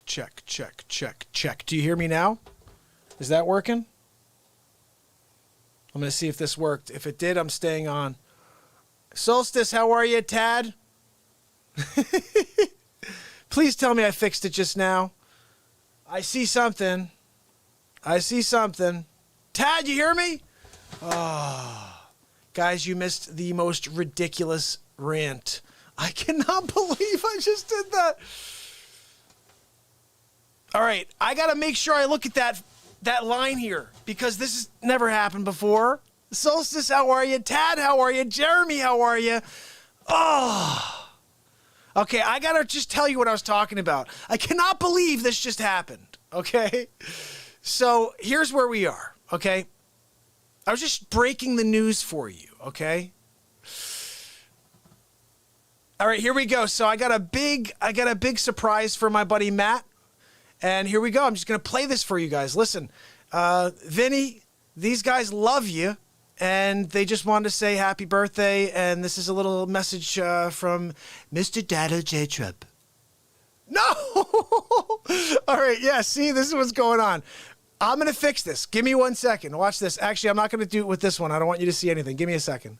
check, check, check, check. Do you hear me now? Is that working? I'm going to see if this worked. If it did, I'm staying on. Solstice, how are you, Tad? Please tell me I fixed it just now. I see something. I see something. Tad, you hear me? Oh, guys, you missed the most ridiculous rant. I cannot believe I just did that. All right, I got to make sure I look at that line here because this has never happened before. Solstice, how are you? Tad, how are you? Jeremy, how are you? Oh. Okay, I got to just tell you what I was talking about. I cannot believe this just happened, okay? So here's where we are, okay? I was just breaking the news for you, okay? All right, here we go. So I got a big surprise for my buddy Matt. And here we go. I'm just going to play this for you guys. Listen, Vinny, these guys love you. And they just wanted to say happy birthday. And this is a little message from Mr. Donald J. Trump. No! All right, yeah, see, this is what's going on. I'm going to fix this. Give me 1 second. Watch this. Actually, I'm not going to do it with this one. I don't want you to see anything. Give me a second.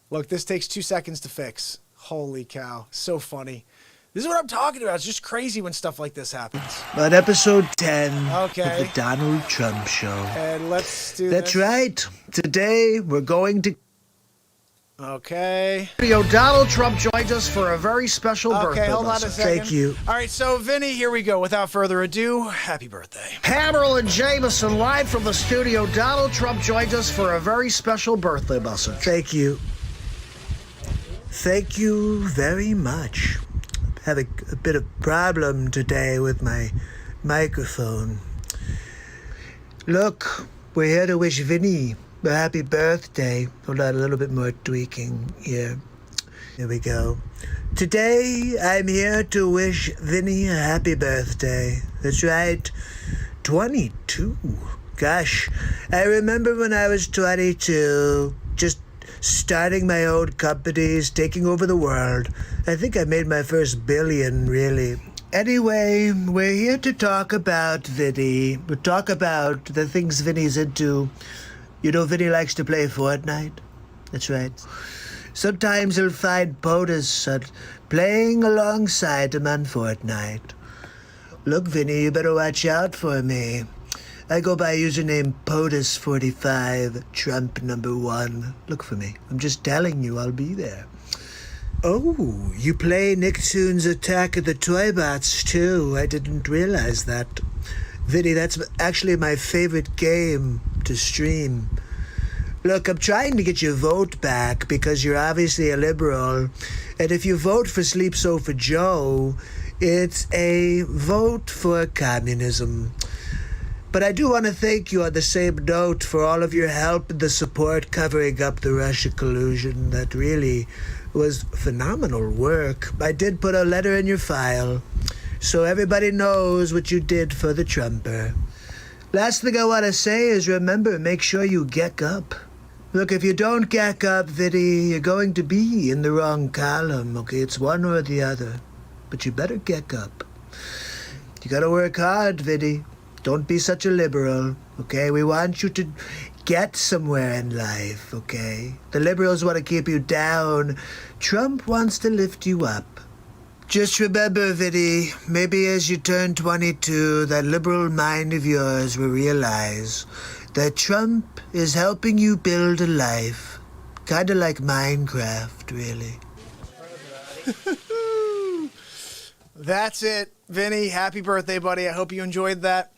Look, this takes 2 seconds to fix. Holy cow. So funny. This is what I'm talking about. It's just crazy when stuff like this happens. On episode 10 of the Donald Trump Show. And let's do That's right. Today, we're going to... Okay. Donald Trump joins us for a very special birthday. Okay, hold on a second. Thank you. All right, so Vinny, here we go. Without further ado, happy birthday. Hammerlin Jamison, live from the studio. Donald Trump joins us for a very special birthday message. Thank you. Thank you very much. Having a bit of problem today with my microphone. Look, we're here to wish Vinny a happy birthday. Hold on, a little bit more tweaking here. Here we go. Today, I'm here to wish Vinny a happy birthday. That's right, 22. Gosh, I remember when I was 22, just starting my own companies, taking over the world. I think I made my first billion, really. Anyway, we're here to talk about Vinny. We'll talk about the things Vinny's into. You know, Vinny likes to play Fortnite. That's right. Sometimes he'll find POTUS playing alongside him on Fortnite. Look, Vinny, you better watch out for me. I go by username POTUS45, Trump #1. Look for me. I'm just telling you, I'll be there. Oh, you play Nicktoons Attack of the Toybots too. I didn't realize that. Vinny, that's actually my favorite game to stream. Look, I'm trying to get your vote back because you're obviously a liberal. And if you vote for Sleep Sofa Joe, it's a vote for communism. But I do want to thank you on the same note for all of your help and the support covering up the Russia collusion. That really was phenomenal work. I did put a letter in your file, so everybody knows what you did for the Trumper. Last thing I want to say is remember, make sure you geck up. Look, if you don't geck up, Vinny, you're going to be in the wrong column, okay? It's one or the other. But you better geck up. You gotta work hard, Vinny. Don't be such a liberal, okay? We want you to get somewhere in life, okay? The liberals want to keep you down. Trump wants to lift you up. Just remember, Vinny, maybe as you turn 22, that liberal mind of yours will realize that Trump is helping you build a life. Kind of like Minecraft, really. That's it, Vinny. Happy birthday, buddy. I hope you enjoyed that.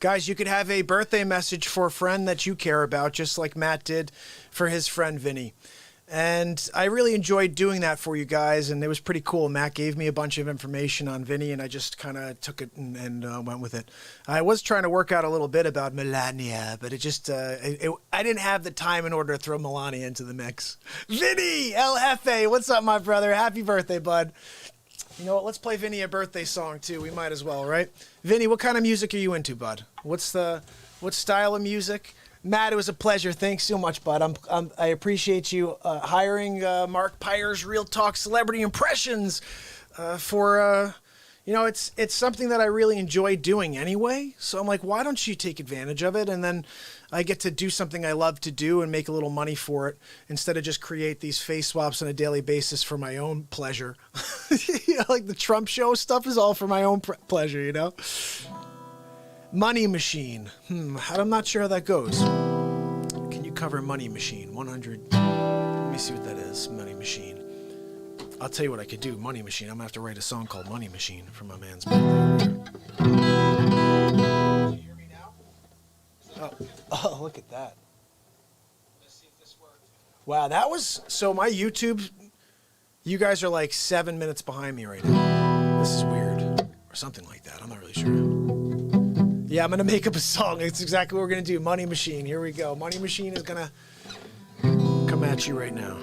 Guys, you could have a birthday message for a friend that you care about, just like Matt did for his friend Vinny. And I really enjoyed doing that for you guys, and it was pretty cool. Matt gave me a bunch of information on Vinny, and I just kind of took it and went with it. I was trying to work out a little bit about Melania, but it just I didn't have the time in order to throw Melania into the mix. Vinny, El Jefe, what's up, my brother? Happy birthday, bud. You know what? Let's play Vinny a birthday song, too. We might as well, right? Vinny, what kind of music are you into, bud? What style of music? Matt, it was a pleasure. Thanks so much, bud. I appreciate you hiring Mark Pyre's Real Talk Celebrity Impressions for you know, it's something that I really enjoy doing anyway. So I'm like, why don't you take advantage of it? And then I get to do something I love to do and make a little money for it instead of just create these face swaps on a daily basis for my own pleasure. You know, like the Trump show stuff is all for my own pleasure, you know? Money machine. I'm not sure how that goes. Can you cover money machine? 100. Let me see what that is. Money machine. I'll tell you what I could do. Money machine. I'm gonna have to write a song called Money Machine for my man's birthday. Can you hear me now? Oh, look at that. Let's see if this works. Wow, that was so. My YouTube. You guys are like 7 minutes behind me right now. This is weird, or something like that. I'm not really sure. Yeah, I'm gonna make up a song. It's exactly what we're gonna do. Money Machine. Here we go. Money Machine is gonna come at you right now.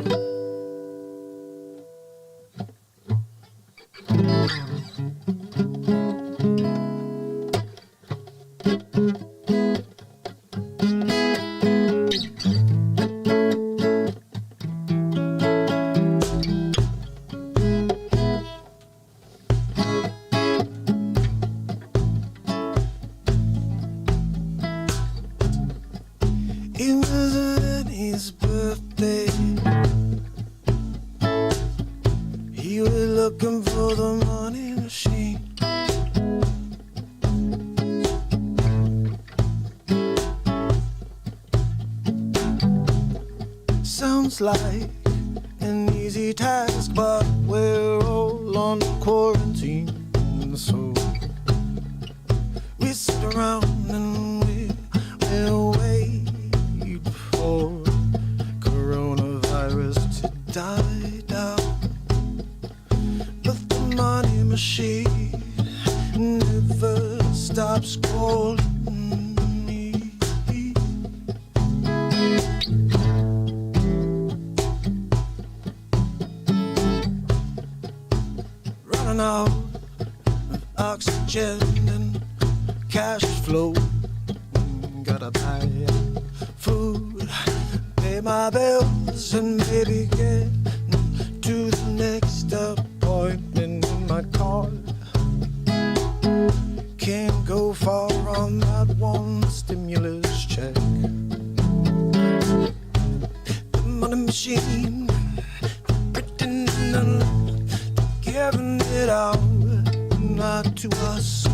It was Vinny's birthday. He was looking for the money machine. Sounds like an easy task, but we're all on quarantine, so we sit around and we'll wait for coronavirus to die down. But the money machine never stops calling me. Running out of oxygen and cash flow. Gotta buy food, pay my bills, and maybe get to the next appointment in my car. Can't go far on that one stimulus check. The money machine printing and giving it out, not to us.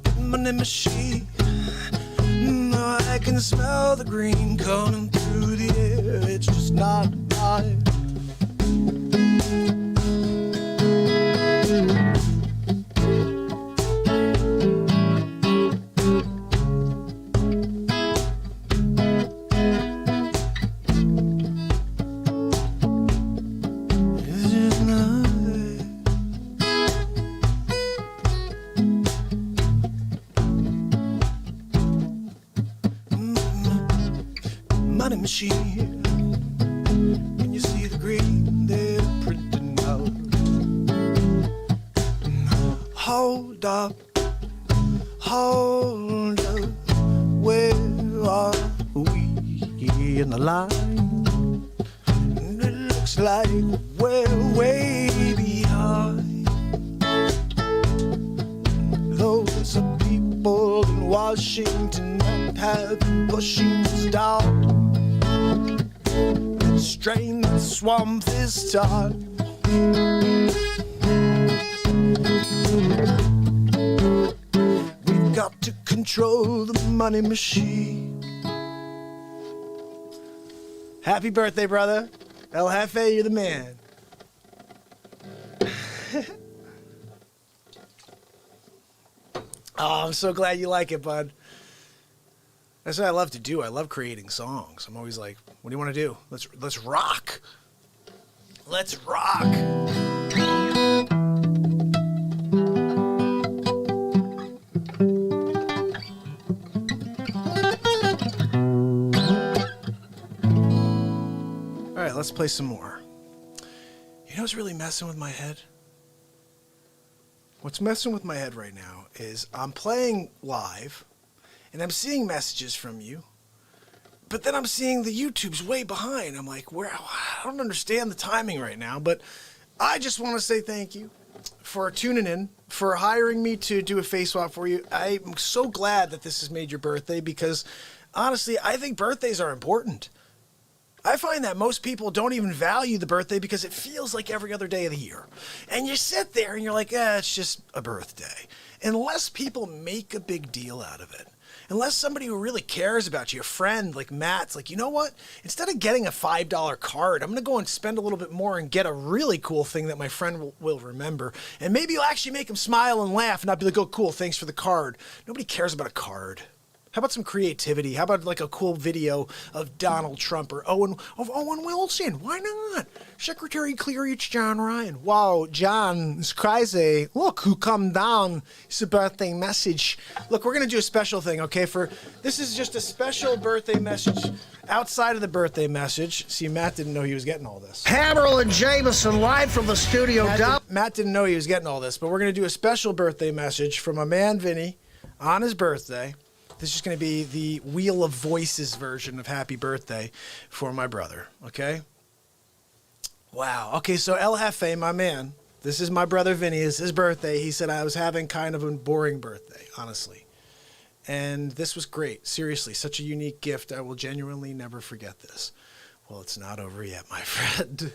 The money machine, I can smell the green coming through the air. It's just not mine. It's just not there. Money machine, can you see the green they're printing out? Hold up, where are we in the line? It looks like we're way behind. Those are people in Washington that have been pushing us down. Let's strain the swamp this time. We've got to control the money machine. Happy birthday, brother. El Jefe, you're the man. Oh, I'm so glad you like it, bud. That's what I love to do. I love creating songs. I'm always like, what do you want to do? Let's rock. Let's rock. All right, let's play some more. You know what's really messing with my head? What's messing with my head right now is I'm playing live and I'm seeing messages from you, but then I'm seeing the YouTube's way behind. I'm like, I don't understand the timing right now, but I just want to say thank you. for tuning in, for hiring me to do a face swap for you. I'm so glad that this has made your birthday because, honestly, I think birthdays are important. I find that most people don't even value the birthday because it feels like every other day of the year. And you sit there and you're like, it's just a birthday. Unless people make a big deal out of it. Unless somebody who really cares about you, a friend like Matt's like, you know what? Instead of getting a $5 card, I'm going to go and spend a little bit more and get a really cool thing that my friend will remember. And maybe you'll actually make him smile and laugh and not be like, oh, cool, thanks for the card. Nobody cares about a card. How about some creativity? How about like a cool video of Donald Trump or Owen Wilson? Why not? Secretary Clearage, John Ryan. Wow, John, it's crazy. Look who come down. It's a birthday message. Look, we're going to do a special thing, okay? This is just a special birthday message outside of the birthday message. See, Matt didn't know he was getting all this. Hammerlin Jamison live from the studio. Matt didn't know he was getting all this, but we're going to do a special birthday message from my man Vinny on his birthday. This is going to be the Wheel of Voices version of Happy Birthday for my brother, okay? Wow. Okay, so El Jefe, my man, this is my brother Vinny. It's his birthday. He said I was having kind of a boring birthday, honestly. And this was great. Seriously, such a unique gift. I will genuinely never forget this. Well, it's not over yet, my friend.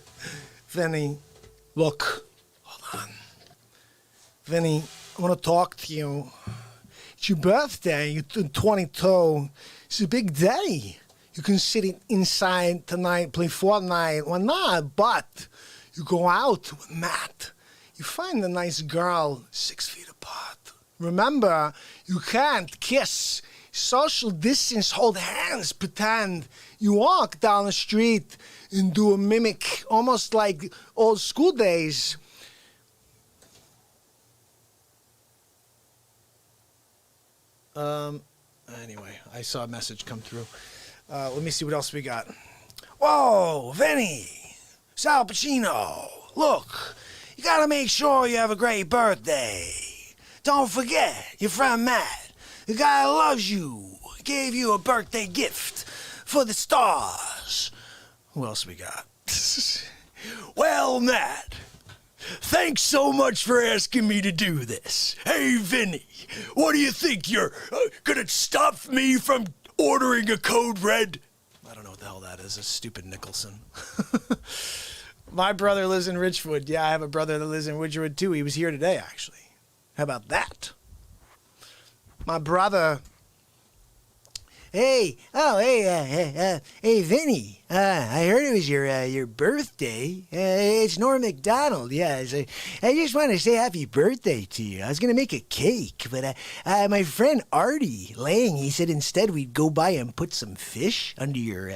Vinny, look. Hold on. Vinny, I want to talk to you. It's your birthday. You're 22. It's a big day. You can sit inside tonight, play Fortnite. Why not? But you go out with Matt. You find a nice girl 6 feet apart. Remember, you can't kiss. Social distance, hold hands, pretend. You walk down the street and do a mimic, almost like old school days. Anyway, I saw a message come through. Let me see what else we got. Whoa, Vinny, Sal Pacino, look, you gotta make sure you have a great birthday. Don't forget your friend Matt, the guy who loves you, gave you a birthday gift for the stars. Who else we got? Well, Matt, thanks so much for asking me to do this. Hey, Vinny, what do you think? You're gonna stop me from ordering a code red? I don't know what the hell that is. A stupid Nicholson. My brother lives in Ridgewood. Yeah, I have a brother that lives in Ridgewood too. He was here today, actually. How about that? My brother. Hey, hey, Vinny. I heard it was your birthday. It's Norm Macdonald. Yeah, I just want to say happy birthday to you. I was gonna make a cake, but my friend Artie Lang, he said instead we'd go by and put some fish under your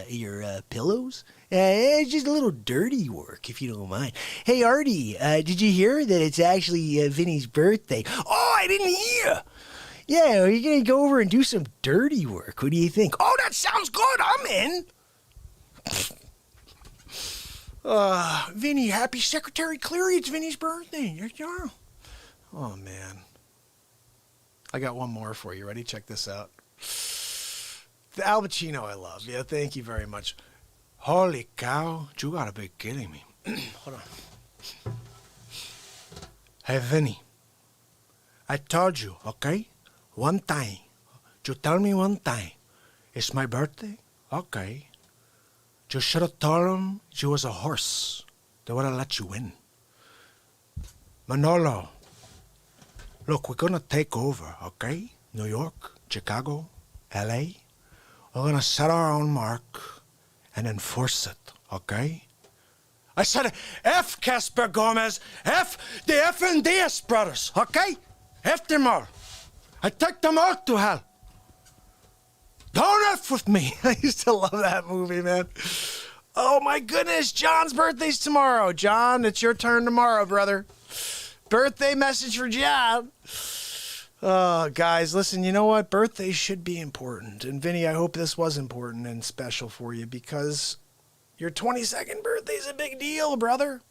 pillows. It's just a little dirty work, if you don't mind. Hey, Artie, did you hear that it's actually Vinny's birthday? Oh, I didn't hear. Yeah, are you going to go over and do some dirty work? What do you think? Oh, that sounds good. I'm in. Vinny, happy Secretary Cleary. It's Vinny's birthday. Yeah. Oh, man. I got one more for you. Ready? Check this out. The Al Pacino I love. Yeah, thank you very much. Holy cow. You got to be kidding me. Hold on. Hey, Vinny. I told you, okay? One time. You tell me one time. It's my birthday? Okay. You should have told him you was a horse. They would have let you in. Manolo. Look, we're going to take over, okay? New York, Chicago, L.A. We're going to set our own mark and enforce it, okay? I said F Casper Gomez, F the F&DS brothers, okay? F them all. I take them all to hell. Don't F with me. I used to love that movie, man. Oh, my goodness. John's birthday's tomorrow. John, it's your turn tomorrow, brother. Birthday message for John. Guys, listen, you know what? Birthdays should be important. And, Vinny, I hope this was important and special for you because your 22nd birthday's a big deal, brother.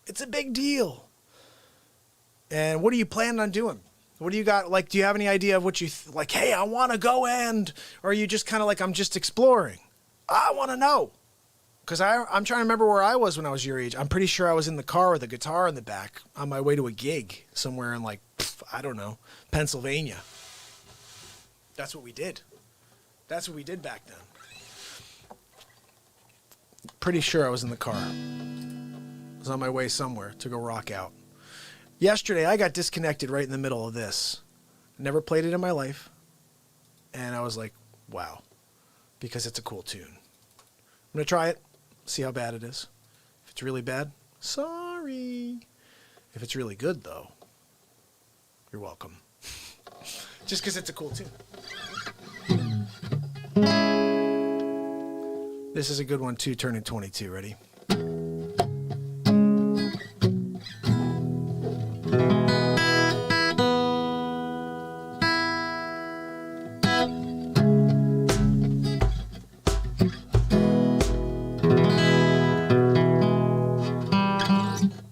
It's a big deal. And what are you planning on doing? What do you got? Like, do you have any idea of what you like? Hey, I want to go or are you just kind of like, I'm just exploring? I want to know. Because I'm trying to remember where I was when I was your age. I'm pretty sure I was in the car with a guitar in the back on my way to a gig somewhere in like, I don't know, Pennsylvania. That's what we did. That's what we did back then. Pretty sure I was in the car. I was on my way somewhere to go rock out. Yesterday, I got disconnected right in the middle of this. Never played it in my life. And I was like, wow. Because it's a cool tune. I'm going to try it. See how bad it is. If it's really bad, sorry. If it's really good, though, you're welcome. Just because it's a cool tune. This is a good one, too, turning 22. Ready?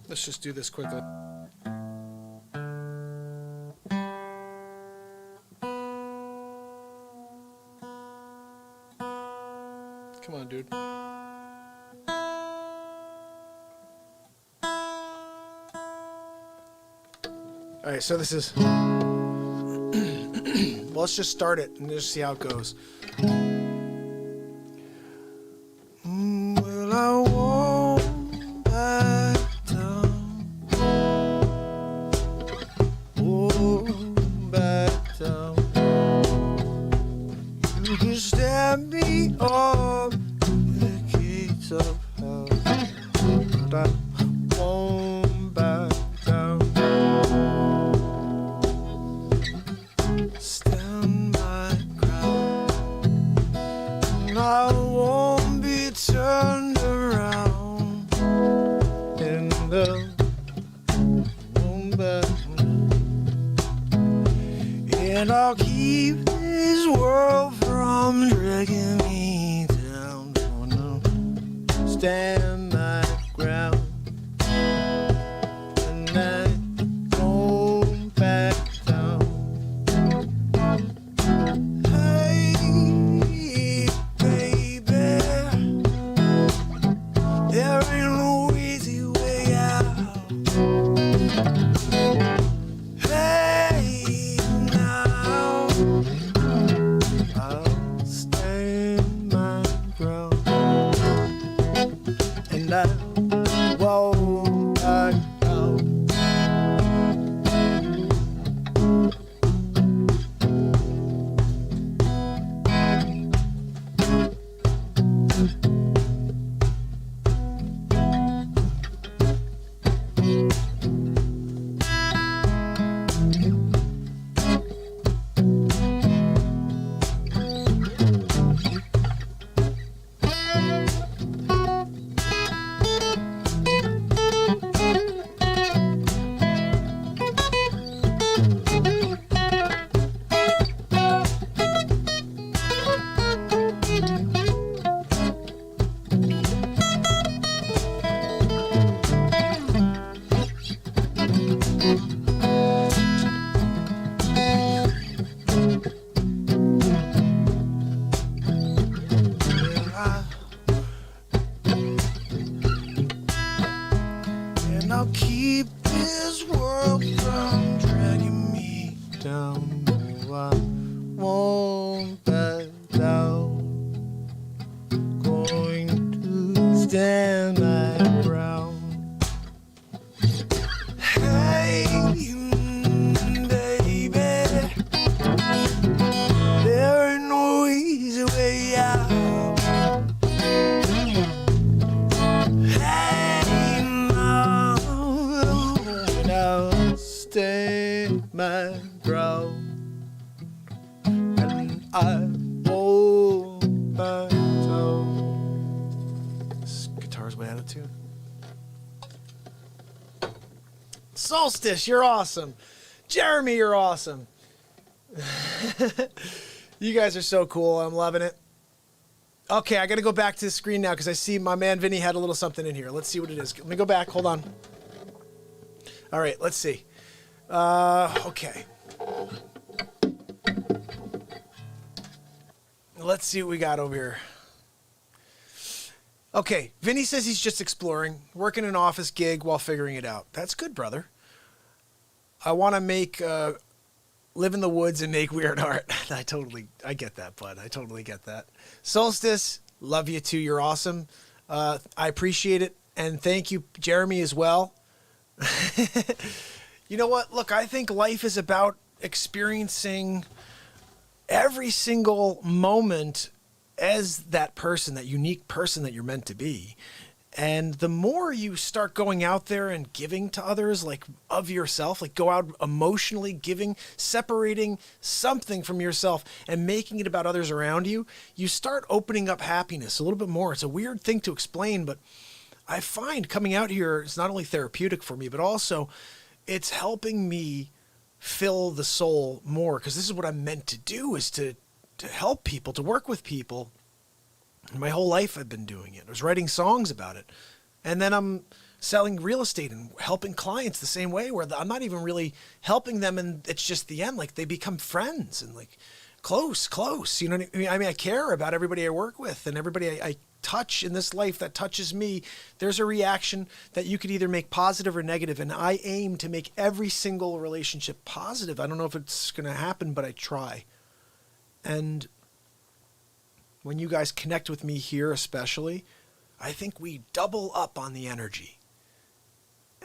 Let's just do this quickly. Come on, dude. All right, so this is... well, let's just start it and just see how it goes. Well, I won't back down. Won't back down. You can stand me up the gates of hell, but I won't back down. Stand my ground, and I won't be turned around. And I won't back down. And I'll keep this world from dragging me down. Oh no, stand my ground, and I won't back down. Hey, baby, there ain't no easy way out. Hey, now I'll stand my ground, and I won't back down. And I'll keep this world from dragging me down. No, I won't back down. Going to stand my ground. Hey, baby, there ain't no easy way out. Hey, now stay my ground, and I won't back down. This guitar's way out of tune. Solstice, you're awesome. Jeremy, you're awesome. You guys are so cool. I'm loving it. Okay, I got to go back to the screen now because I see my man Vinny had a little something in here. Let's see what it is. Let me go back. Hold on. All right, let's see. Okay. Let's see what we got over here. Okay, Vinny says he's just exploring, working an office gig while figuring it out. That's good, brother. I want to live in the woods and make weird art. I get that, bud. I totally get that. Solstice, love you too. You're awesome. I appreciate it. And thank you, Jeremy, as well. You know what? Look, I think life is about experiencing every single moment as that person, that unique person that you're meant to be. And the more you start going out there and giving to others, like of yourself, like go out emotionally giving, separating something from yourself and making it about others around you, you start opening up happiness a little bit more. It's a weird thing to explain, but I find coming out here is not only therapeutic for me, but also it's helping me fill the soul more, because this is what I'm meant to do, is to help people, to work with people. My whole life I've been doing it. I was writing songs about it. And then I'm selling real estate and helping clients the same way, where I'm not even really helping them and it's just the end. Like they become friends and like close. You know what I mean? I care about everybody I work with and everybody I touch in this life that touches me. There's a reaction that you could either make positive or negative. And I aim to make every single relationship positive. I don't know if it's going to happen, but I try. And when you guys connect with me here especially, I think we double up on the energy.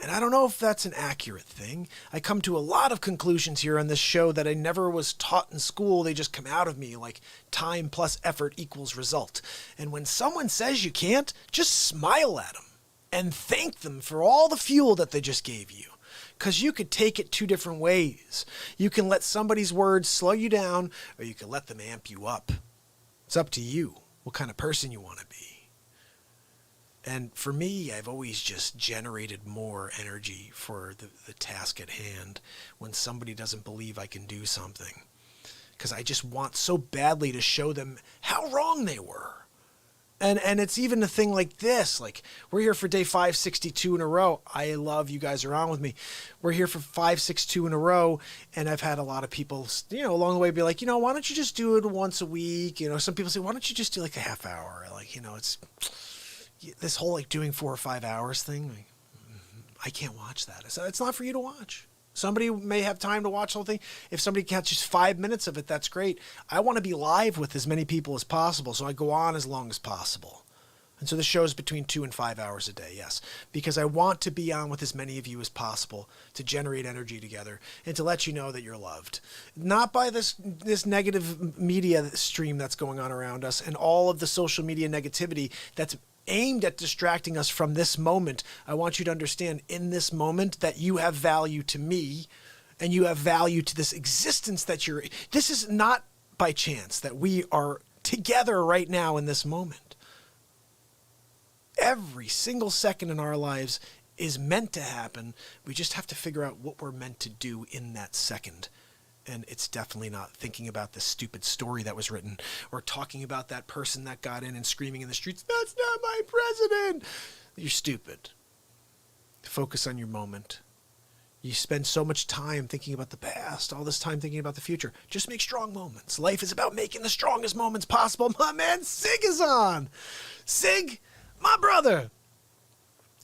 And I don't know if that's an accurate thing. I come to a lot of conclusions here on this show that I never was taught in school. They just come out of me, like time plus effort equals result. And when someone says you can't, just smile at them and thank them for all the fuel that they just gave you. Because you could take it two different ways. You can let somebody's words slow you down, or you can let them amp you up. It's up to you what kind of person you want to be. And for me, I've always just generated more energy for the task at hand when somebody doesn't believe I can do something. Because I just want so badly to show them how wrong they were. And it's even a thing like this. Like, we're here for day 562 in a row. I love you guys are on with me. We're here for 562 in a row. And I've had a lot of people, along the way be like, why don't you just do it once a week? Some people say, why don't you just do like a half hour? Like, it's this whole like doing 4 or 5 hours thing. Like, I can't watch that. So it's not for you to watch. Somebody may have time to watch the whole thing. If somebody catches 5 minutes of it, that's great. I want to be live with as many people as possible, so I go on as long as possible. And so the show is between 2 and 5 hours a day, yes. Because I want to be on with as many of you as possible to generate energy together and to let you know that you're loved. Not by this negative media stream that's going on around us and all of the social media negativity that's aimed at distracting us from this moment. I want you to understand in this moment that you have value to me and you have value to this existence that this is not by chance that we are together right now in this moment. Every single second in our lives is meant to happen. We just have to figure out what we're meant to do in that second. And it's definitely not thinking about the stupid story that was written or talking about that person that got in and screaming in the streets, "That's not my president." You're stupid. Focus on your moment. You spend so much time thinking about the past, all this time thinking about the future. Just make strong moments. Life is about making the strongest moments possible. My man Sig is on. Sig, my brother.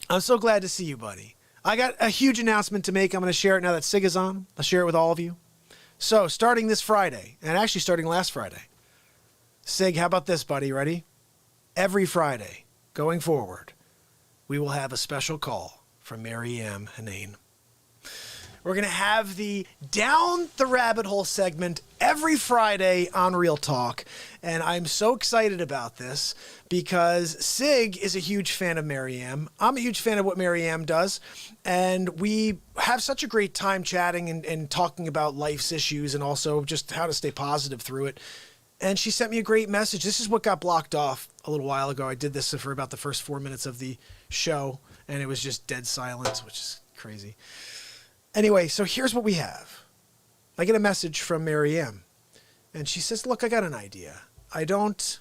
I'm so glad to see you, buddy. I got a huge announcement to make. I'm going to share it now that Sig is on. I'll share it with all of you. So, starting this Friday, and actually starting last Friday, Sig, how about this, buddy? Ready? Every Friday, going forward, we will have a special call from Mary M. Hanane. We're going to have the Down the Rabbit Hole segment every Friday on Real Talk. And I'm so excited about this because Sig is a huge fan of Mary M. I'm a huge fan of what Mary M does. And we have such a great time chatting and talking about life's issues and also just how to stay positive through it. And she sent me a great message. This is what got blocked off a little while ago. I did this for about the first 4 minutes of the show, and it was just dead silence, which is crazy. Anyway, so here's what we have. I get a message from Mary M. And she says, look, I got an idea. I don't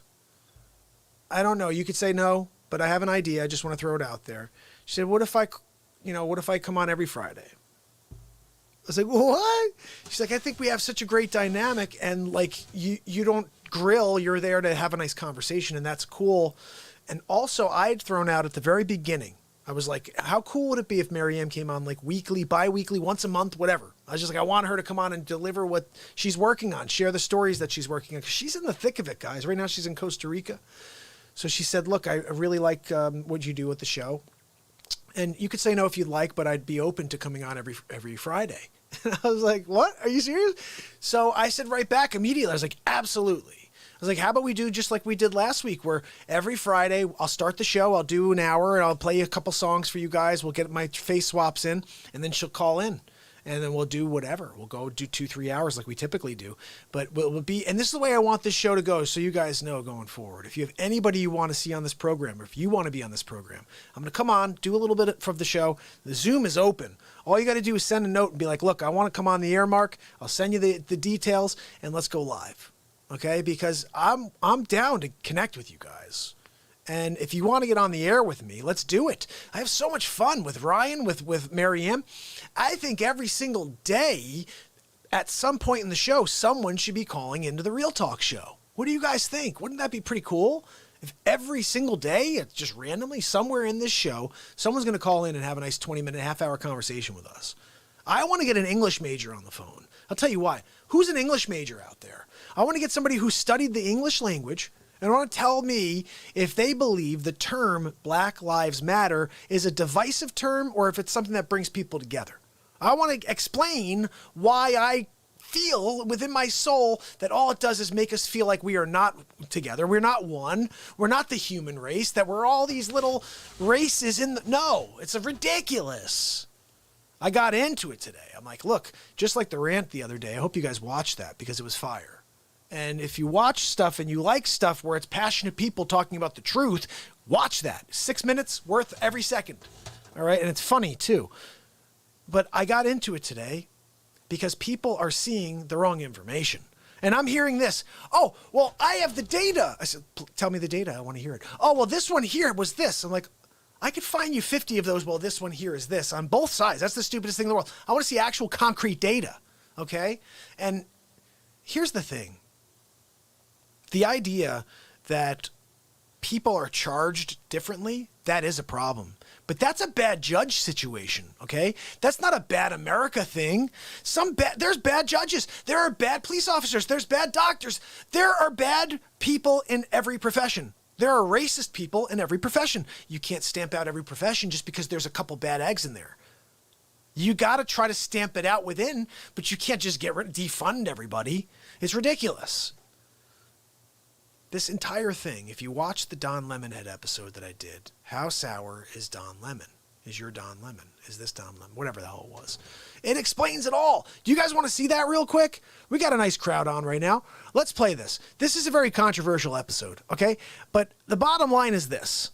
know. You could say no, but I have an idea. I just want to throw it out there. She said, what if I come on every Friday? I was like, what? She's like, I think we have such a great dynamic, and like you don't grill, you're there to have a nice conversation, and that's cool. And also, I had thrown out at the very beginning, I was like, how cool would it be if Maryam came on like weekly, bi-weekly, once a month, whatever. I was just like, I want her to come on and deliver what she's working on, share the stories that she's working on. 'Cause she's in the thick of it, guys. Right now she's in Costa Rica. So she said, look, I really like what you do with the show. And you could say no if you'd like, but I'd be open to coming on every Friday. And I was like, what? Are you serious? So I said right back immediately. I was like, absolutely. I was like, how about we do just like we did last week, where every Friday I'll start the show, I'll do an hour, and I'll play a couple songs for you guys. We'll get my face swaps in, and then she'll call in. And then we'll do whatever. We'll go do 2-3 hours like we typically do. But we'll be, and this is the way I want this show to go, so you guys know going forward. If you have anybody you want to see on this program, or if you want to be on this program, I'm going to come on, do a little bit from the show. The Zoom is open. All you got to do is send a note and be like, look, I want to come on the air, Mark. I'll send you the details, and let's go live. Okay? Because I'm down to connect with you guys. And if you want to get on the air with me, let's do it. I have so much fun with Ryan, with Maryam. I think every single day, at some point in the show, someone should be calling into the Real Talk show. What do you guys think? Wouldn't that be pretty cool? If every single day, it's just randomly, somewhere in this show, someone's going to call in and have a nice 20-minute, half-hour conversation with us. I want to get an English major on the phone. I'll tell you why. Who's an English major out there? I want to get somebody who studied the English language and want to tell me if they believe the term Black Lives Matter is a divisive term or if it's something that brings people together. I want to explain why I feel within my soul that all it does is make us feel like we are not together. We're not one. We're not the human race, that we're all these little races in the... No, it's ridiculous. I got into it today. I'm like, look, just like the rant the other day, I hope you guys watched that because it was fire. And if you watch stuff and you like stuff where it's passionate people talking about the truth, watch that. 6 minutes worth every second. All right. And it's funny too. But I got into it today because people are seeing the wrong information. And I'm hearing this. Oh, well, I have the data. I said, tell me the data. I want to hear it. Oh, well, this one here was this. I'm like, I could find you 50 of those. Well, this one here is this on both sides. That's the stupidest thing in the world. I want to see actual concrete data. Okay. And here's the thing. The idea that people are charged differently, that is a problem. But that's a bad judge situation, okay? That's not a bad America thing. There's bad judges. There are bad police officers. There's bad doctors. There are bad people in every profession. There are racist people in every profession. You can't stamp out every profession just because there's a couple bad eggs in there. You got to try to stamp it out within, but you can't just defund everybody. It's ridiculous. This entire thing, if you watch the Don Lemonhead episode that I did, how sour is Don Lemon? Is your Don Lemon? Is this Don Lemon? Whatever the hell it was. It explains it all. Do you guys want to see that real quick? We got a nice crowd on right now. Let's play this. This is a very controversial episode, okay? But the bottom line is this.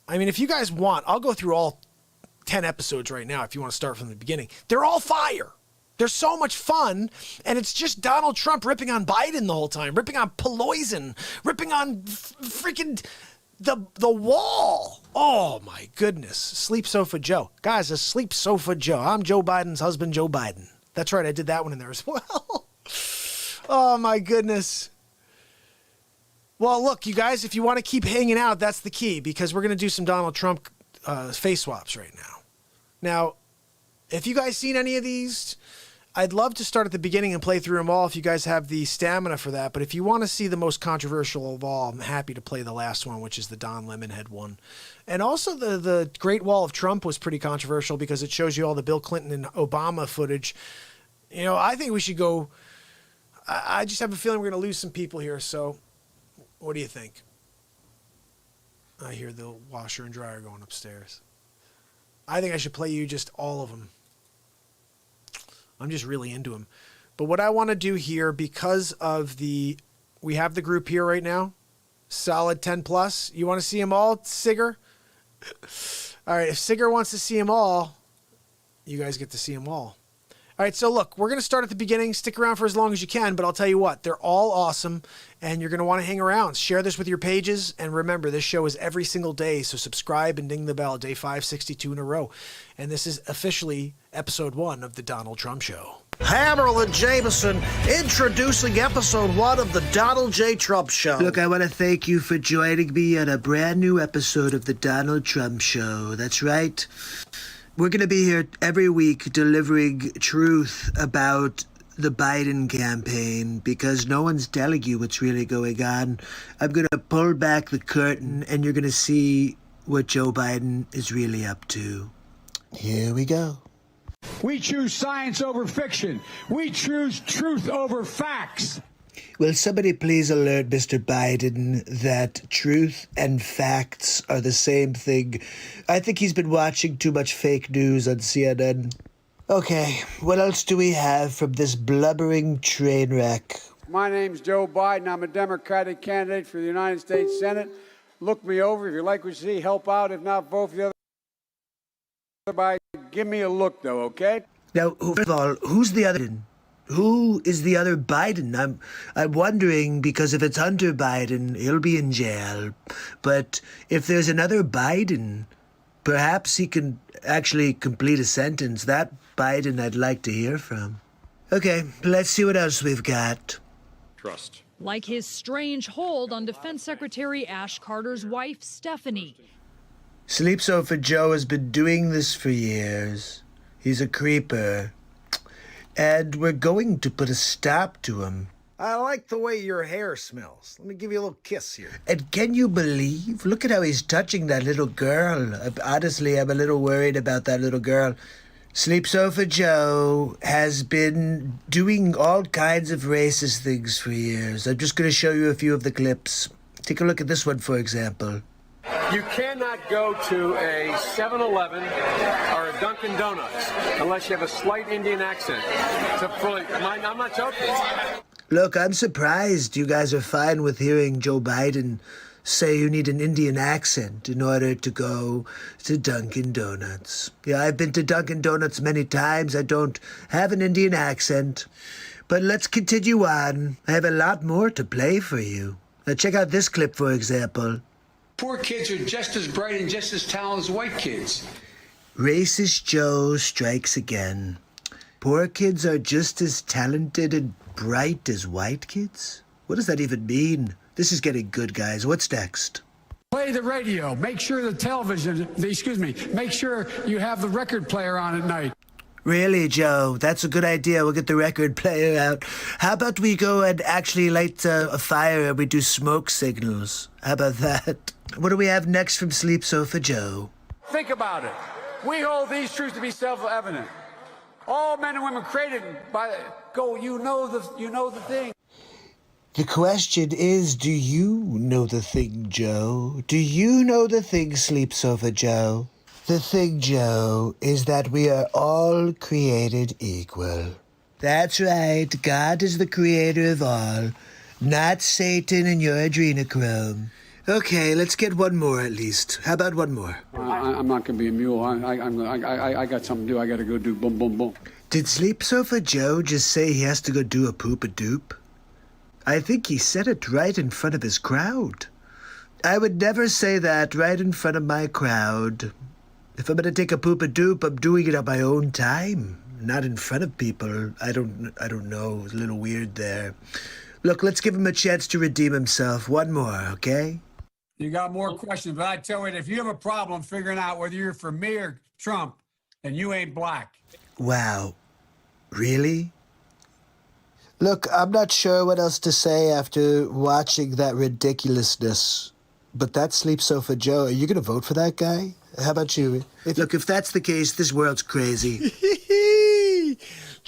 I mean, if you guys want, I'll go through all 10 episodes right now if you want to start from the beginning. They're all fire. They're so much fun, and it's just Donald Trump ripping on Biden the whole time, ripping on Pelosi, ripping on freaking the wall. Oh, my goodness. Sleep Sofa Joe. Guys, a Sleep Sofa Joe. I'm Joe Biden's husband, Joe Biden. That's right, I did that one in there as well. Oh, my goodness. Well, look, you guys, if you want to keep hanging out, that's the key, because we're going to do some Donald Trump face swaps right now. Now, if you guys seen any of these... I'd love to start at the beginning and play through them all if you guys have the stamina for that. But if you want to see the most controversial of all, I'm happy to play the last one, which is the Don Lemonhead one. And also the Great Wall of Trump was pretty controversial because it shows you all the Bill Clinton and Obama footage. You know, I think we should go. I just have a feeling we're going to lose some people here. So what do you think? I hear the washer and dryer going upstairs. I think I should play you just all of them. I'm just really into them. But what I want to do here, because of we have the group here right now, solid 10 plus. You want to see them all, Sigger? All right, if Sigger wants to see them all, you guys get to see them all. All right, so look, we're going to start at the beginning. Stick around for as long as you can, but I'll tell you what, they're all awesome, and you're going to want to hang around. Share this with your pages, and remember, this show is every single day, so subscribe and ding the bell, day 562 in a row. And this is officially episode 1 of The Donald Trump Show. Hammerlin Jamison introducing episode 1 of the Donald J. Trump Show. Look, I want to thank you for joining me on a brand new episode of the Donald Trump Show. That's right. We're going to be here every week delivering truth about the Biden campaign because no one's telling you what's really going on. I'm going to pull back the curtain and you're going to see what Joe Biden is really up to. Here we go. We choose science over fiction. We choose truth over facts. Will somebody please alert Mr. Biden that truth and facts are the same thing? I think he's been watching too much fake news on CNN. Okay, what else do we have from this blubbering train wreck? My name's Joe Biden. I'm a Democratic candidate for the United States Senate. Look me over. If you like what you see, help out. If not, vote for the other Biden. Give me a look, though, okay? Now, first of all, who's the other Biden? Who is the other Biden? I'm wondering, because if it's Hunter Biden, he'll be in jail. But if there's another Biden, perhaps he can actually complete a sentence. That Biden I'd like to hear from. Okay, let's see what else we've got. Trust. Like his strange hold on Defense Secretary Ash Carter's wife, Stephanie. Sleep Sofa Joe has been doing this for years. He's a creeper. And we're going to put a stop to him. I like the way your hair smells. Let me give you a little kiss here. And can you believe? Look at how he's touching that little girl. Honestly, I'm a little worried about that little girl. Sleep Sofa Joe has been doing all kinds of racist things for years. I'm just going to show you a few of the clips. Take a look at this one, for example. You cannot go to a 7-Eleven or a Dunkin' Donuts unless you have a slight Indian accent. I'm not joking. Look, I'm surprised you guys are fine with hearing Joe Biden say you need an Indian accent in order to go to Dunkin' Donuts. Yeah, I've been to Dunkin' Donuts many times. I don't have an Indian accent. But let's continue on. I have a lot more to play for you. Now check out this clip, for example. Poor kids are just as bright and just as talented as white kids. Racist Joe strikes again. Poor kids are just as talented and bright as white kids? What does that even mean? This is getting good, guys. What's next? Play the radio. Make sure make sure you have the record player on at night. Really, Joe? That's a good idea. We'll get the record player out. How about we go and actually light a fire and we do smoke signals? How about that? What do we have next from Sleep Sofa Joe? Think about it. We hold these truths to be self-evident. All men and women created by you know the thing. The question is, do you know the thing, Joe? Do you know the thing, Sleep Sofa Joe? The thing, Joe, is that we are all created equal. That's right. God is the creator of all, not Satan and your adrenochrome. Okay, let's get one more at least. How about one more? I'm not going to be a mule. I got something to do. I got to go do boom, boom, boom. Did Sleep Sofa Joe just say he has to go do a poop-a-doop? I think he said it right in front of his crowd. I would never say that right in front of my crowd. If I'm going to take a poop-a-doop, I'm doing it on my own time, not in front of people. I don't know. It's a little weird there. Look, let's give him a chance to redeem himself. One more, okay? You got more questions, but I tell you, if you have a problem figuring out whether you're for me or Trump, then you ain't black. Wow. Really? Look, I'm not sure what else to say after watching that ridiculousness. But that's Sleep Sofa Joe. Are you going to vote for that guy? How about you? Look, if that's the case, this world's crazy.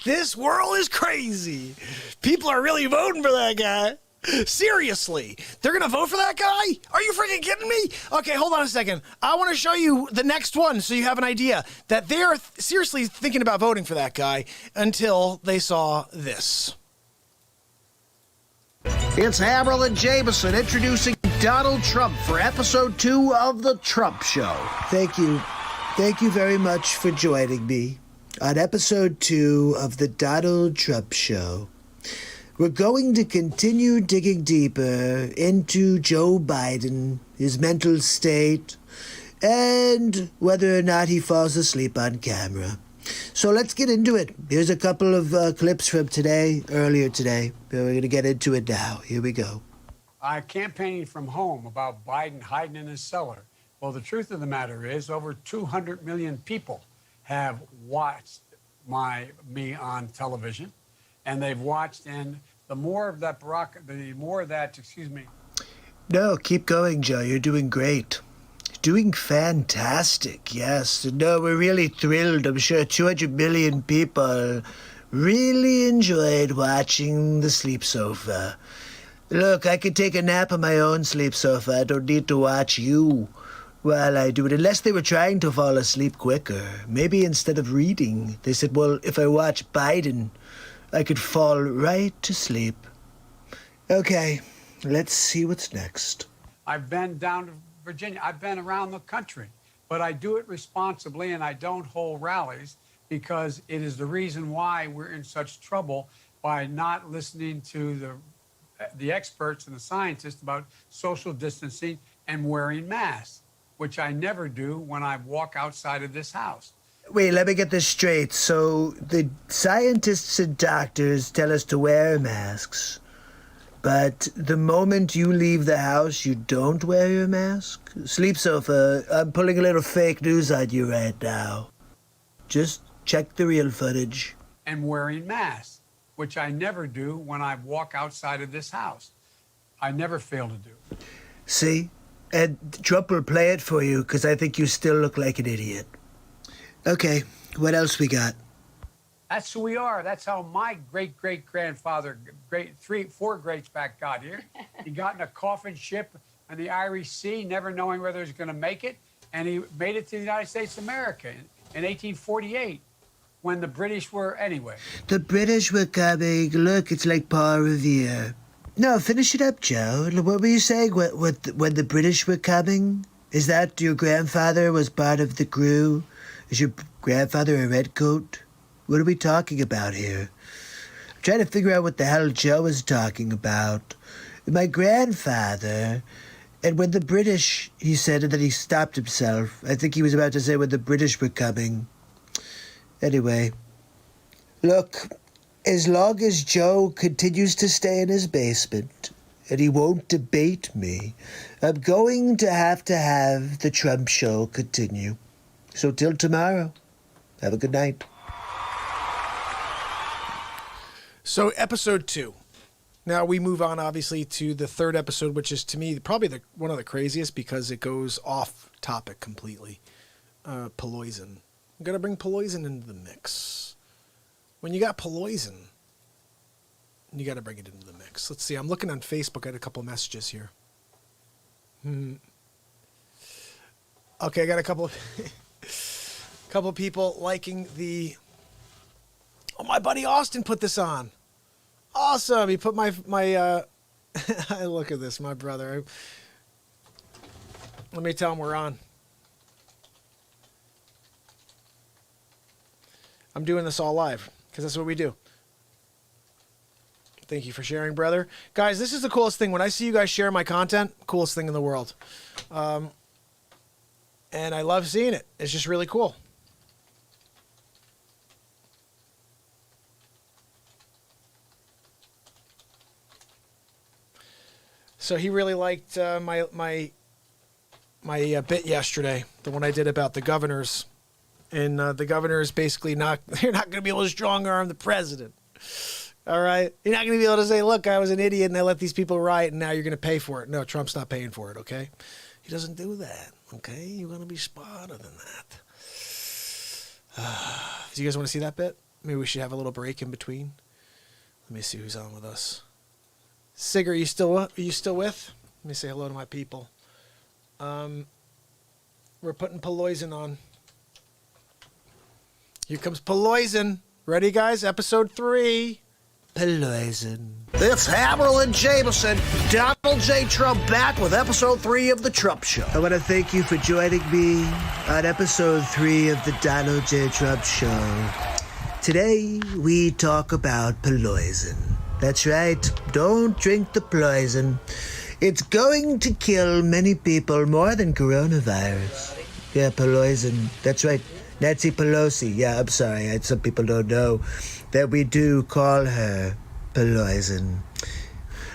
This world is crazy. People are really voting for that guy. Seriously, they're gonna vote for that guy? Are you freaking kidding me? Okay, hold on a second. I want to show you the next one so you have an idea that they're seriously thinking about voting for that guy until they saw this. It's Hammerlin Jamison introducing Donald Trump for episode 2 of The Trump Show. Thank you. Thank you very much for joining me on episode 2 of The Donald Trump Show. We're going to continue digging deeper into Joe Biden, his mental state, and whether or not he falls asleep on camera. So let's get into it. Here's a couple of clips from earlier today. We're going to get into it now. Here we go. Campaigning from home about Biden hiding in his cellar. Well, the truth of the matter is over 200 million people have watched me on television, and they've watched, and the more of that, No, keep going, Joe. You're doing great. Doing fantastic, yes. No, we're really thrilled. I'm sure 200 million people really enjoyed watching the sleep sofa. Look, I could take a nap on my own sleep sofa. I don't need to watch you while I do it, unless they were trying to fall asleep quicker. Maybe instead of reading, they said, well, if I watch Biden, I could fall right to sleep. Okay, let's see what's next. I've been down to Virginia. I've been around the country, but I do it responsibly, and I don't hold rallies because it is the reason why we're in such trouble by not listening to the experts and the scientists about social distancing and wearing masks, which I never do when I walk outside of this house. Wait, let me get this straight. So the scientists and doctors tell us to wear masks, but the moment you leave the house, you don't wear your mask? Sleep sofa, I'm pulling a little fake news on you right now. Just check the real footage. And wearing masks, which I never do when I walk outside of this house. I never fail to do. See? And Trump will play it for you because I think you still look like an idiot. Okay, what else we got? That's who we are. That's how my great-great-grandfather, four greats back got here. He got in a coffin ship on the Irish Sea, never knowing whether he was going to make it, and he made it to the United States of America in 1848 when the British were, anyway. The British were coming. Look, it's like Paul Revere. No, finish it up, Joe. What were you saying when the British were coming? Is that your grandfather was part of the crew? Is your grandfather a redcoat? What are we talking about here? I'm trying to figure out what the hell Joe is talking about. My grandfather, and when the British, he said, and then he stopped himself. I think he was about to say when the British were coming. Anyway, look, as long as Joe continues to stay in his basement and he won't debate me, I'm going to have the Trump show continue. So till tomorrow, have a good night. So episode 2. Now we move on, obviously, to the third episode, which is, to me, probably one of the craziest because it goes off topic completely. Poloisen. I'm going to bring Poloisen into the mix. When you got Poloisen, you got to bring it into the mix. Let's see. I'm looking on Facebook. I had a couple of messages here. Okay, I got a couple of people liking the... Oh, my buddy Austin put this on. Awesome. He put my look at this, my brother. Let me tell him we're on. I'm doing this all live because that's what we do. Thank you for sharing, brother. Guys, this is the coolest thing. When I see you guys share my content, coolest thing in the world. And I love seeing it. It's just really cool. So he really liked my bit yesterday, the one I did about the governors. And the governors basically they're not going to be able to strong arm the president. All right? You're not going to be able to say, look, I was an idiot and I let these people riot and now you're going to pay for it. No, Trump's not paying for it, okay? He doesn't do that, okay? You're going to be smarter than that. Do you guys want to see that bit? Maybe we should have a little break in between. Let me see who's on with us. Sig, are you still with? Let me say hello to my people. We're putting Poloisen on. Here comes Poloisen. Ready, guys? Episode 3. Poloisen. It's Hammerlin Jamison. Donald J. Trump back with episode 3 of The Trump Show. I want to thank you for joining me on episode 3 of the Donald J. Trump Show. Today, we talk about Poloisen. That's right. Don't drink the poison. It's going to kill many people more than coronavirus. Yeah, Poloisen. That's right. Nancy Pelosi. Yeah, I'm sorry. Some people don't know that we do call her Pelosi.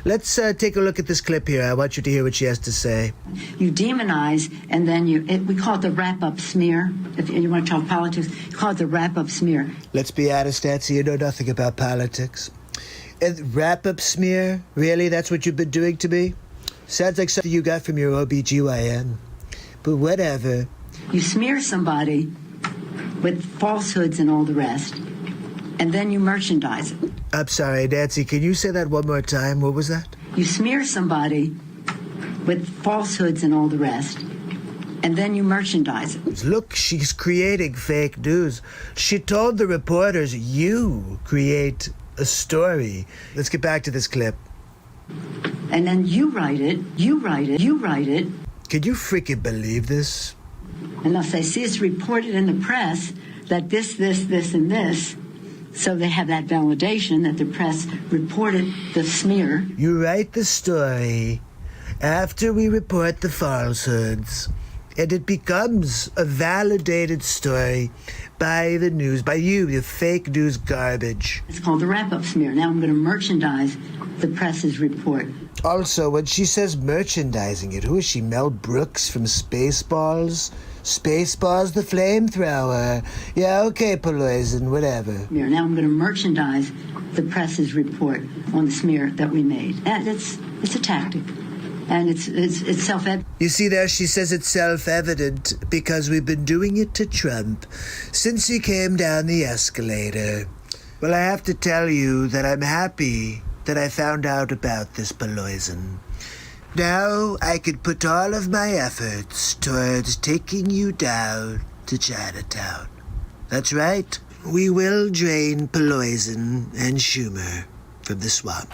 Let's take a look at this clip here. I want you to hear what she has to say. You demonize, and then we call it the wrap-up smear. If you want to talk politics, you call it the wrap-up smear. Let's be honest, Nancy, you know nothing about politics. And wrap-up smear? Really? That's what you've been doing to me? Sounds like something you got from your OBGYN. But whatever. You smear somebody with falsehoods and all the rest, and then you merchandise it. I'm sorry, Nancy, can you say that one more time? What was that? You smear somebody with falsehoods and all the rest, and then you merchandise it. Look, she's creating fake news. She told the reporters, you create a story. Let's get back to this clip. And then you write it. Can you freaking believe this? Unless they see it's reported in the press that this, and this, so they have that validation that the press reported the smear. You write the story after we report the falsehoods, and it becomes a validated story by the news, by you, the fake news garbage. It's called the wrap-up smear. Now I'm going to merchandise the press's report. Also, when she says merchandising it, who is she, Mel Brooks from Spaceballs? Spaceballs the flamethrower. Yeah, okay, Pelosi, whatever. Now I'm going to merchandise the press's report on the smear that we made. And it's a tactic. And it's self-evident. You see there, she says it's self-evident because we've been doing it to Trump since he came down the escalator. Well, I have to tell you that I'm happy that I found out about this, Pelosi. Now I could put all of my efforts towards taking you down to Chinatown. That's right. We will drain Pelosi and Schumer from the swamp.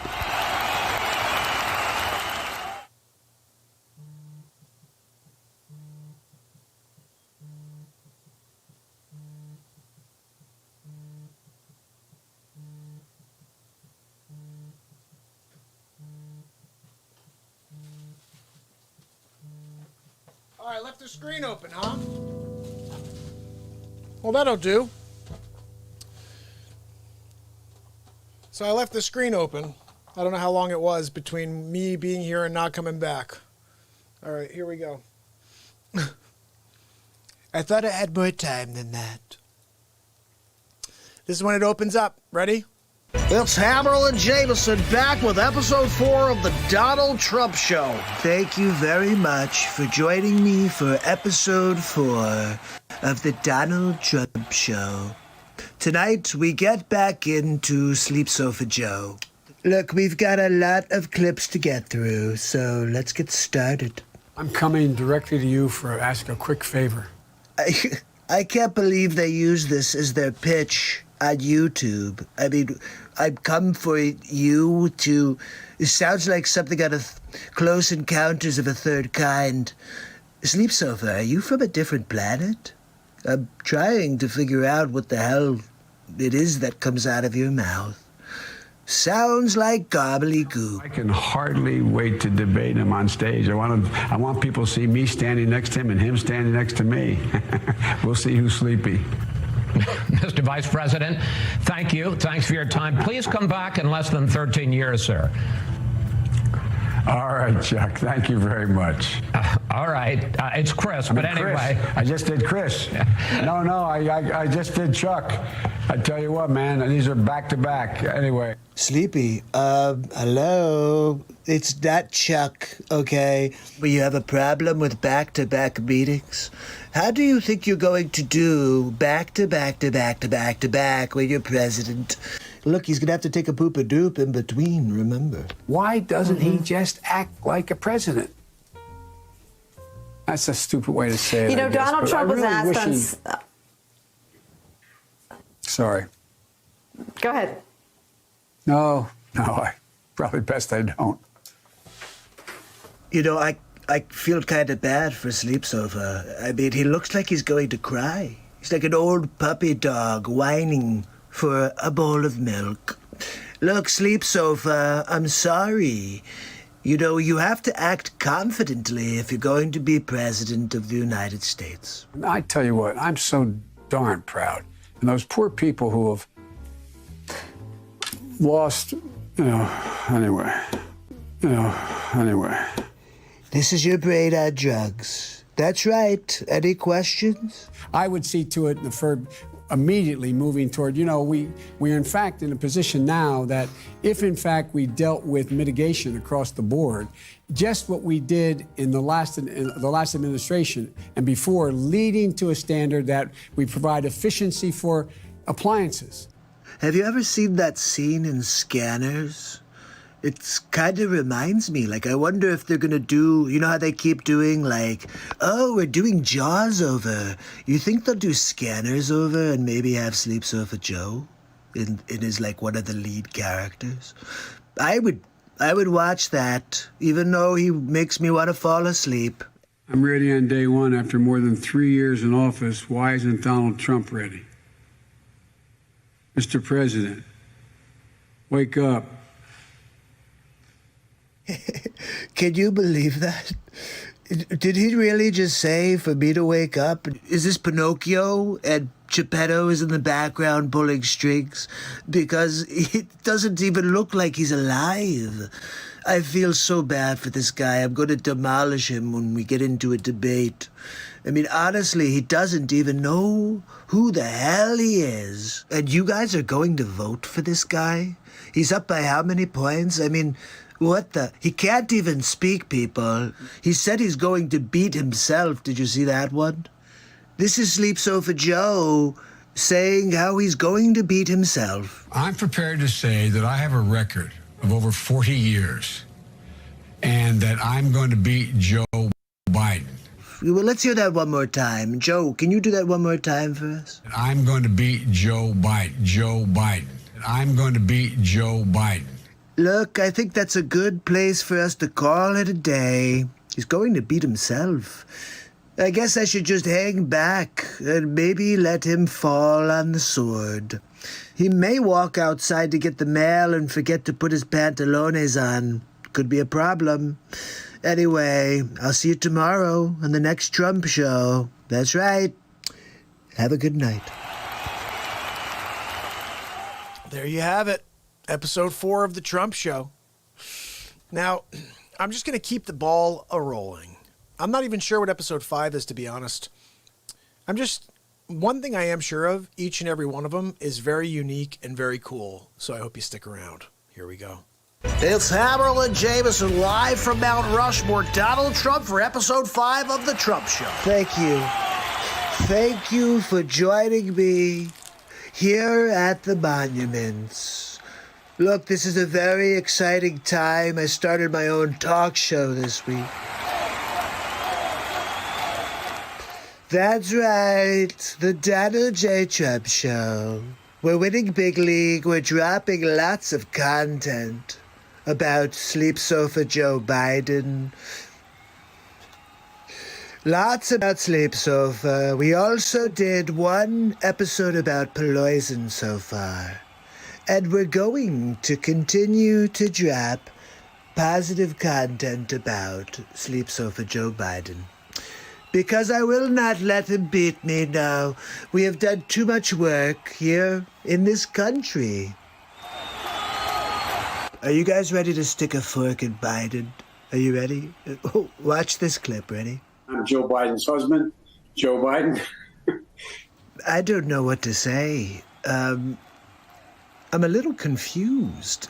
All right, left the screen open, huh? Well, that'll do. So I left the screen open. I don't know how long it was between me being here and not coming back. All right, here we go. I thought I had more time than that. This is when it opens up. Ready? It's Hammerlin Jamison back with episode 4 of the Donald Trump Show. Thank you very much for joining me for episode 4 of the Donald Trump Show. Tonight, we get back into Sleep Sofa Joe. Look, we've got a lot of clips to get through, so let's get started. I'm coming directly to you for ask a quick favor. I can't believe they use this as their pitch on YouTube. I mean, I've come for you to... It sounds like something out of Close Encounters of a Third Kind. Sleep Sofa, are you from a different planet? I'm trying to figure out what the hell it is that comes out of your mouth. Sounds like gobbledygook. I can hardly wait to debate him on stage. I want people to see me standing next to him and him standing next to me. We'll see who's sleepy. Mr. Vice President, thank you. Thanks for your time. Please come back in less than 13 years, sir. All right, Chuck. Thank you very much. All right. It's Chris, but anyway. Chris. I just did Chris. No, I just did Chuck. I tell you what, man, these are back to back. Anyway. Sleepy, hello? It's not Chuck, okay? But you have a problem with back-to-back meetings? How do you think you're going to do back-to-back when you're president? Look, he's gonna have to take a poop-a-doop in between, remember? Why doesn't he just act like a president? That's a stupid way to say it. You know, I guess, Donald but Trump I was really asked wish on... Sorry. Go ahead. No, probably best I don't. You know, I feel kind of bad for Sleep Sofa. I mean, he looks like he's going to cry. He's like an old puppy dog whining for a bowl of milk. Look, Sleep Sofa, I'm sorry. You know, you have to act confidently if you're going to be president of the United States. I tell you what, I'm so darn proud. And those poor people who have lost, anyway. This is your brain on drugs. That's right. Any questions? I would see to it for immediately moving toward, we're in fact in a position now that if in fact we dealt with mitigation across the board, just what we did in the last administration and before, leading to a standard that we provide efficiency for appliances. Have you ever seen that scene in Scanners? It kind of reminds me, I wonder if they're going to do, you know how they keep doing, we're doing Jaws over. You think they'll do Scanners over and maybe have Sleep Sofa Joe in his, one of the lead characters? I would watch that, even though he makes me want to fall asleep. I'm ready on day one after more than 3 years in office. Why isn't Donald Trump ready? Mr. President, wake up. Can you believe that? Did he really just say for me to wake up? Is this Pinocchio and Geppetto is in the background pulling strings? Because it doesn't even look like he's alive. I feel so bad for this guy. I'm going to demolish him when we get into a debate. I mean, honestly, he doesn't even know who the hell he is. And you guys are going to vote for this guy? He's up by how many points? I mean, what the? He can't even speak, people. He said he's going to beat himself. Did you see that one? This is Sleep Sofa Joe saying how he's going to beat himself. I'm prepared to say that I have a record of over 40 years and that I'm going to beat Joe Biden. Well, let's hear that one more time. Joe, can you do that one more time for us? I'm going to beat Joe Biden. Joe Biden. I'm going to beat Joe Biden. Look, I think that's a good place for us to call it a day. He's going to beat himself. I guess I should just hang back and maybe let him fall on the sword. He may walk outside to get the mail and forget to put his pantalones on. Could be a problem. Anyway, I'll see you tomorrow on the next Trump show. That's right. Have a good night. There you have it. Episode 4 of the Trump show. Now, I'm just going to keep the ball a-rolling. I'm not even sure what episode 5 is, to be honest. One thing I am sure of, each and every one of them is very unique and very cool. So I hope you stick around. Here we go. It's Hammerlin Jamison live from Mount Rushmore. Donald Trump for episode 5 of the Trump show. Thank you. Thank you for joining me here at the monuments. Look, this is a very exciting time. I started my own talk show this week. That's right, the Donald J. Trump Show. We're winning big league. We're dropping lots of content about Sleep Sofa Joe Biden. Lots about Sleep Sofa. We also did one episode about Poison so far. And we're going to continue to drop positive content about Sleep Sofa Joe Biden. Because I will not let him beat me now. We have done too much work here in this country. Are you guys ready to stick a fork in Biden? Are you ready? Oh, watch this clip. Ready? I'm Joe Biden's husband, Joe Biden. I don't know what to say. I'm a little confused.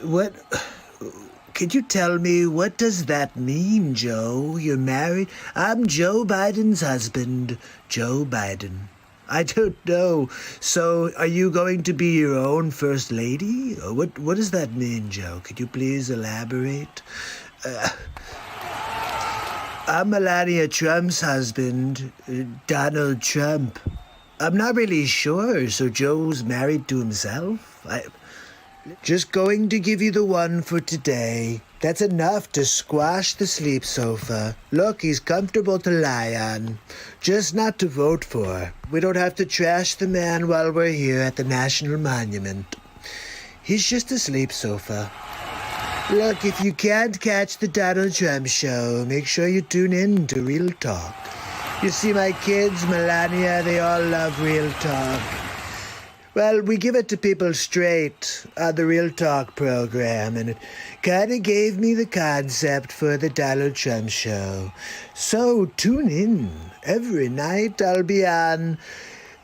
Could you tell me, what does that mean, Joe? You're married? I'm Joe Biden's husband, Joe Biden. I don't know. So, are you going to be your own first lady? Or what does that mean, Joe? Could you please elaborate? I'm Melania Trump's husband, Donald Trump. I'm not really sure. So Joe's married to himself? Just going to give you the one for today. That's enough to squash the Sleep Sofa. Look, he's comfortable to lie on, just not to vote for. We don't have to trash the man while we're here at the National Monument. He's just a Sleep Sofa. Look, if you can't catch the Donald Trump show, make sure you tune in to Real Talk. You see, my kids, Melania, they all love Real Talk. Well, we give it to people straight on the Real Talk program, and it kind of gave me the concept for the Donald Trump show. So tune in. Every night I'll be on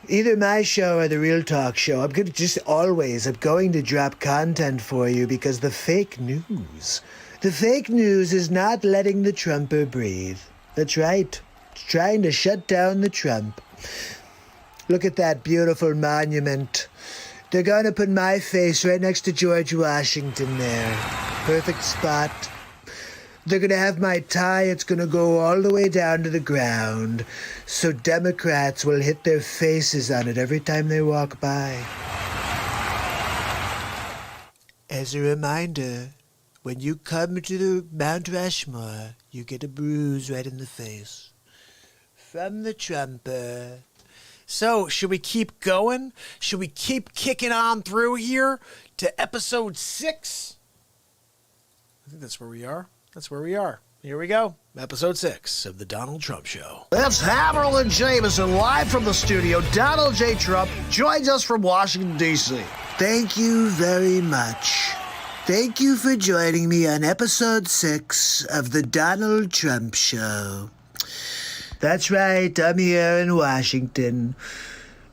either my show or the Real Talk show. I'm going to drop content for you because the fake news is not letting the Trumper breathe. That's right. It's trying to shut down the Trump. Look at that beautiful monument. They're going to put my face right next to George Washington there. Perfect spot. They're going to have my tie. It's going to go all the way down to the ground. So Democrats will hit their faces on it every time they walk by. As a reminder, when you come to the Mount Rushmore, you get a bruise right in the face. From the Trumper. So, should we keep going? Should we keep kicking on through here to episode 6? I think that's where we are. Here we go. Episode 6 of the Donald Trump Show. That's Hammerlin Jamison live from the studio. Donald J. Trump joins us from Washington, D.C. Thank you very much. Thank you for joining me on episode 6 of the Donald Trump Show. That's right, I'm here in Washington.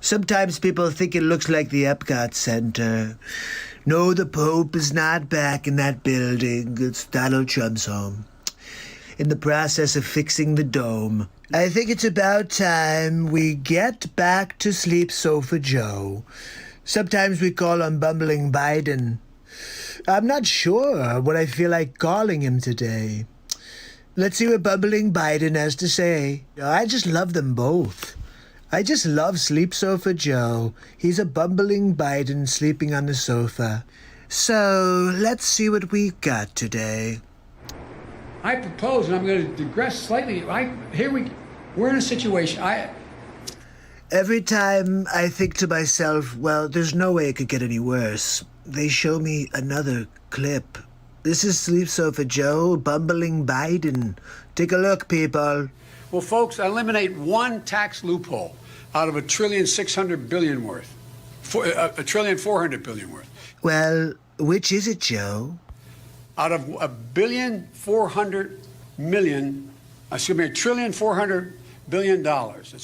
Sometimes people think it looks like the Epcot Center. No, the Pope is not back in that building. It's Donald Trump's home. In the process of fixing the dome. I think it's about time we get back to Sleep Sofa Joe. Sometimes we call him Bumbling Biden. I'm not sure what I feel like calling him today. Let's see what Bumbling Biden has to say. I just love them both. I just love Sleep Sofa Joe. He's a bumbling Biden sleeping on the sofa. So, let's see what we've got today. I propose, and I'm going to digress slightly. We're in a situation. Every time I think to myself, well, there's no way it could get any worse, they show me another clip. This is Sleep Sofa Joe, bumbling Biden. Take a look, people. Well, folks, eliminate one tax loophole out of $1.6 trillion worth. $1.4 trillion worth. Well, which is it, Joe? Out of $1.4 billion. It's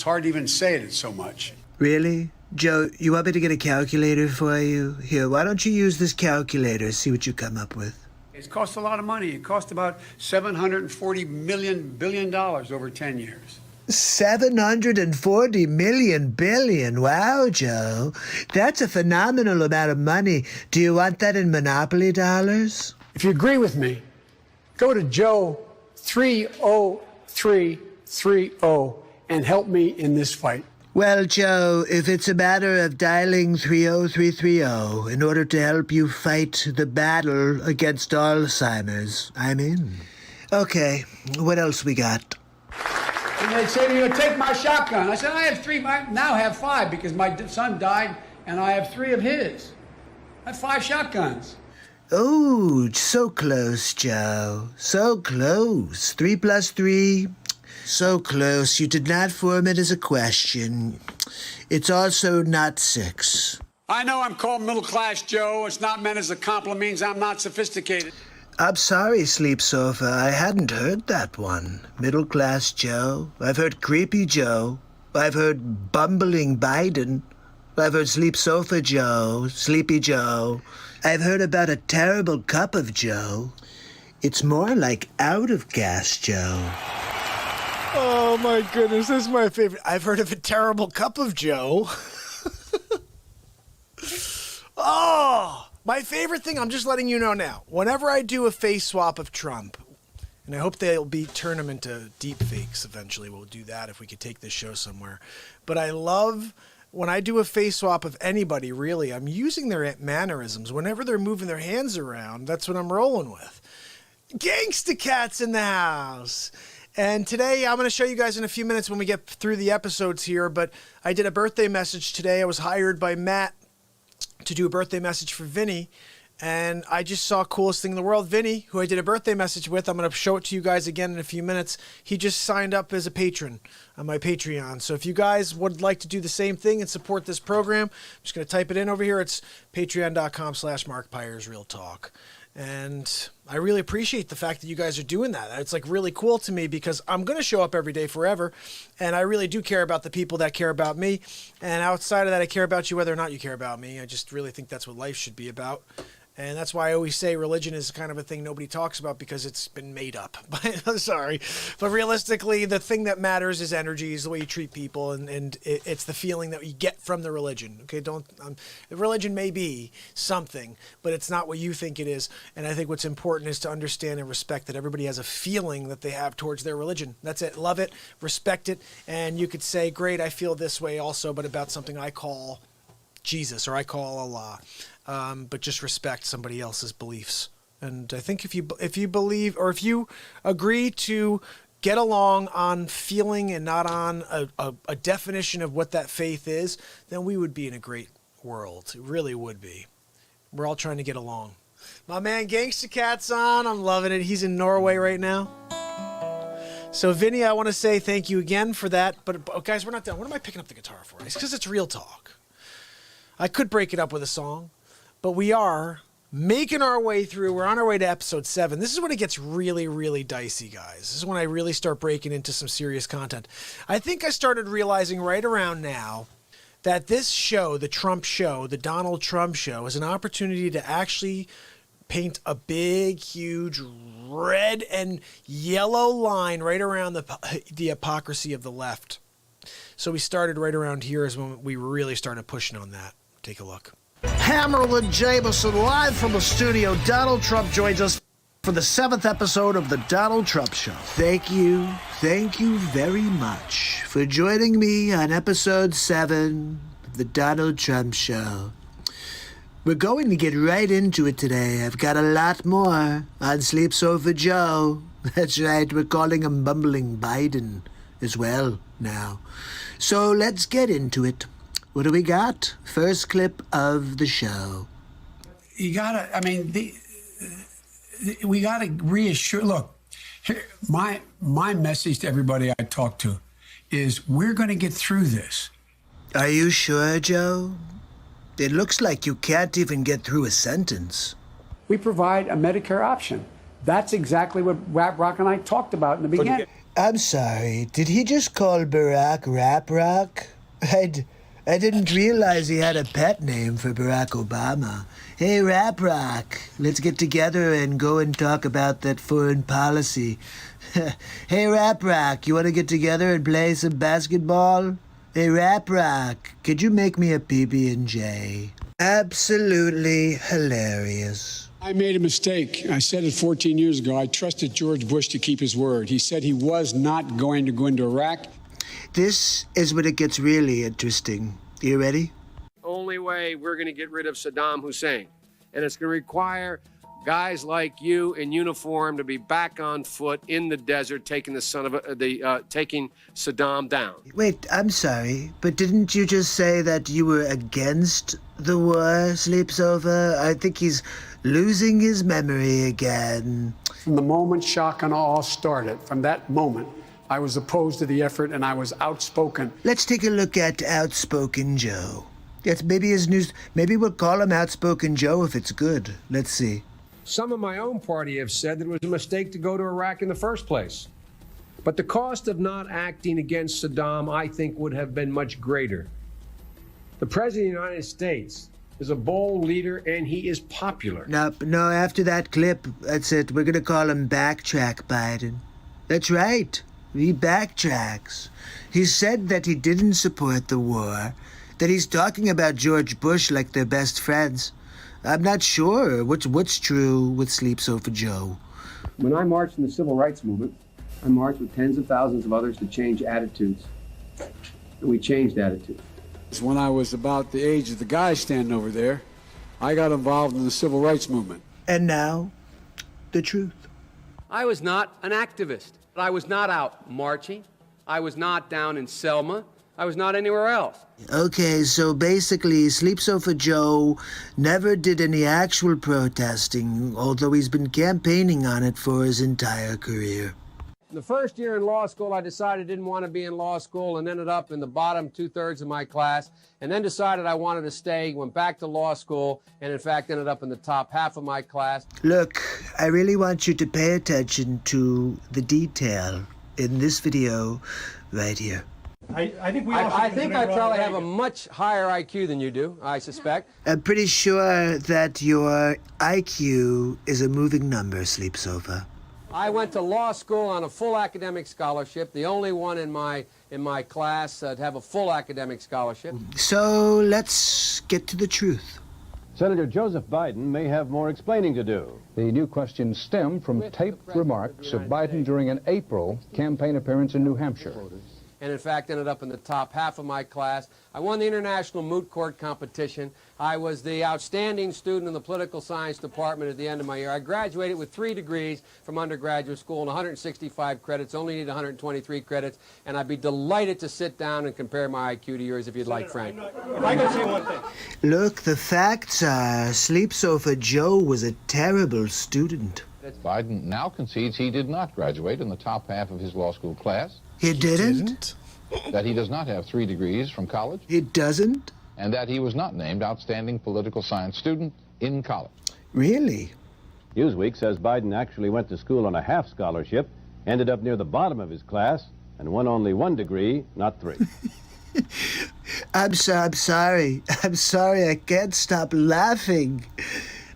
hard to even say it, it's so much. Really? Joe, you want me to get a calculator for you? Here, why don't you use this calculator, see what you come up with. It's cost a lot of money. It cost about $740 billion over 10 years. 740 billion. Wow, Joe. That's a phenomenal amount of money. Do you want that in Monopoly dollars? If you agree with me, go to Joe 30330 and help me in this fight. Well, Joe, if it's a matter of dialing 30330 in order to help you fight the battle against Alzheimer's, I'm in. Okay, what else we got? And they'd say to you, take my shotgun. I said, I have 3. I now have 5 because my son died and I have 3 of his. I have 5 shotguns. Oh, so close, Joe. So close. 3 plus 3. So close. You did not form it as a question. It's also not 6. I know I'm called middle class, Joe. It's not meant as a compliment. Means I'm not sophisticated. I'm sorry, Sleep Sofa. I hadn't heard that one. Middle class Joe. I've heard Creepy Joe. I've heard Bumbling Biden. I've heard Sleep Sofa Joe, Sleepy Joe. I've heard about a terrible cup of Joe. It's more like out of gas Joe. Oh my goodness, this is my favorite. I've heard of a terrible cup of Joe. Oh, my favorite thing, I'm just letting you know now. Whenever I do a face swap of Trump, and I hope they'll turn them into deep fakes eventually. We'll do that if we could take this show somewhere. But I love when I do a face swap of anybody, really, I'm using their mannerisms. Whenever they're moving their hands around, that's what I'm rolling with. Gangsta Cat's in the house. And today, I'm going to show you guys in a few minutes when we get through the episodes here, but I did a birthday message today. I was hired by Matt to do a birthday message for Vinny, And I just saw coolest thing in the world. Vinny, who I did a birthday message with, I'm going to show it to you guys again in a few minutes. He just signed up as a patron on my Patreon. So if you guys would like to do the same thing and support this program, I'm just going to type it in over here. It's patreon.com/Mark Pyers Real Talk. And I really appreciate the fact that you guys are doing that. It's like really cool to me because I'm going to show up every day forever. And I really do care about the people that care about me. And outside of that, I care about you whether or not you care about me. I just really think that's what life should be about. And that's why I always say religion is kind of a thing nobody talks about because it's been made up. Sorry. But realistically, the thing that matters is energy, is the way you treat people, and it's the feeling that you get from the religion. Okay, the religion may be something, but it's not what you think it is. And I think what's important is to understand and respect that everybody has a feeling that they have towards their religion. That's it. Love it, respect it, and you could say, great, I feel this way also, but about something I call Jesus or I call Allah. But just respect somebody else's beliefs. And I think if you believe, or if you agree to get along on feeling and not on a definition of what that faith is, then we would be in a great world. It really would be. We're all trying to get along. My man Gangsta Cat's on. I'm loving it. He's in Norway right now. So Vinny, I want to say thank you again for that. But guys, we're not done. What am I picking up the guitar for? It's because it's real talk. I could break it up with a song. But we are making our way through. We're on our way to episode 7. This is when it gets really, really dicey, guys. This is when I really start breaking into some serious content. I think I started realizing right around now that this show, the Trump show, the Donald Trump show, is an opportunity to actually paint a big, huge red and yellow line right around the hypocrisy of the left. So we started right around here is when we really started pushing on that. Take a look. Hammerlin, Jamison, live from the studio. Donald Trump joins us for the 7th episode of the Donald Trump Show. Thank you very much for joining me on episode 7 of the Donald Trump Show. We're going to get right into it today. I've got a lot more on Sleep Sofa Joe. That's right, we're calling him Bumbling Biden as well now. So let's get into it. What do we got? First clip of the show. You gotta, I mean, we gotta reassure. Look, here, my message to everybody I talk to is we're gonna get through this. Are you sure, Joe? It looks like you can't even get through a sentence. We provide a Medicare option. That's exactly what Rap Rock and I talked about in the beginning. I'm sorry, did he just call Barack Rap Rock? I didn't realize he had a pet name for Barack Obama. Hey, Rap Rock, let's get together and go and talk about that foreign policy. Hey, Rap Rock, you want to get together and play some basketball? Hey, Rap Rock, could you make me a PB&J? Absolutely hilarious. I made a mistake. I said it 14 years ago. I trusted George Bush to keep his word. He said he was not going to go into Iraq. This is when it gets really interesting. You ready? Only way we're going to get rid of Saddam Hussein. And it's going to require guys like you in uniform to be back on foot in the desert taking taking Saddam down. Wait, I'm sorry, but didn't you just say that you were against the war, Sleeps Over? I think he's losing his memory again. From the moment shock and awe started, from that moment, I was opposed to the effort and I was outspoken. Let's take a look at Outspoken Joe. Yes, maybe his news. Maybe we'll call him Outspoken Joe if it's good. Let's see. Some of my own party have said that it was a mistake to go to Iraq in the first place. But the cost of not acting against Saddam, I think, would have been much greater. The President of the United States is a bold leader and he is popular. No, after that clip, that's it. We're going to call him Backtrack Biden. That's right. He backtracks. He said that he didn't support the war, that he's talking about George Bush like they're best friends. I'm not sure what's true with Sleep Sofa Joe. When I marched in the civil rights movement, I marched with tens of thousands of others to change attitudes. And we changed attitudes. When I was about the age of the guy standing over there, I got involved in the civil rights movement. And now, the truth. I was not an activist. I was not out marching. I was not down in Selma. I was not anywhere else. Okay, so basically, Sleep Sofa Joe never did any actual protesting, although he's been campaigning on it for his entire career. The first year in law school, I decided I didn't want to be in law school and ended up in the bottom 2/3 of my class, and then decided I wanted to stay, went back to law school, and in fact ended up in the top half of my class. Look, I really want you to pay attention to the detail in this video right here. I think I probably have a much higher IQ than you do, I suspect. I'm pretty sure that your IQ is a moving number, Sleep Sofa. I went to law school on a full academic scholarship, the only one in my class to have a full academic scholarship. So let's get to the truth. Senator Joseph Biden may have more explaining to do. The new questions stem from taped remarks of Biden during an April campaign appearance in New Hampshire. And in fact ended up in the top half of my class. I won the International Moot Court competition. I was the outstanding student in the political science department at the end of my year. I graduated with 3 degrees from undergraduate school and 165 credits, only need 123 credits, and I'd be delighted to sit down and compare my IQ to yours if you'd like, Frank. If I could say one thing. Look, the facts are Sleep Sofa Joe was a terrible student. Biden now concedes he did not graduate in the top half of his law school class. He didn't? That he does not have 3 degrees from college. He doesn't? And that he was not named outstanding political science student in college. Really? Newsweek says Biden actually went to school on a half scholarship, ended up near the bottom of his class, and won only 1 degree, not 3. I'm sorry. I'm sorry. I can't stop laughing.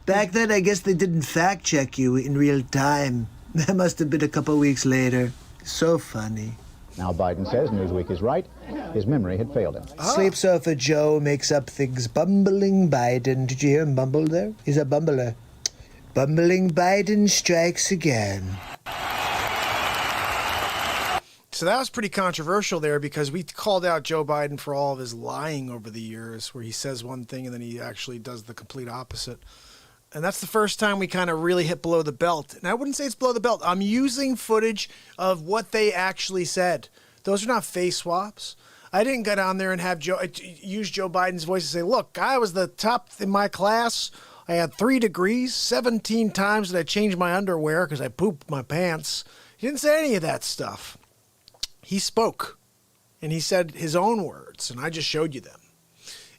Back then, I guess they didn't fact check you in real time. That must have been a couple weeks later. So funny. Now Biden says Newsweek is right. His memory had failed him. Sleep Sofa Joe makes up things. Bumbling Biden. Did you hear him bumble there? He's a bumbler. Bumbling Biden strikes again. So that was pretty controversial there because we called out Joe Biden for all of his lying over the years, where he says one thing and then he actually does the complete opposite. And that's the first time we kind of really hit below the belt. And I wouldn't say it's below the belt. I'm using footage of what they actually said. Those are not face swaps. I didn't go down there and have use Joe Biden's voice and say, look, I was the top in my class. I had 3 degrees. 17 times did I change my underwear because I pooped my pants. He didn't say any of that stuff. He spoke. And he said his own words. And I just showed you them.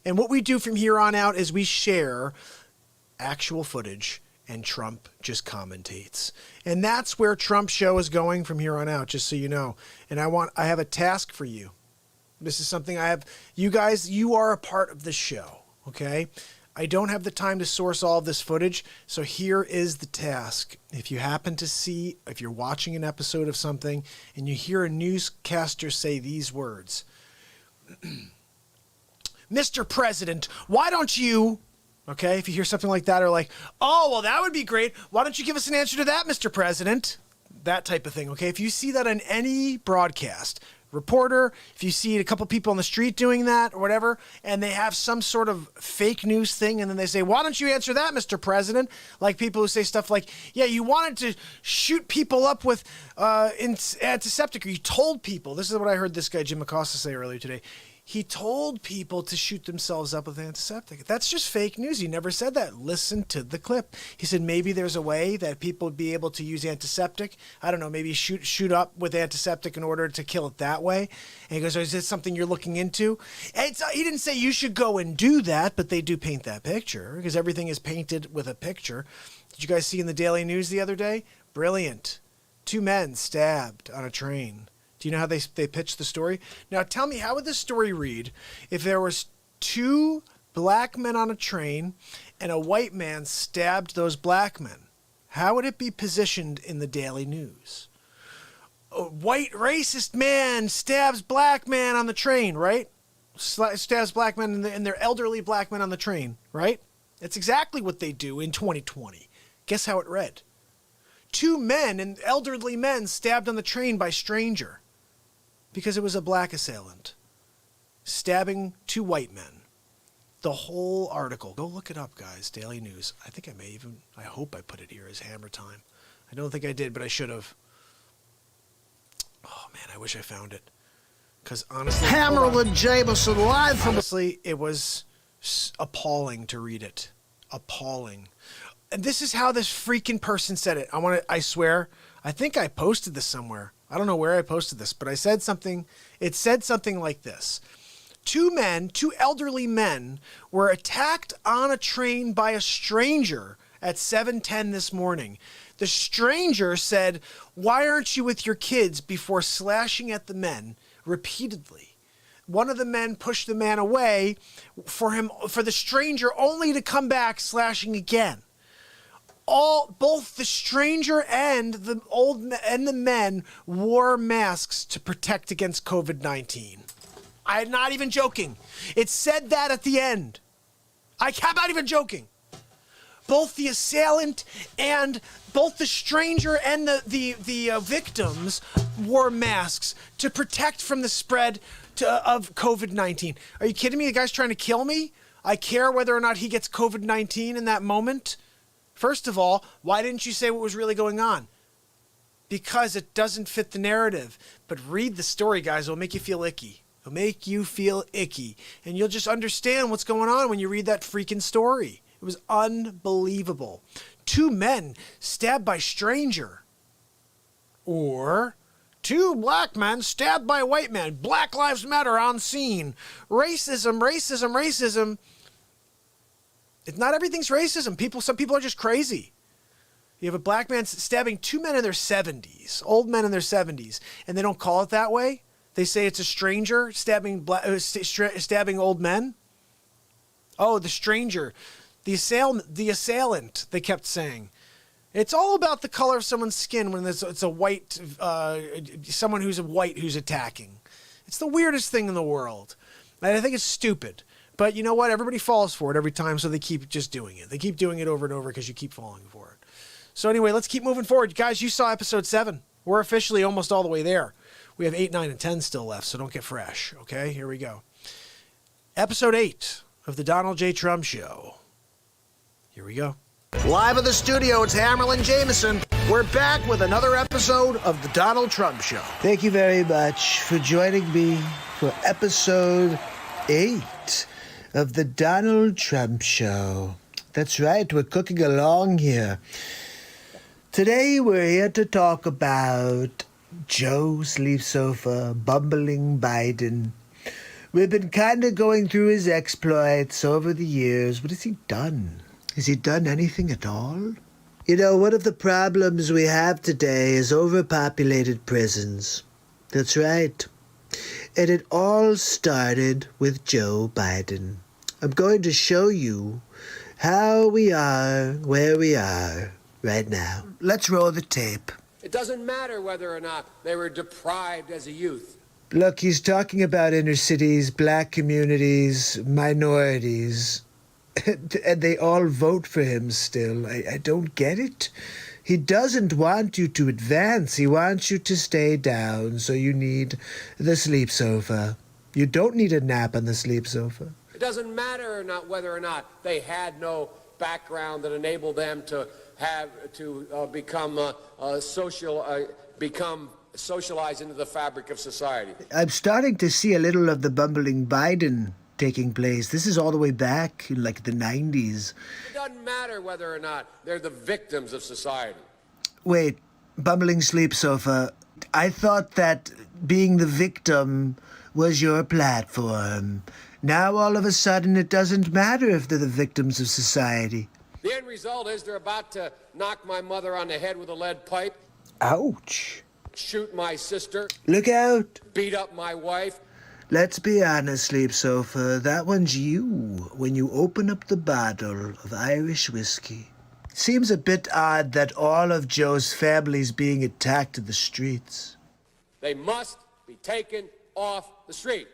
And what we do from here on out is we share actual footage, and Trump just commentates. And that's where Trump's show is going from here on out, just so you know. And I have a task for you. This is something I have. You guys, you are a part of the show, okay? I don't have the time to source all of this footage, so here is the task. If you happen to see, if you're watching an episode of something and you hear a newscaster say these words, Mr. President, why don't you... Okay, if you hear something like that or like, oh, well, that would be great. Why don't you give us an answer to that, Mr. President? That type of thing, okay? If you see that on any broadcast, reporter, if you see a couple people on the street doing that or whatever, and they have some sort of fake news thing, and then they say, why don't you answer that, Mr. President? Like people who say stuff like, yeah, you wanted to shoot people up with antiseptic, or you told people. This is what I heard this guy, Jim Acosta, say earlier today. He told people to shoot themselves up with antiseptic. That's just fake news. He never said that. Listen to the clip. He said maybe there's a way that people would be able to use antiseptic. I don't know, maybe shoot up with antiseptic in order to kill it that way. And he goes, is this something you're looking into? He didn't say you should go and do that, but they do paint that picture because everything is painted with a picture. Did you guys see in the Daily News the other day? Brilliant. 2 men stabbed on a train. Do you know how they pitched the story? Now tell me, how would this story read if there was 2 black men on a train and a white man stabbed those black men? How would it be positioned in the Daily News? A white racist man stabs black man on the train, right? Stabs black men and their elderly black men on the train, right? That's exactly what they do in 2020. Guess how it read? 2 men and elderly men stabbed on the train by stranger. Because it was a black assailant stabbing 2 white men. The whole article. Go look it up, guys. Daily News. I think I hope I put it here as HammerTime. I don't think I did, but I should have. Oh, man, I wish I found it. Because honestly, Hammerlin, Jamison, live from... Honestly, it was appalling to read it. Appalling. And this is how this freaking person said it. I swear, I think I posted this somewhere. I don't know where I posted this, but I said something. It said something like this. Two elderly men were attacked on a train by a stranger at 7:10 this morning. The stranger said, "Why aren't you with your kids?" before slashing at the men repeatedly. One of the men pushed the man away for the stranger only to come back slashing again. Both the stranger and the men wore masks to protect against COVID-19. I'm not even joking. It said that at the end. I'm not even joking. Both the assailant and both the stranger and the victims wore masks to protect from the spread of COVID-19. Are you kidding me? The guy's trying to kill me? I care whether or not he gets COVID-19 in that moment? First of all, why didn't you say what was really going on? Because it doesn't fit the narrative. But read the story, guys. It'll make you feel icky. It'll make you feel icky. And you'll just understand what's going on when you read that freaking story. It was unbelievable. 2 men stabbed by stranger. Or 2 black men stabbed by white men. Black Lives Matter on scene. Racism, racism, racism. Not everything's racism. Some people are just crazy. You have a black man stabbing 2 men in their 70s, old men in their 70s, and they don't call it that way. They say it's a stranger stabbing old men. Oh, the stranger. The assailant, they kept saying. It's all about the color of someone's skin when it's a white, someone who's white who's attacking. It's the weirdest thing in the world. And I think it's stupid. But you know what? Everybody falls for it every time, so they keep just doing it. They keep doing it over and over because you keep falling for it. So anyway, let's keep moving forward. Guys, you saw episode 7. We're officially almost all the way there. We have 8, 9, and 10 still left, so don't get fresh. Okay, here we go. Episode 8 of the Donald J. Trump Show. Here we go. Live in the studio, it's Hammerlin, Jamison. We're back with another episode of the Donald Trump Show. Thank you very much for joining me for episode 8 of the Donald Trump Show. That's right, we're cooking along here. Today we're here to talk about Joe Sleep Sofa, bumbling Biden. We've been kind of going through his exploits over the years. What has he done? Has he done anything at all? You know, one of the problems we have today is overpopulated prisons. That's right. And it all started with Joe Biden. I'm going to show you how we are where we are right now. Let's roll the tape. It doesn't matter whether or not they were deprived as a youth. Look, he's talking about inner cities, black communities, minorities. And they all vote for him still. I don't get it. He doesn't want you to advance. He wants you to stay down, so you need the sleep sofa. You don't need a nap on the sleep sofa. It doesn't matter or not whether or not they had no background that enabled them to become socialized into the fabric of society. I'm starting to see a little of the bumbling Biden taking place. This is all the way back in like the 90s. It doesn't matter whether or not they're the victims of society. Wait, bumbling sleep sofa. I thought that being the victim was your platform. Now all of a sudden it doesn't matter if they're the victims of society. The end result is they're about to knock my mother on the head with a lead pipe. Ouch. Shoot my sister. Look out. Beat up my wife. Let's be honest, Sleep Sofa. That one's you when you open up the bottle of Irish whiskey. Seems a bit odd that all of Joe's family's being attacked in the streets. They must be taken off the street.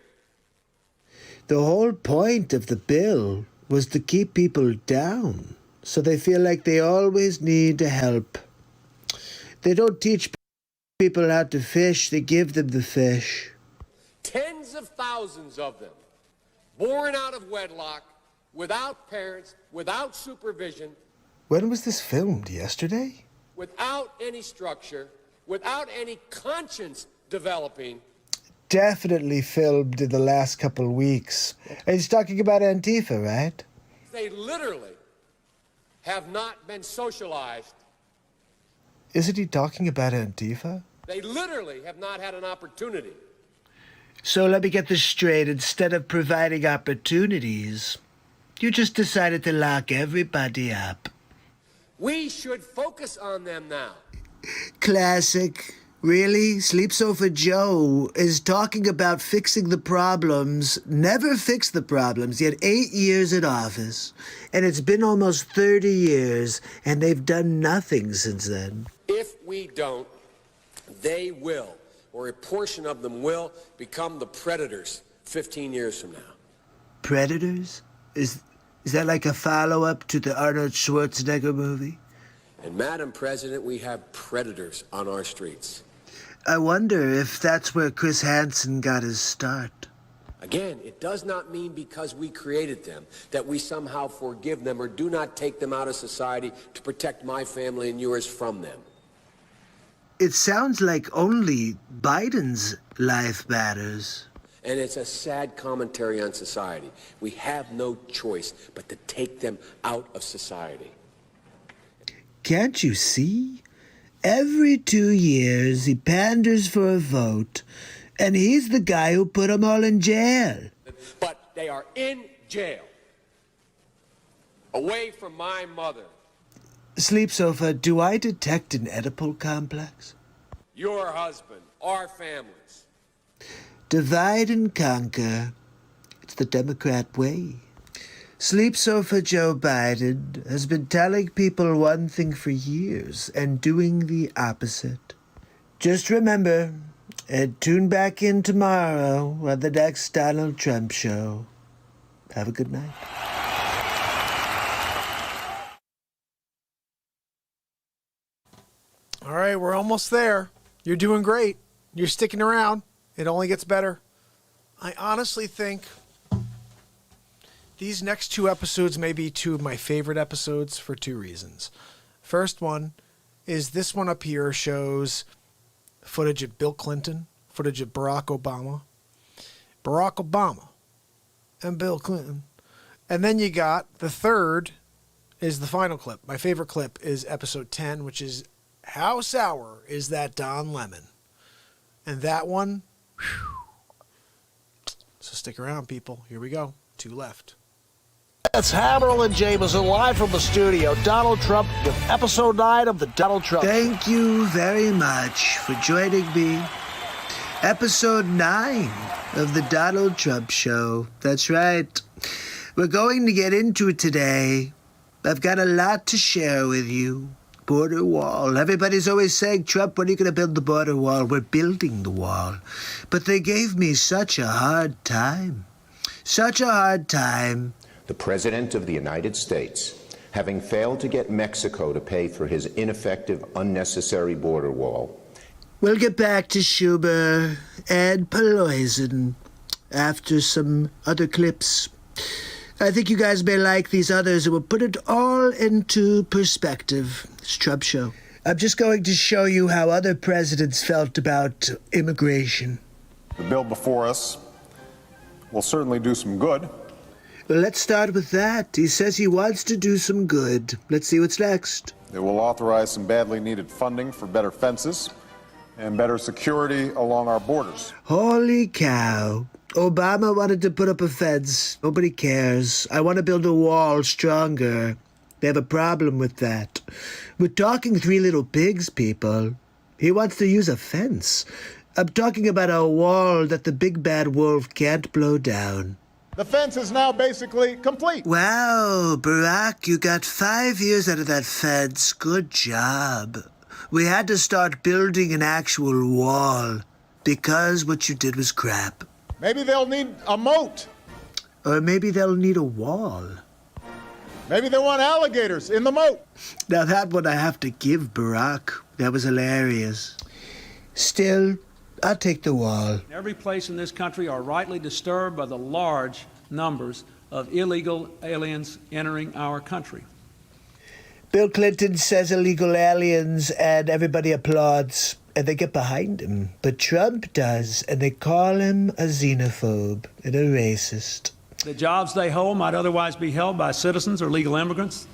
The whole point of the bill was to keep people down, so they feel like they always need help. They don't teach people how to fish, they give them the fish. Tens of thousands of them, born out of wedlock, without parents, without supervision. When was this filmed? Yesterday? Without any structure, without any conscience developing. definitely filmed in the last couple of weeks. And he's talking about Antifa, right? They literally have not been socialized. Isn't he talking about Antifa? They literally have not had an opportunity. So let me get this straight. Instead of providing opportunities, you just decided to lock everybody up. We should focus on them now. Classic. Really? Sleep Sofa Joe is talking about fixing the problems, never fixed the problems. He had 8 years in office, and it's been almost 30 years, and they've done nothing since then. If we don't, they will, or a portion of them will, become the predators 15 years from now. Predators? Is that like a follow-up to the Arnold Schwarzenegger movie? And Madam President, we have predators on our streets. I wonder if that's where Chris Hansen got his start. Again, it does not mean because we created them that we somehow forgive them or do not take them out of society to protect my family and yours from them. It sounds like only Biden's life matters. And it's a sad commentary on society. We have no choice but to take them out of society. Can't you see? Every 2 years, he panders for a vote, and he's the guy who put them all in jail. But they are in jail, away from my mother. Sleep Sofa, do I detect an Oedipal complex? Your husband, our families. Divide and conquer. It's the Democrat way. Sleep Sofa Joe Biden has been telling people one thing for years and doing the opposite. Just remember, and tune back in tomorrow on the next Donald Trump show. Have a good night. All right, we're almost there. You're doing great. You're sticking around. It only gets better. I honestly think these next 2 episodes may be 2 of my favorite episodes for 2 reasons. First one is this one up here shows footage of Bill Clinton, footage of Barack Obama, and Bill Clinton. And then you got the third is the final clip. My favorite clip is episode 10, which is How Sour Is That Don Lemon? And that one, whew. So stick around, people. Here we go. 2 left. That's Hammerlin Jamison live from the studio. Donald Trump with episode 9 of the Donald Trump. Thank you very much for joining me. Episode 9 of the Donald Trump Show. That's right. We're going to get into it today. I've got a lot to share with you. Border wall. Everybody's always saying, Trump, when are you going to build the border wall? We're building the wall. But they gave me such a hard time. Such a hard time. The President of the United States, having failed to get Mexico to pay for his ineffective, unnecessary border wall. We'll get back to Schumer and Pelosi after some other clips. I think you guys may like these others. It will put it all into perspective. It's Trump Show. I'm just going to show you how other presidents felt about immigration. The bill before us will certainly do some good. Well, let's start with that. He says he wants to do some good. Let's see what's next. It will authorize some badly needed funding for better fences and better security along our borders. Holy cow. Obama wanted to put up a fence. Nobody cares. I want to build a wall stronger. They have a problem with that. We're talking 3 little pigs, people. He wants to use a fence. I'm talking about a wall that the big bad wolf can't blow down. The fence is now basically complete. Wow, Barack, you got 5 years out of that fence. Good job. We had to start building an actual wall because what you did was crap. Maybe they'll need a moat. Or maybe they'll need a wall. Maybe they want alligators in the moat. Now that one I have to give Barack. That was hilarious. Still, I'll take the wall. Every place in this country are rightly disturbed by the large numbers of illegal aliens entering our country. Bill Clinton says illegal aliens and everybody applauds. and they get behind him. But Trump does, and they call him a xenophobe and a racist. The jobs they hold might otherwise be held by citizens or legal immigrants.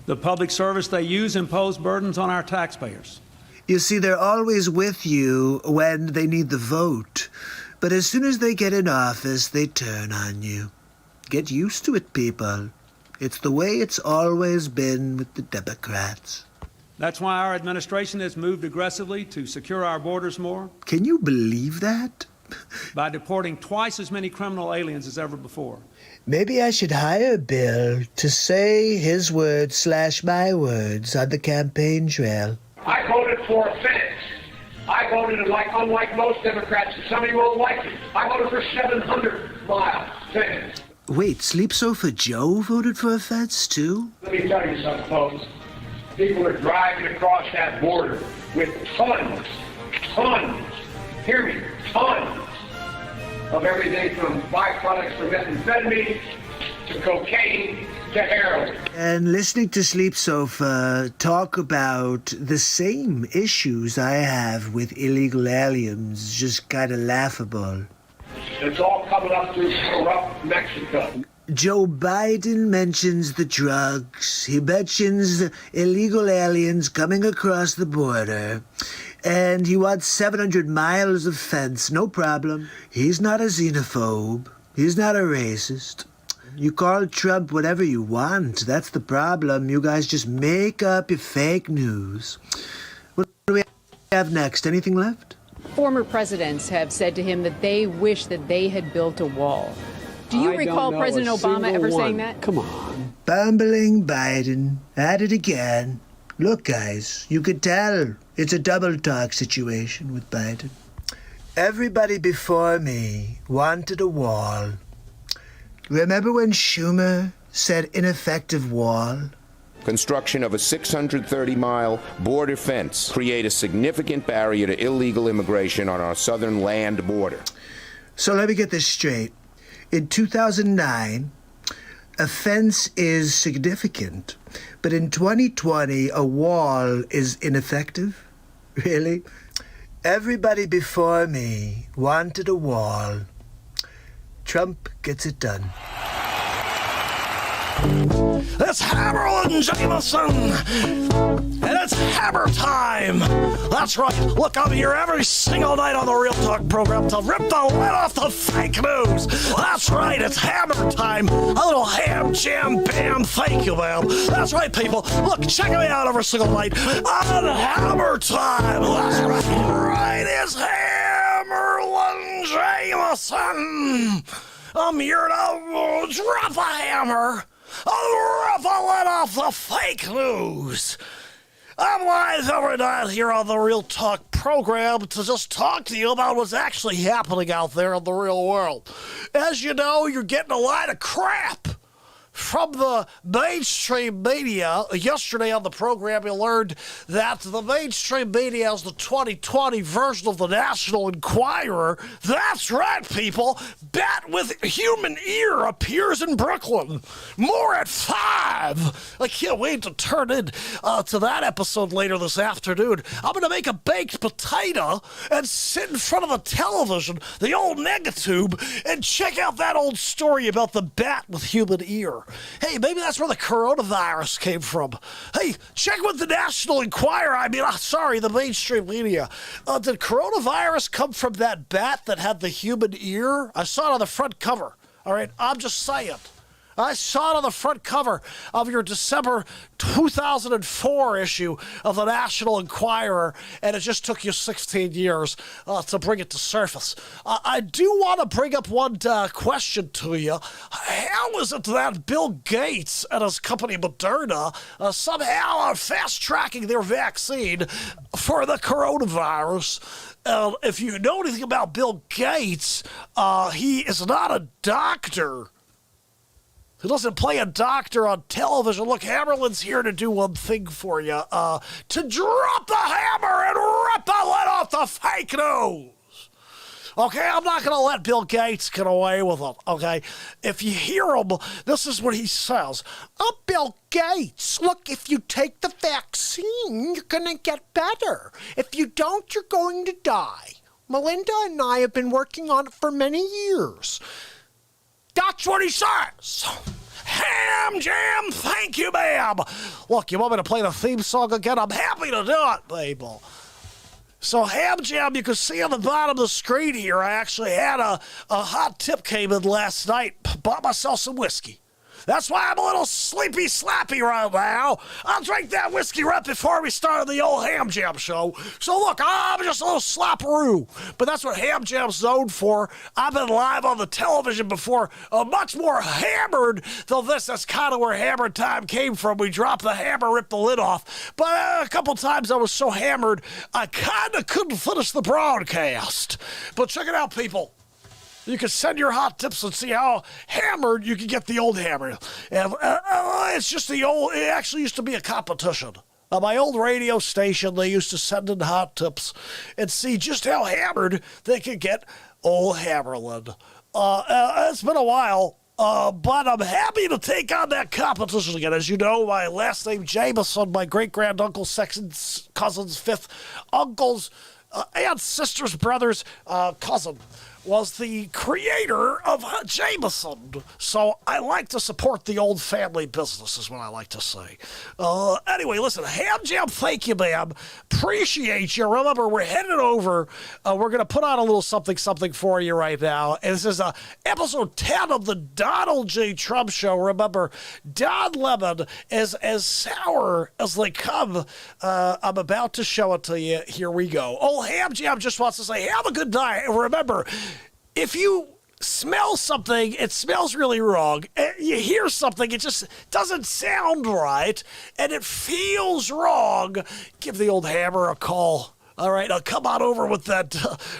The public service they use impose burdens on our taxpayers. You see, they're always with you when they need the vote. But as soon as they get in office, they turn on you. Get used to it, people. It's the way it's always been with the Democrats. That's why our administration has moved aggressively to secure our borders more. Can you believe that? By deporting twice as many criminal aliens as ever before. Maybe I should hire Bill to say his words / my words on the campaign trail. I voted for a fence. I voted unlike most Democrats, and some of you won't like it. I voted for 700-mile fence. Wait, Sleep Sofa Joe voted for a fence too? Let me tell you something, folks. People are driving across that border with tons, hear me, tons of everything from byproducts from methamphetamine to cocaine to heroin. And listening to Sleep Sofa talk about the same issues I have with illegal aliens is just kind of laughable. It's all coming up through corrupt Mexico. Joe Biden mentions the drugs. He mentions the illegal aliens coming across the border. And he wants 700 miles of fence. No problem. He's not a xenophobe. He's not a racist. You call Trump whatever you want. That's the problem. You guys just make up your fake news. What do we have next? Anything left? Former presidents have said to him that they wish that they had built a wall. Do you recall President Obama ever saying that? Come on. Bumbling Biden. At it again. Look, guys, you could tell it's a double talk situation with Biden. Everybody before me wanted a wall. Remember when Schumer said ineffective wall? Construction of a 630-mile border fence create a significant barrier to illegal immigration on our southern land border. So let me get this straight. In 2009, a fence is significant, but in 2020, a wall is ineffective? Really? Everybody before me wanted a wall. Trump gets it done. It's Hammerlin, Jamison, and it's Hammer Time. That's right. Look, I'm here every single night on the Real Talk program to rip the lid off the fake news. That's right. It's Hammer Time. A little ham, jam, bam. Thank you, ma'am. That's right, people. Look, check me out every single night on Hammer Time. That's right. It's Hammerlin, Jamison. I'm here to drop a hammer. I'll rip a lid off the fake news. I'm live every night here on the Real Talk program to just talk to you about what's actually happening out there in the real world. As you know, you're getting a lot of crap from the mainstream media. Yesterday on the program, we learned that the mainstream media is the 2020 version of the National Enquirer. That's right, people. Bat with human ear appears in Brooklyn. More at 5. I can't wait to turn in to that episode later this afternoon. I'm going to make a baked potato and sit in front of the television, the old negatube, and check out that old story about the bat with human ear. Hey, maybe that's where the coronavirus came from. Hey, check with the National Enquirer. The mainstream media. Did coronavirus come from that bat that had the human ear? I saw it on the front cover. All right, I'm just saying. I saw it on the front cover of your December 2004 issue of the National Enquirer, and it just took you 16 years to bring it to surface. I do want to bring up one question to you. How is it that Bill Gates and his company Moderna somehow are fast-tracking their vaccine for the coronavirus? If you know anything about Bill Gates, he is not a doctor. He doesn't play a doctor on television. Look, Hammerlin's here to do one thing for you. To drop the hammer and rip the lid off the fake news. Okay, I'm not going to let Bill Gates get away with it, okay? If you hear him, this is what he says. Oh, Bill Gates, look, if you take the vaccine, you're going to get better. If you don't, you're going to die. Melinda and I have been working on it for many years. That's what he says. Ham Jam, thank you, ma'am. Look, you want me to play the theme song again? I'm happy to do it, people. So Ham Jam, you can see on the bottom of the screen here, I actually had a hot tip came in last night. Bought myself some whiskey. That's why I'm a little sleepy slappy right now. I'll drink that whiskey right before we started the old Ham Jam show. So look, I'm just a little slapperoo. But that's what Ham Jam's known for. I've been live on the television before, much more hammered than this. That's kind of where HammerTime came from. We dropped the hammer, ripped the lid off. But a couple times I was so hammered, I kind of couldn't finish the broadcast. But check it out, people. You can send your hot tips and see how hammered you can get the old hammer. And it's just it actually used to be a competition. On my old radio station, they used to send in hot tips and see just how hammered they could get old Hammerlin. It's been a while, but I'm happy to take on that competition again. As you know, my last name, Jamison, my great-granduncle, second cousins, fifth uncles, and sister's brother's cousin, was the creator of Jamison. So I like to support the old family business, is what I like to say. Anyway, listen, Ham Jam, thank you, ma'am. Appreciate you. Remember, we're headed over. We're going to put on a little something for you right now. And this is episode 10 of the Donald J. Trump Show. Remember, Don Lemon is as sour as they come. I'm about to show it to you. Here we go. Old Ham Jam just wants to say, have a good night. And remember, if you smell something, it smells really wrong. You hear something, it just doesn't sound right, and it feels wrong, give the old hammer a call. All right, now come on over with that,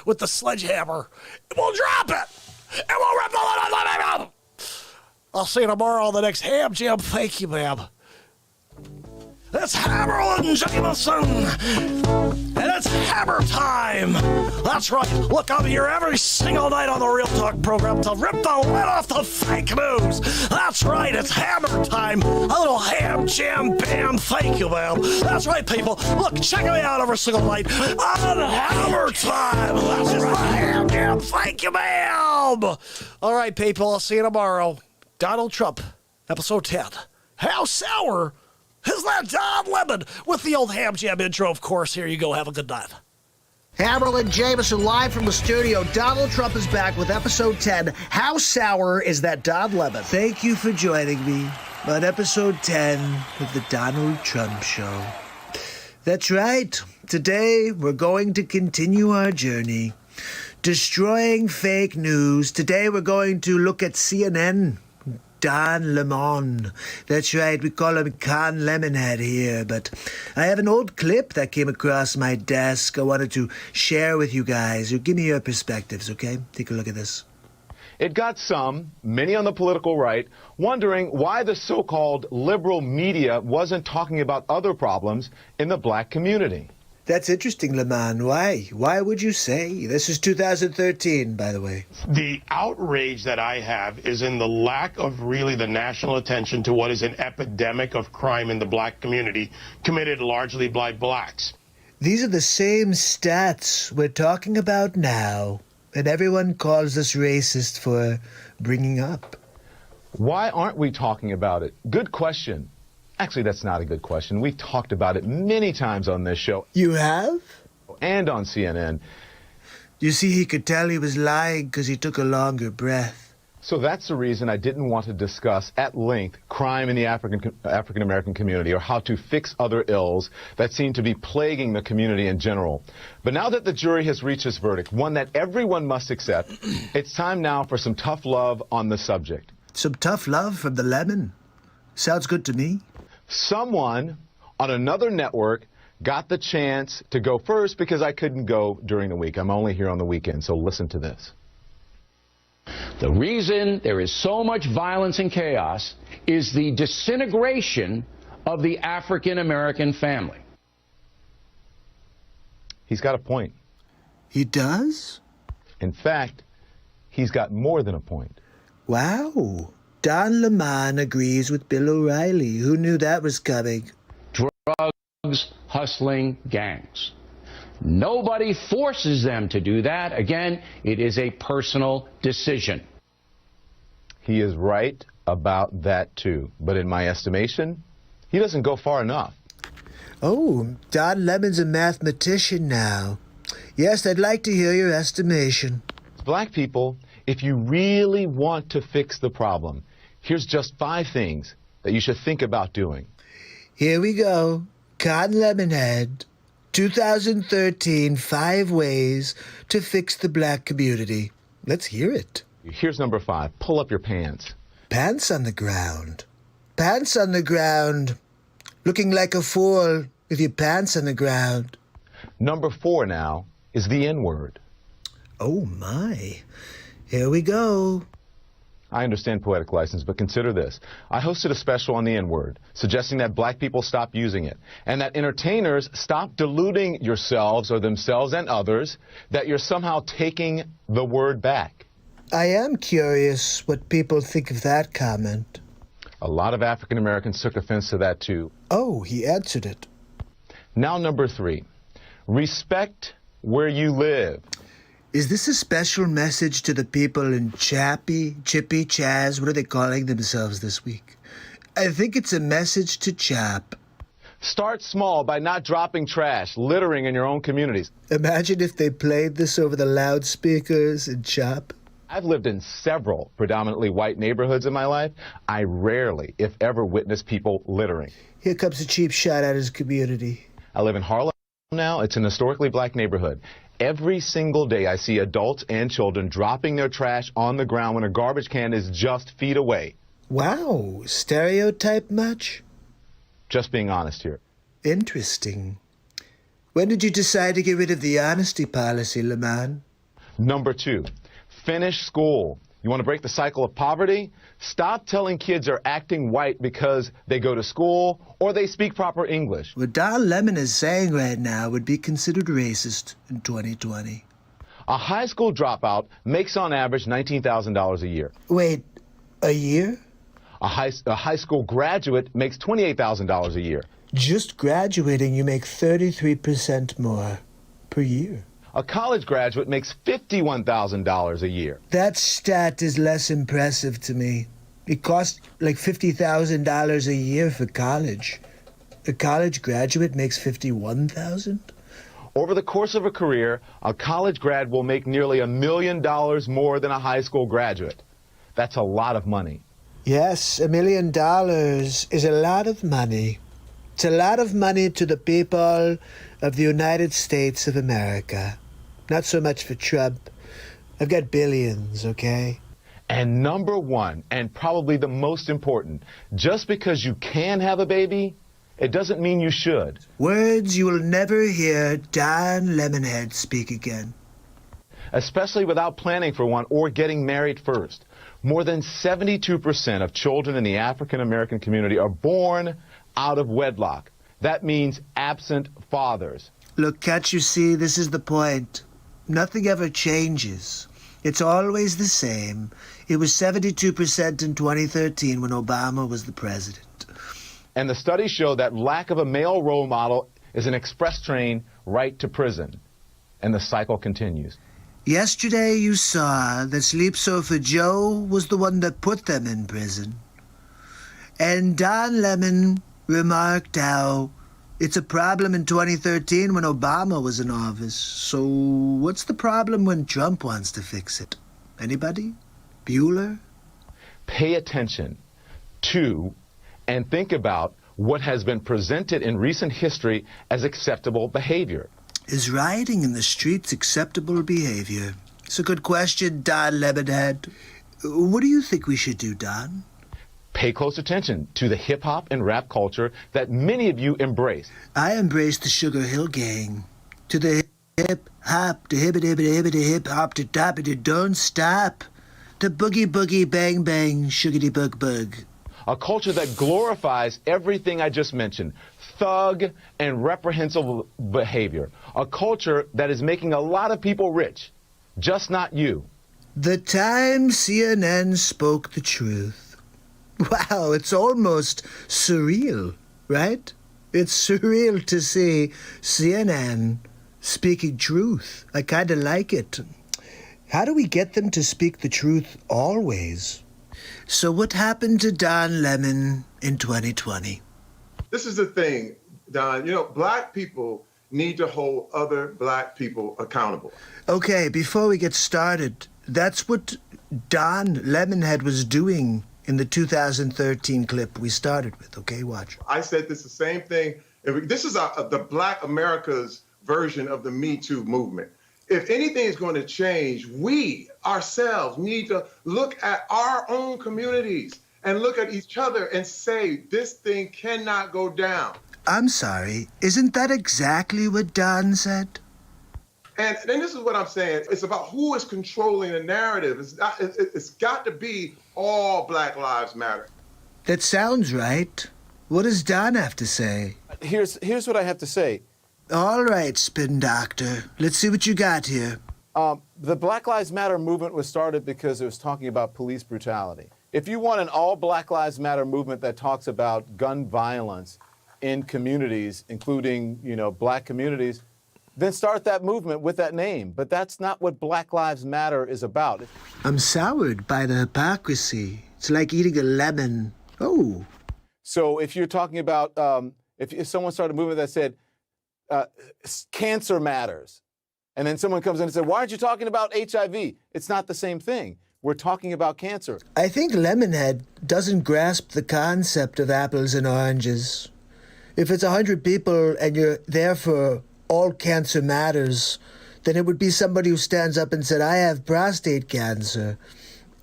with the sledgehammer. We'll drop it, and we'll rip the lid off the. I'll see you tomorrow on the next Ham Jam. Thank you, ma'am. It's Hammerlin, Jamison, and it's Hammer Time. That's right. Look, I'm here every single night on the Real Talk program to rip the lid off the fake news. That's right. It's Hammer Time. A little ham, jam, bam. Thank you, ma'am. That's right, people. Look, check me out every single night on Hammer Time. That's just the ham, jam. Thank you, ma'am. All right, people. I'll see you tomorrow. Donald Trump, episode 10. How sour is that Don Lemon with the old Ham Jam intro, of course. Here you go. Have a good night. Hammerlin, Jamison, live from the studio. Donald Trump is back with episode 10. How sour is that Don Lemon? Thank you for joining me on episode 10 of the Donald Trump Show. That's right. Today, we're going to continue our journey, destroying fake news. Today, we're going to look at CNN. Don Lemon. That's right, we call him Con Lemonhead here, but I have an old clip that came across my desk I wanted to share with you guys. Give me your perspectives, okay? Take a look at this. It got some, many on the political right, wondering why the so-called liberal media wasn't talking about other problems in the black community. That's interesting, Lemon. Why? Why would you say? This is 2013, by the way. The outrage that I have is in the lack of really the national attention to what is an epidemic of crime in the black community committed largely by blacks. These are the same stats we're talking about now, and everyone calls us racist for bringing up. Why aren't we talking about it? Good question. Actually, that's not a good question. We've talked about it many times on this show. You have? And on CNN. You see, he could tell he was lying because he took a longer breath. So that's the reason I didn't want to discuss at length crime in the African-American community or how to fix other ills that seem to be plaguing the community in general. But now that the jury has reached its verdict, one that everyone must accept, it's time now for some tough love on the subject. Some tough love from the lemon. Sounds good to me. Someone on another network got the chance to go first because I couldn't go during the week. I'm only here on the weekend, so listen to this. The reason there is so much violence and chaos is the disintegration of the African-American family. He's got a point. He does? In fact, he's got more than a point. Wow. Don Lemon agrees with Bill O'Reilly. Who knew that was coming? Drugs hustling gangs. Nobody forces them to do that. Again, it is a personal decision. He is right about that too. But in my estimation, he doesn't go far enough. Oh, Don Lemon's a mathematician now. Yes, I'd like to hear your estimation. Black people, if you really want to fix the problem, here's just 5 things that you should think about doing. Here we go. Cotton Lemonhead, 2013, 5 ways to fix the black community. Let's hear it. Here's number 5. Pull up your pants. Pants on the ground. Pants on the ground. Looking like a fool with your pants on the ground. Number 4 now is the N-word. Oh, my. Here we go. I understand poetic license, but consider this. I hosted a special on the N-word, suggesting that black people stop using it, and that entertainers stop deluding yourselves or themselves and others that you're somehow taking the word back. I am curious what people think of that comment. A lot of African Americans took offense to that, too. Oh, he answered it. Now, number 3. Respect where you live. Is this a special message to the people in Chippy, Chaz? What are they calling themselves this week? I think it's a message to Chap. Start small by not dropping trash, littering in your own communities. Imagine if they played this over the loudspeakers in Chap. I've lived in several predominantly white neighborhoods in my life. I rarely, if ever, witness people littering. Here comes a cheap shot at his community. I live in Harlem now. It's an historically black neighborhood. Every single day I see adults and children dropping their trash on the ground when a garbage can is just feet away. Wow, stereotype much? Just being honest here. Interesting. When did you decide to get rid of the honesty policy, Lemon? Number 2, finish school. You want to break the cycle of poverty? Stop telling kids they're acting white because they go to school or they speak proper English. What Don Lemon is saying right now would be considered racist in 2020. A high school dropout makes on average $19,000 a year. Wait, a year? A high school graduate makes $28,000 a year. Just graduating, you make 33% more per year. A college graduate makes $51,000 a year. That stat is less impressive to me. It costs like $50,000 a year for college. A college graduate makes $51,000? Over the course of a career, a college grad will make nearly $1 million more than a high school graduate. That's a lot of money. Yes, $1 million is a lot of money. It's a lot of money to the people of the United States of America. Not so much for Trump. I've got billions, okay? And number 1, and probably the most important, just because you can have a baby, it doesn't mean you should. Words you will never hear Don Lemonhead speak again. Especially without planning for one or getting married first. More than 72% of children in the African American community are born out of wedlock. That means absent fathers. Look, can't you see, this is the point. Nothing ever changes. It's always the same. It was 72% in 2013 when Obama was the president. And the studies show that lack of a male role model is an express train right to prison. And the cycle continues. Yesterday you saw that Sleep Sofa Joe was the one that put them in prison. And Don Lemon remarked how it's a problem in 2013 when Obama was in office. So what's the problem when Trump wants to fix it? Anybody? Bueller? Pay attention to and think about what has been presented in recent history as acceptable behavior. Is rioting in the streets acceptable behavior? It's a good question, Don Lemonhead. What do you think we should do, Don? Pay close attention to the hip-hop and rap culture that many of you embrace. I embrace the Sugar Hill Gang. To the hip-hop, to hip-hop, to top-it, don't stop. The boogie-boogie, bang-bang, sugary-bug-bug. A culture that glorifies everything I just mentioned. Thug and reprehensible behavior. A culture that is making a lot of people rich. just not you. The time CNN spoke the truth. Wow, it's almost surreal, right? It's surreal to see CNN speaking truth. I kind of like it. How do we get them to speak the truth always? So what happened to Don Lemon in 2020? This is the thing, Don. You know, black people need to hold other black people accountable. Okay, before we get started, that's what Don Lemonhead was doing in the 2013 clip we started with. Okay, watch. I said this the same thing. This is the Black America's version of the Me Too movement. If anything is going to change, we ourselves need to look at our own communities and look at each other and say, this thing cannot go down. I'm sorry, isn't that exactly what Don said? And this is what I'm saying. It's about who is controlling the narrative. It's got to be all Black Lives Matter. That sounds right. What does Don have to say? Here's what I have to say. All right, Spin Doctor. Let's see what you got here. The Black Lives Matter movement was started because it was talking about police brutality. If you want an all Black Lives Matter movement that talks about gun violence in communities, including, black communities, then start that movement with that name. But that's not what Black Lives Matter is about. I'm soured by the hypocrisy. It's like eating a lemon. Oh. So if you're talking about, if someone started a movement that said, cancer matters, and then someone comes in and said, why aren't you talking about HIV? It's not the same thing. We're talking about cancer. I think Lemonhead doesn't grasp the concept of apples and oranges. If it's 100 people and you're there for all cancer matters, then it would be somebody who stands up and said, I have prostate cancer.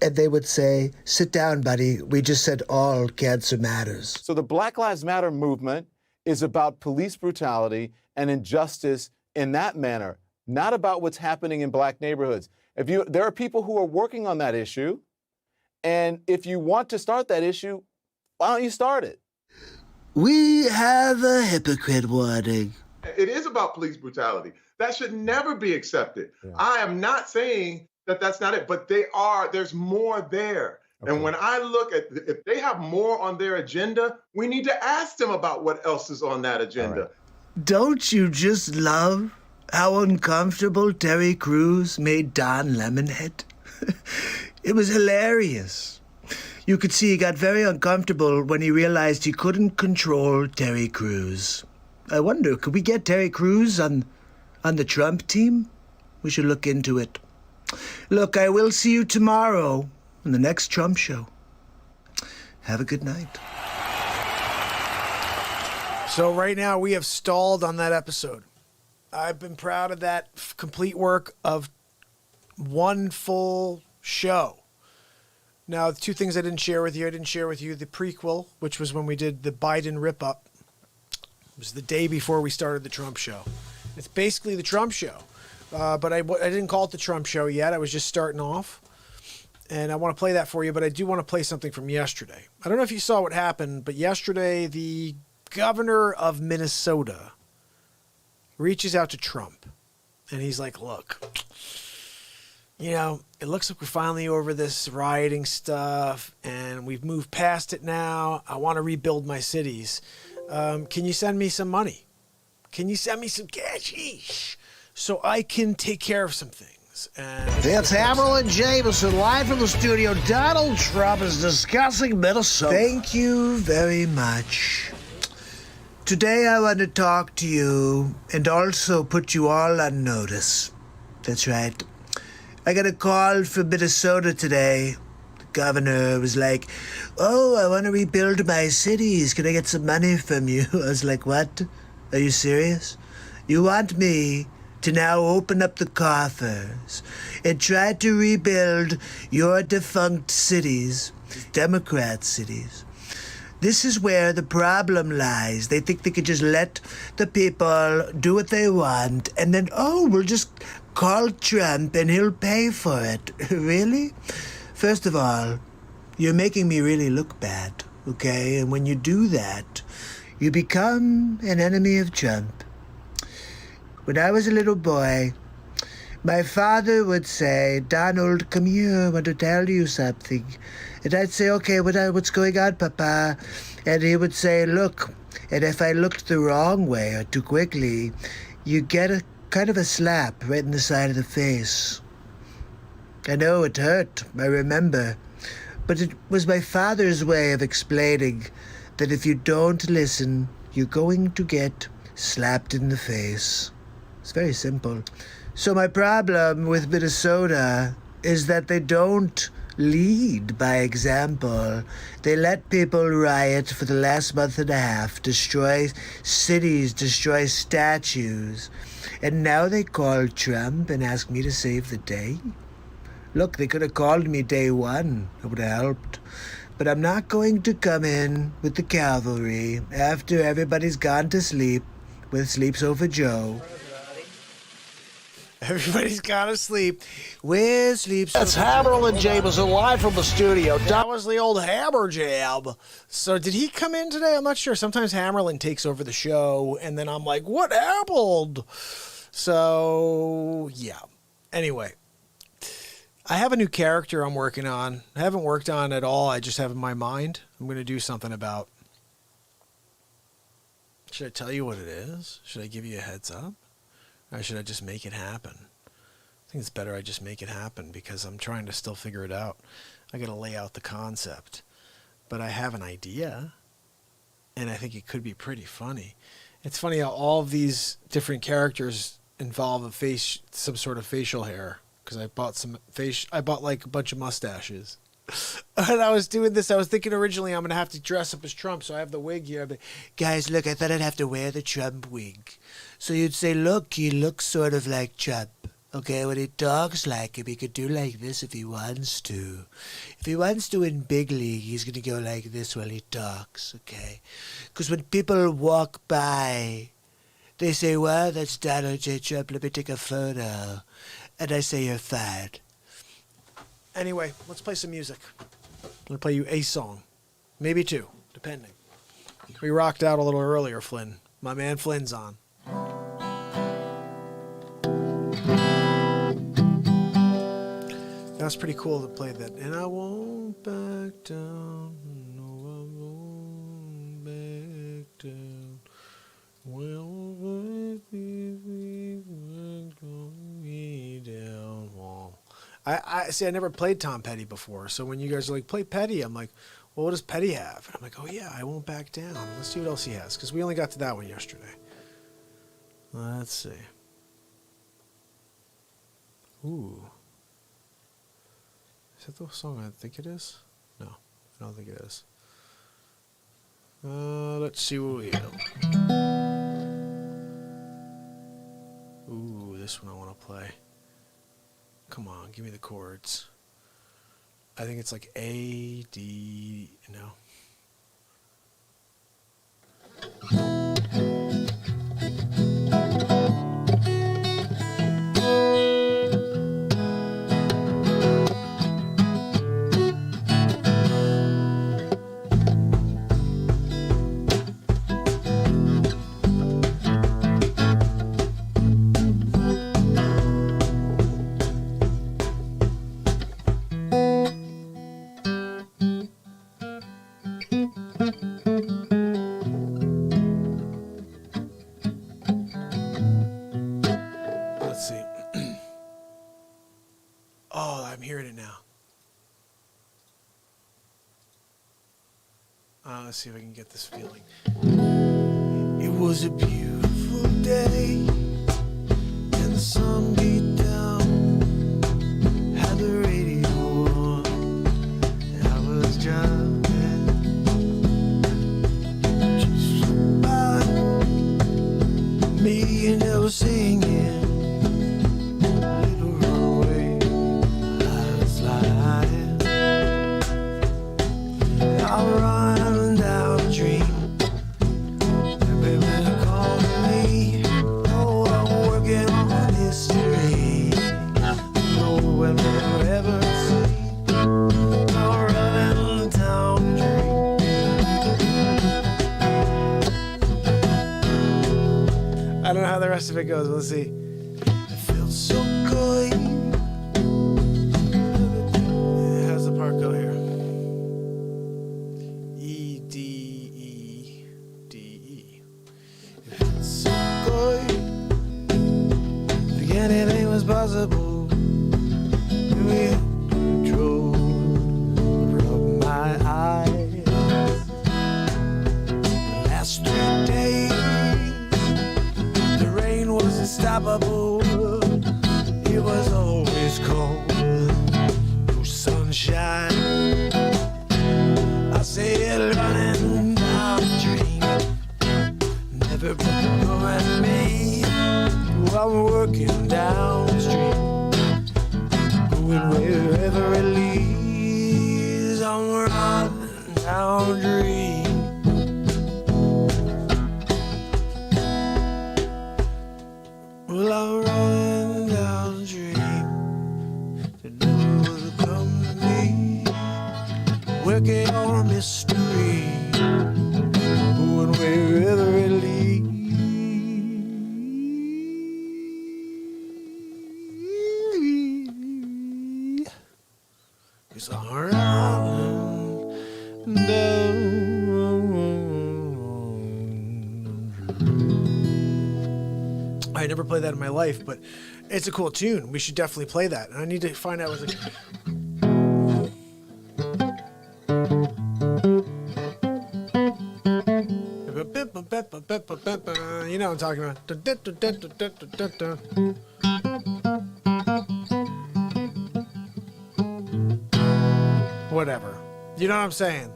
And they would say, sit down, buddy. We just said all cancer matters. So the Black Lives Matter movement is about police brutality and injustice in that manner, not about what's happening in black neighborhoods. There are people who are working on that issue, and if you want to start that issue, why don't you start it? We have a hypocrite warning. It is about police brutality. That should never be accepted. Yeah. I am not saying that that's not it, but there's more there. Okay. And when I look at, if they have more on their agenda, we need to ask them about what else is on that agenda. Right. Don't you just love how uncomfortable Terry Crews made Don Lemonhead? It was hilarious. You could see he got very uncomfortable when he realized he couldn't control Terry Crews. I wonder, could we get Terry Crews on the Trump team? We should look into it. Look, I will see you tomorrow on the next Trump show. Have a good night. So right now we have stalled on that episode. I've been proud of that complete work of one full show. Now, the two things I didn't share with you. I didn't share with you the prequel, which was when we did the Biden rip-up. It was the day before we started the Trump show. It's basically the Trump show. But I didn't call it the Trump show yet. I was just starting off. And I want to play that for you, but I do want to play something from yesterday. I don't know if you saw what happened, but yesterday the governor of Minnesota reaches out to Trump. And he's like, look, it looks like we're finally over this rioting stuff and we've moved past it now. I want to rebuild my cities. Can you send me some money? Can you send me some cash so I can take care of some things? It's Hammerlin Jamison live from the studio. Donald Trump is discussing Minnesota. Thank you very much. Today I want to talk to you and also put you all on notice. That's right. I got a call from Minnesota today. The governor was like, oh, I want to rebuild my cities. Can I get some money from you? I was like, what? Are you serious? You want me to now open up the coffers and try to rebuild your defunct cities, Democrat cities? This is where the problem lies. They think they could just let the people do what they want and then, we'll just call Trump and he'll pay for it. Really? First of all, you're making me really look bad, okay? And when you do that, you become an enemy of Trump. When I was a little boy, My father would say, Donald, come here, I want to tell you something. And I'd say, okay, what's going on, Papa? And he would say, look, and if I looked the wrong way or too quickly, you get a kind of a slap right in the side of the face. I know it hurt, I remember. But it was my father's way of explaining that if you don't listen, you're going to get slapped in the face. It's very simple. So my problem with Minnesota is that they don't lead by example. They let people riot for the last month and a half, destroy cities, destroy statues, and now they call Trump and ask me to save the day? Look, they could have called me day one. It would have helped. But I'm not going to come in with the cavalry after everybody's gone to sleep with Sleeps Over Joe. Everybody's got to sleep. Where sleeps? That's Hammerlin Jamison live from the studio. That was the old Hammer Jam. So did he come in today? I'm not sure. Sometimes Hammerlin takes over the show, and then I'm like, what happened? So, yeah. Anyway, I have a new character I'm working on. I haven't worked on at all. I just have in my mind. I'm going to do something about. Should I tell you what it is? Should I give you a heads up? Or should I just make it happen? I think it's better I just make it happen because I'm trying to still figure it out. I got to lay out the concept. But I have an idea, and I think it could be pretty funny. It's funny how all of these different characters involve some sort of facial hair. Because I bought like a bunch of mustaches. And I was doing this, I was thinking originally I'm going to have to dress up as Trump, so I have the wig here. But guys, look, I thought I'd have to wear the Trump wig. So you'd say, look, he looks sort of like Trump. Okay, when he talks like him, he could do like this if he wants to. If he wants to in big league, he's going to go like this while he talks, okay? Because when people walk by, they say, well, that's Donald J. Trump, let me take a photo. And I say, you're fired. Anyway, let's play some music. I'm going to play you a song. Maybe two, depending. We rocked out a little earlier, Flynn. My man Flynn's on. That was pretty cool to play that. And I won't back down. No, I won't back down. Well, we won't go me down. Well, I see. I never played Tom Petty before, so when you guys are like, "Play Petty," I'm like, "Well, what does Petty have?" And I'm like, "Oh yeah, I won't back down." Let's see what else he has, because we only got to that one yesterday. Let's see. Ooh, is that the song I think it is? No, I don't think it is. Let's see what we have. Ooh, this one I want to play. Come on, give me the chords. I think it's like A, D, no. Let's see if I can get this feeling. It was a beautiful day, and the sun beat down. Had the radio on, and I was driving. Just by me, and I was singing. Little runaway, I was lying. I'll run down the dream. Baby, call me. Oh, I'm working on history. No one will ever see. I'm running down the dream. I don't know how the rest of it goes. Let's see. It felt so good. aboard. It was always cold, no sunshine. I said running down the dream, never knowing me. I'm working downstream, going wherever it leads. I'm running down the dream. Well, I'm running down the dream to know what'll come to me. Working on a mystery, going wherever it leads. 'Cause I'm running down. I never played that in my life, but it's a cool tune. We should definitely play that. And I need to find out what's it. You know what I'm talking about. Whatever. You know what I'm saying?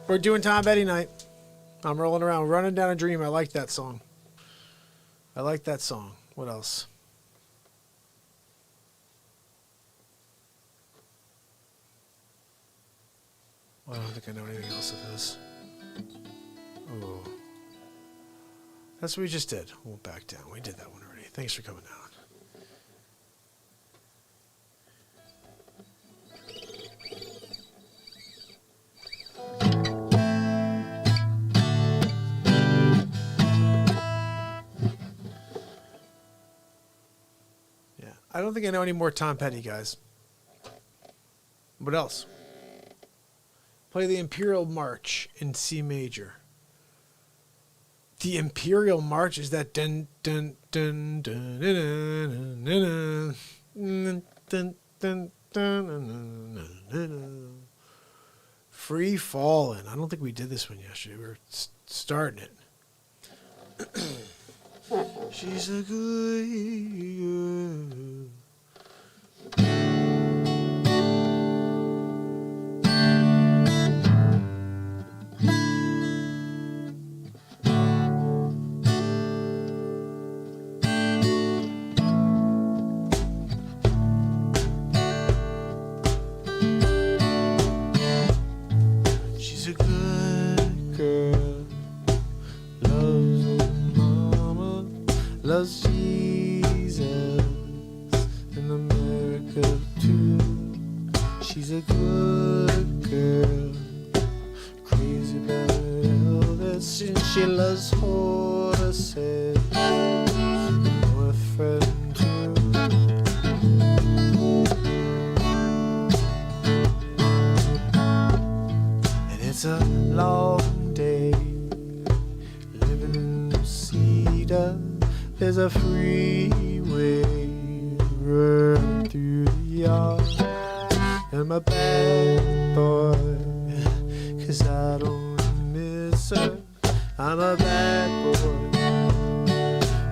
We're doing Tom Petty night. I'm rolling around, running down a dream. I like that song. I like that song. What else? Well, I don't think I know anything else of his. Oh. That's what we just did. We'll back down. We did that one already. Thanks for coming down. I don't think I know any more Tom Petty, guys. What else? Play the Imperial March in C major. The Imperial March is that dun dun dun dun dun dun dun dun dun dun dun. Free Fallin'. I don't think we did this one yesterday. We were starting it. She's a good girl. She's a good girl. Loves her mama. Loves Jesus in America too. She's a good girl, crazy about Elvis, and she loves horses. Boyfriend too. And it's a long day living in Cedar. There's a freeway running through the yard. I'm a bad boy, 'cause I don't miss her. I'm a bad boy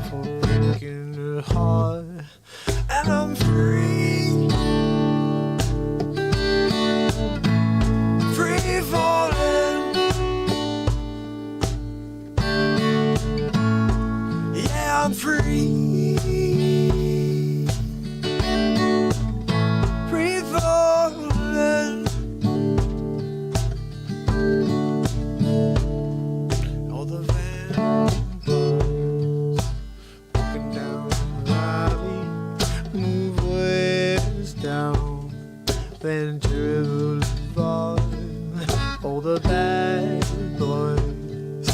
for breaking her heart. And I'm free, free falling. Yeah, I'm free. Free falling. All the vampires walking down the valley, move west down Ventura Boulevard. All the bad boys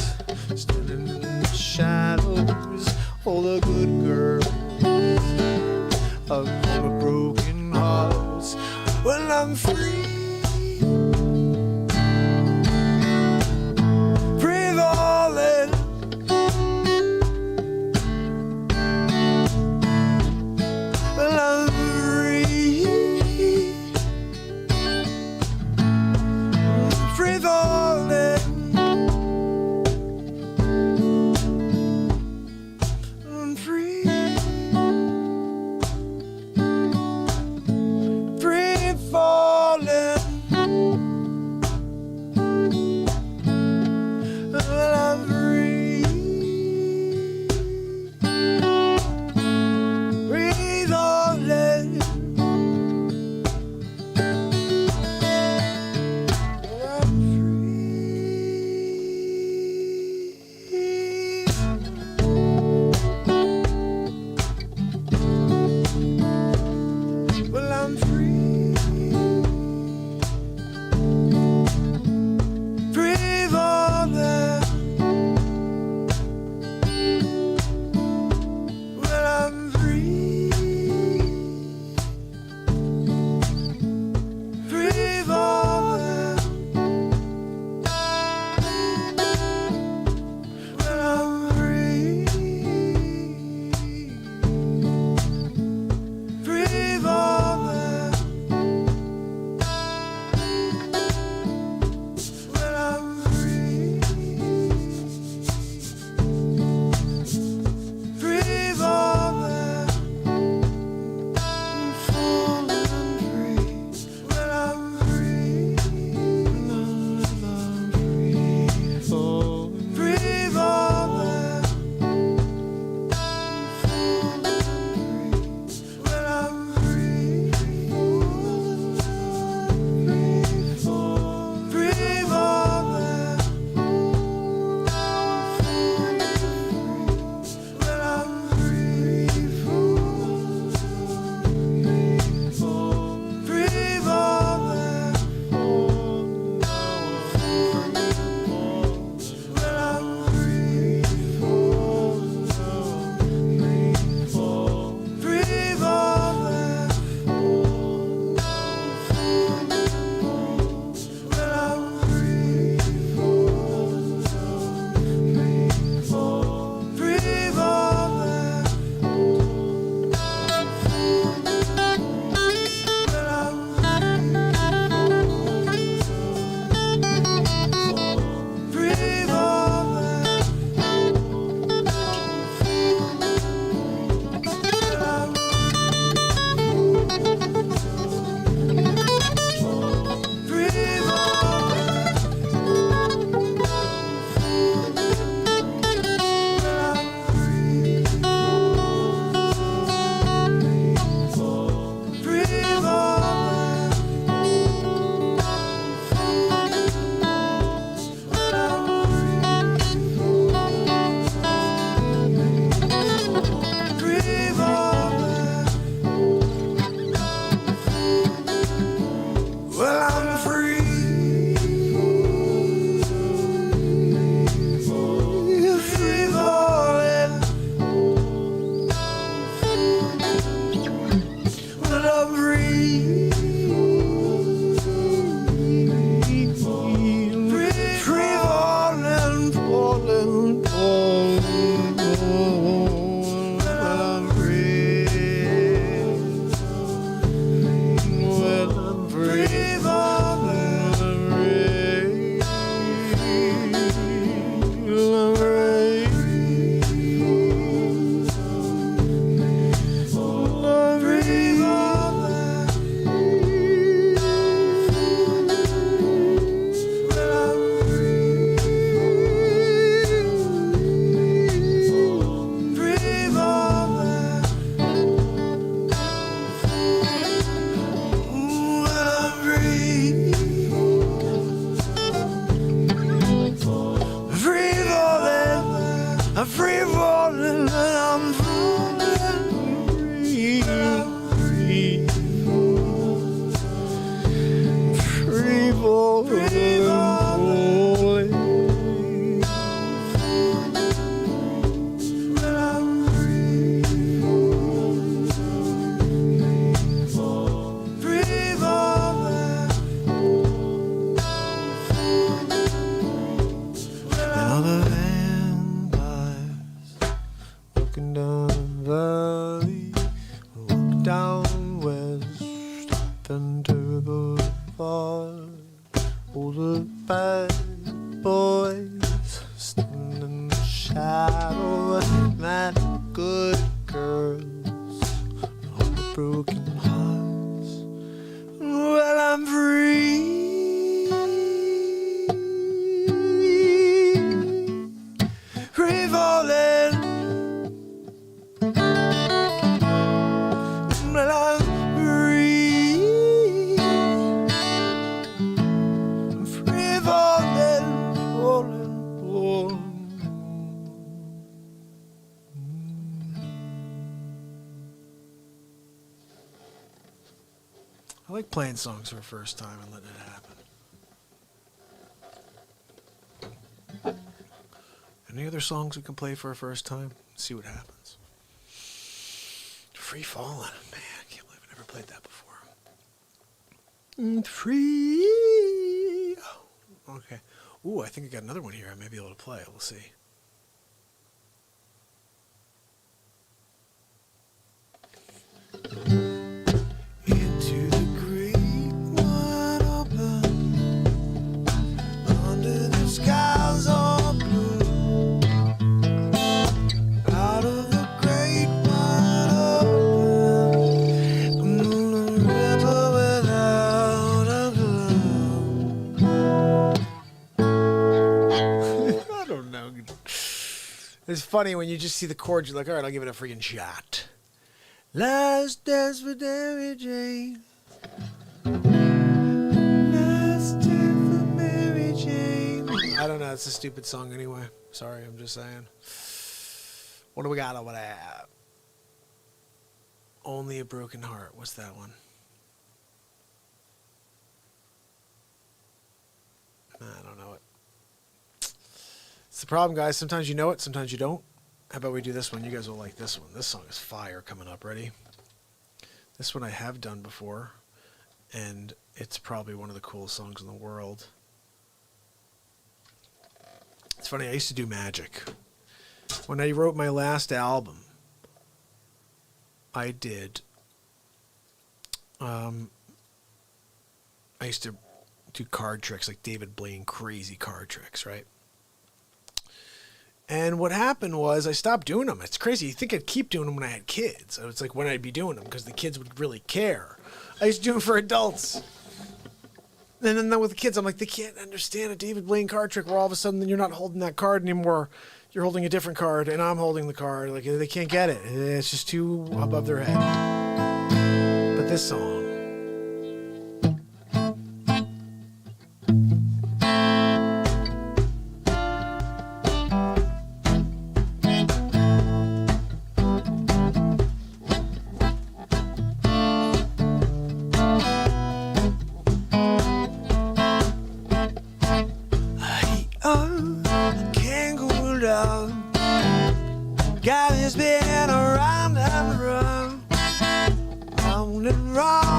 standing in the shadows. All the good girls are gonna broken hearts. Well, I'm free, free falling. Well, I'm free, free falling. I'm free. boulevard. All the bad boys stand in the shadow of that good girls. All the broken hearts. Well, I'm free. Free falling. Well, I'm free. Free falling, falling, falling. I like playing songs for the first time and letting it happen. Any other songs we can play for a first time? See what happens. Free Fallin'. Man, I can't believe I never played that before. Free. Oh, okay. Ooh, I think I got another one here I may be able to play. We'll see. Into the great wide open, under the skies all blue, out of the great wide open, on the river without a clue. I don't know. It's funny when you just see the chords, you're like, all right, I'll give it a freaking shot. Last dance with Mary Jane. Last dance with Mary Jane. I don't know. It's a stupid song anyway. Sorry, I'm just saying. What do we got over there? Only a Broken Heart. What's that one? I don't know it. It's the problem, guys. Sometimes you know it, sometimes you don't. How about we do this one? You guys will like this one. This song is fire coming up. Ready? This one I have done before, and it's probably one of the coolest songs in the world. It's funny, I used to do magic. When I wrote my last album, I did... I used to do card tricks, like David Blaine, crazy card tricks, right? And what happened was I stopped doing them. It's crazy. You think I'd keep doing them when I had kids. So it's like when I'd be doing them because the kids would really care. I used to do them for adults. And then with the kids, I'm like, they can't understand a David Blaine card trick where all of a sudden you're not holding that card anymore. You're holding a different card and I'm holding the card. Like they can't get it. It's just too above their head. But this song. Got me spinning around and around, round and round.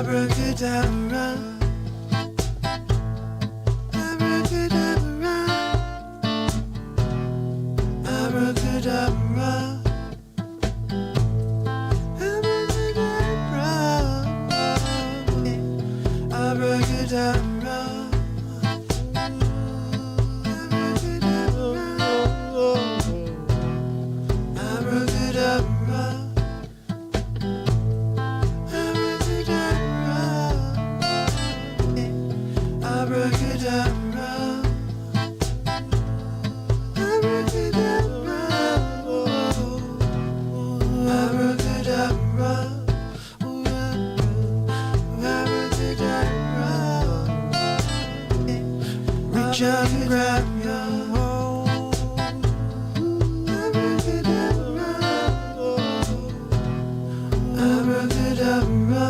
Abracadabra. Abracadabra. Abracadabra. Abracadabra. Reach out and grab your hold. Abracadabra.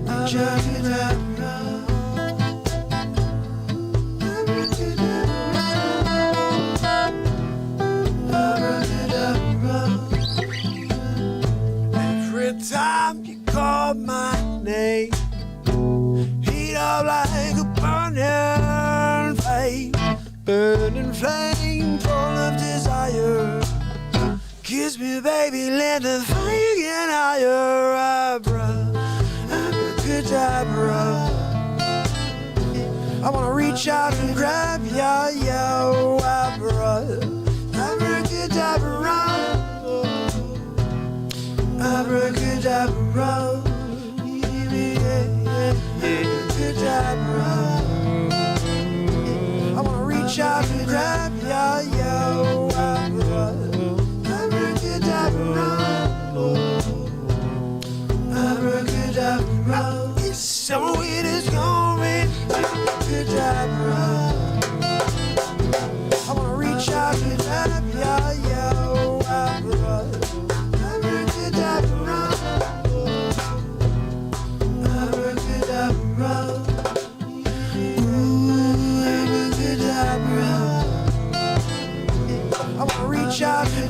Abracadabra. Every time you call my name, heat up like a burning flame full of desire. Kiss me, baby, let the fire get higher. Abracadabra. I wanna reach out and grab ya, yo, abracadabra. Abracadabra. Abracadabra. I wanna reach out and grab ya, yo, abracadabra. Abracadabra. So it is going. Abracadabra. I wanna reach out and grab ya, yo, abracadabra. Abracadabra. Ooh, abracadabra. I wanna reach out and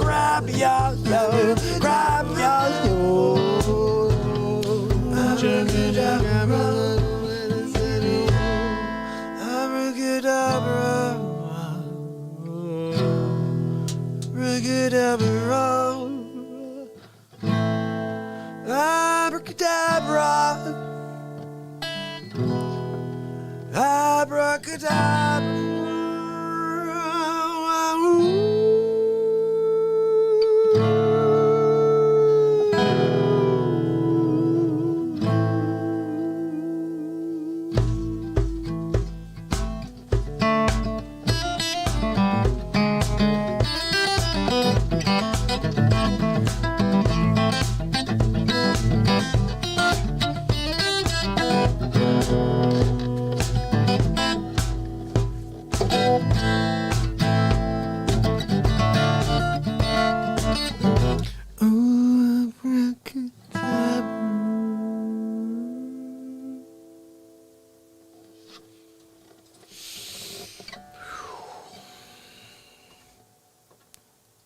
grab ya, yo, grab ya, yo. Abracadabra. Abracadabra. Abracadabra. Abracadabra. Abracadabra.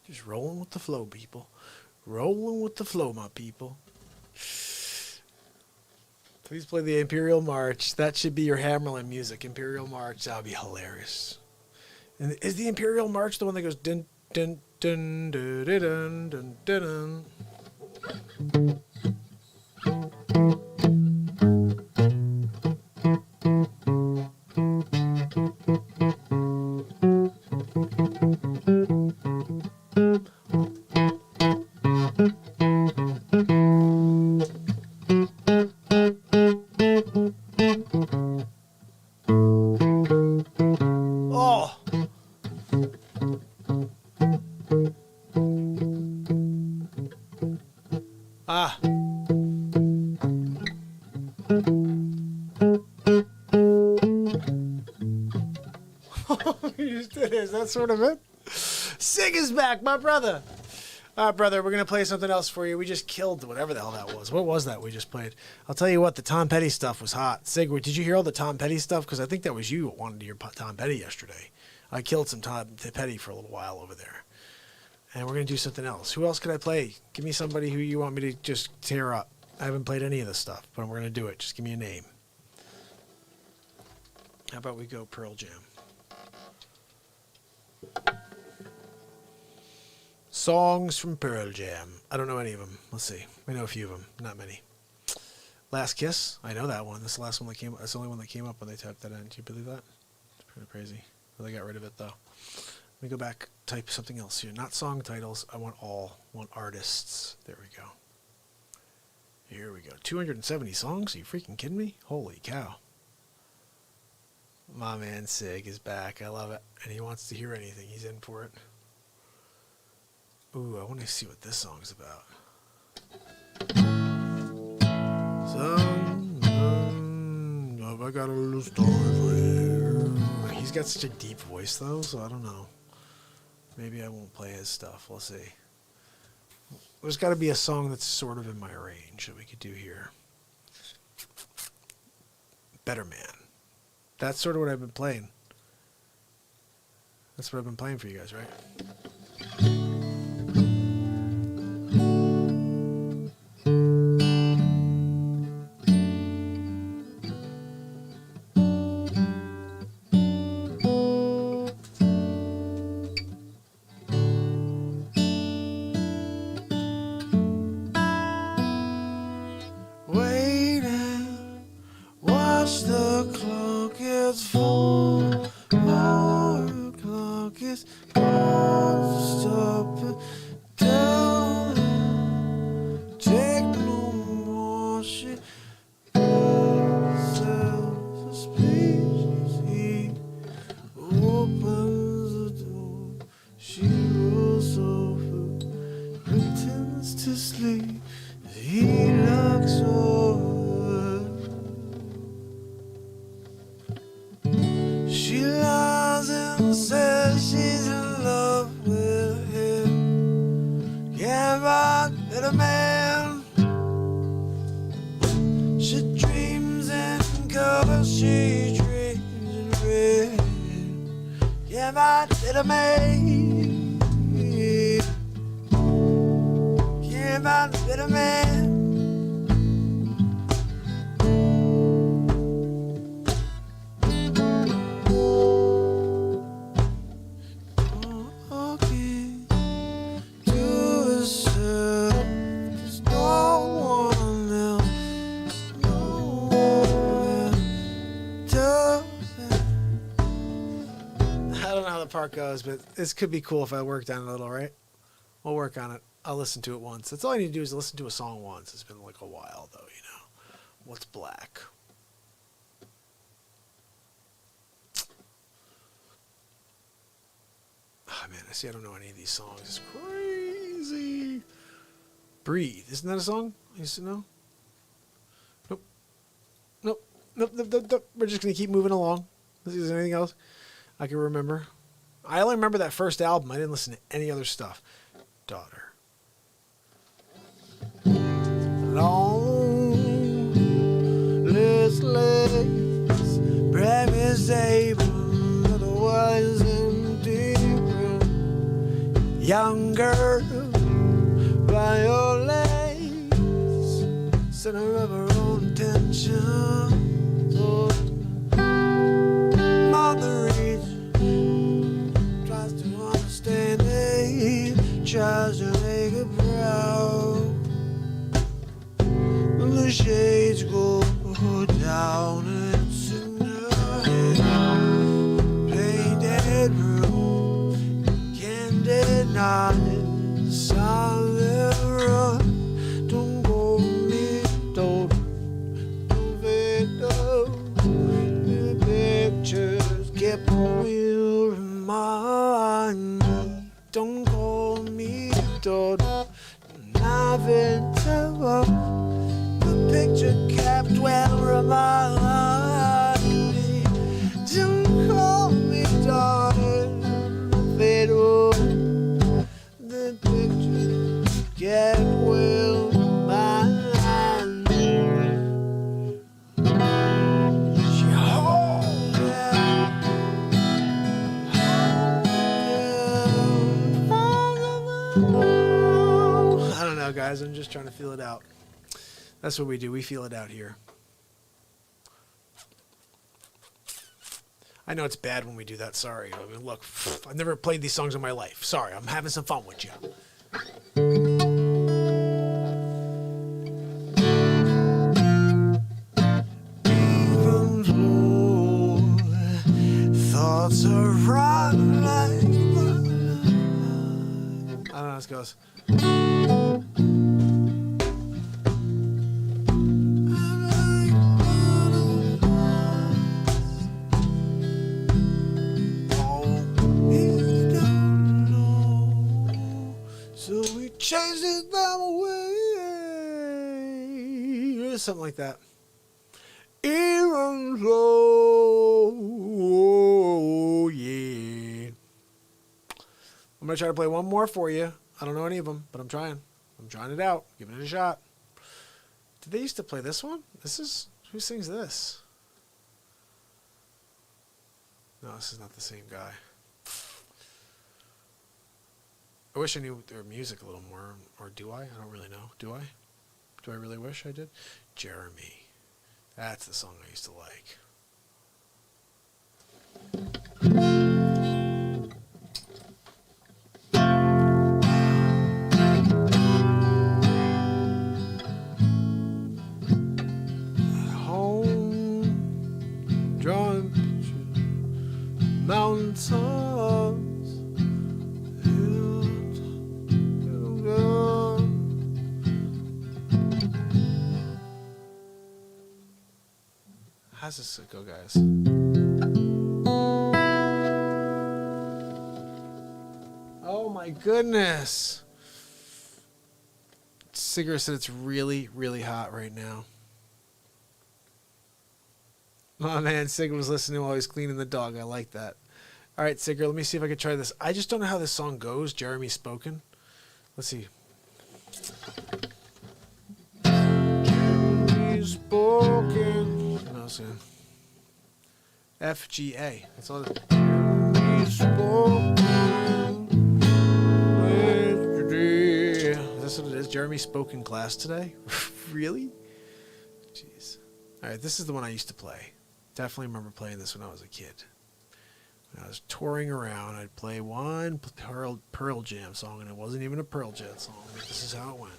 Just rolling with the flow, people. Rolling with the flow, my people. Please play the Imperial March. That should be your Hammerlin music. Imperial March. That would be hilarious. And is the Imperial March the one that goes dun dun dun dun dun dun dun dun? That's sort of it. Sig is back, my brother. Brother, we're going to play something else for you. We just killed whatever the hell that was. What was that we just played? I'll tell you what, the Tom Petty stuff was hot. Sig, did you hear all the Tom Petty stuff? Because I think that was you that wanted to hear Tom Petty yesterday. I killed some Tom Petty for a little while over there. And we're going to do something else. Who else could I play? Give me somebody who you want me to just tear up. I haven't played any of this stuff, but we're going to do it. Just give me a name. How about we go Pearl Jam? Songs from Pearl Jam. I don't know any of them. Let's see. We know a few of them. Not many. Last Kiss. I know that one. That's the last one that came up. That's the only one that came up when they typed that in. Do you believe that? It's pretty crazy. Well, they got rid of it, though. Let me go back. Type something else here. Not song titles. I want artists. There we go. Here we go. 270 songs? Are you freaking kidding me? Holy cow. My man Sig is back. I love it. And he wants to hear anything. He's in for it. Ooh, I want to see what this song's about. Have I got a little story for you? He's got such a deep voice, though, so I don't know. Maybe I won't play his stuff. We'll see. There's got to be a song that's sort of in my range that we could do here. Better Man. That's sort of what I've been playing. That's what I've been playing for you guys, right? Part goes, but this could be cool if I worked on it a little, right? We'll work on it. I'll listen to it once. That's all I need to do is listen to a song once. It's been like a while, though, you know. What's black? Oh, man, I see I don't know any of these songs. It's crazy. Breathe. Isn't that a song? I used to know. Nope. Nope. Nope. Nope. Nope. Nope. We're just going to keep moving along. Is there anything else I can remember? I only remember that first album. I didn't listen to any other stuff. Daughter. Loneless legs, breakfast table, otherwise empty room. Young girl, violets, center of her own attention. Oh, mother tries to make it proud. The shades go down and it's in her head. Painted room, candid night, silent run. Don't go me, don't fade up. The pictures kept will remind me. Don't call me daughter, nothing to the picture kept well remind me. Don't call me daughter, fade away. The picture kept well remind me. She hold me, hold I don't know, guys. I'm just trying to feel it out. That's what we do. We feel it out here. I know it's bad when we do that. Sorry. I mean, look, I've never played these songs in my life. Sorry. I'm having some fun with you. Even though thoughts are running like I don't know how this goes. So we chased it them away. Or something like that. Even though, yeah. I'm going to try to play one more for you. I don't know any of them, but I'm trying. I'm trying it out. Giving it a shot. Did they used to play this one? This is... Who sings this? No, this is not the same guy. I wish I knew their music a little more. Or do I? I don't really know. Do I? Do I really wish I did? Jeremy. That's the song I used to like. Home, drawing pictures, mountain tops. How's this go, guys? Oh my goodness. Sigger said it's really, really hot right now. Oh man, Sigger was listening while he was cleaning the dog. I like that. All right, Sigger, let me see if I can try this. I just don't know how this song goes. Jeremy Spoken. Let's see. Jeremy Spoken. No, so FGA. That's all. Is this what it is? Jeremy Spoken class today? Really? Jeez. All right, this is the one I used to play. Definitely remember playing this when I was a kid. When I was touring around, I'd play one Pearl Jam song, and it wasn't even a Pearl Jam song. But this is how it went.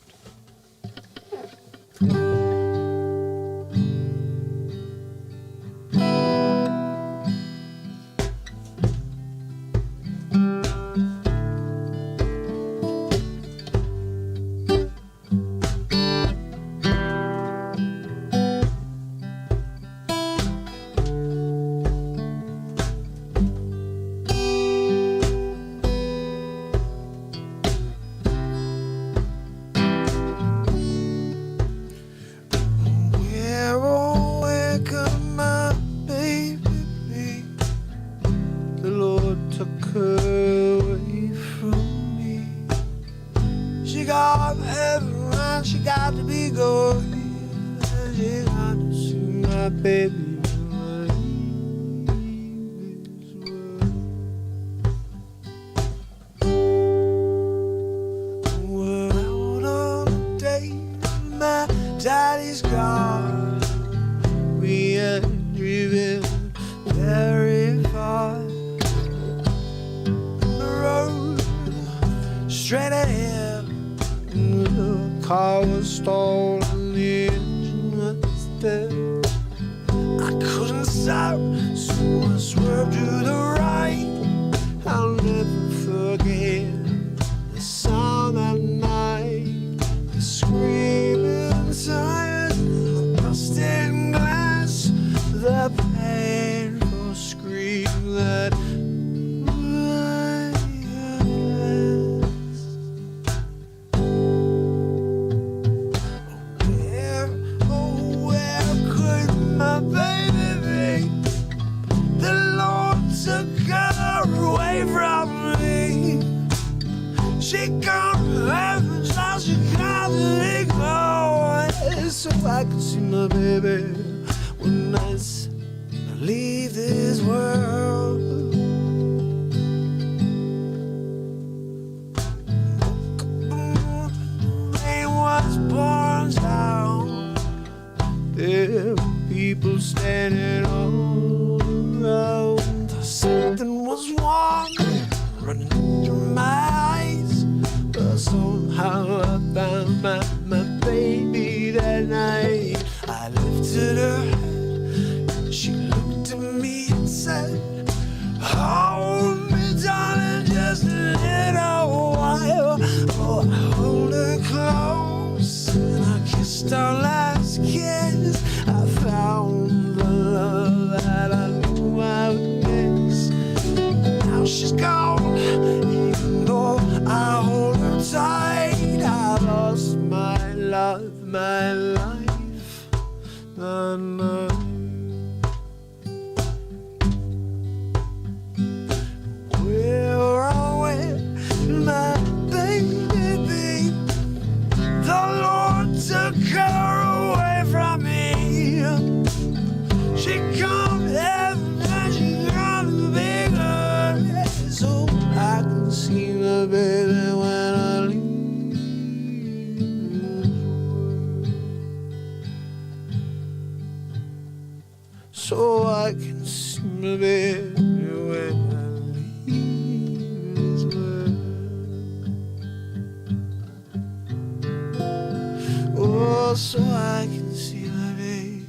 somehow I found my baby that night. I lifted her head, she looked at me and said, hold me, darling, just a little while. Oh, I hold her close and I kissed our last kiss. I found the love that I knew I would miss. Now she's gone, even though I hold her tight. I lost my love, my life, the night. Where went my baby be? The Lord took her away from me. She come heaven and she come bigger, so I can see my baby when I leave. So I can see my baby when I leave this world. Oh, so I can see my baby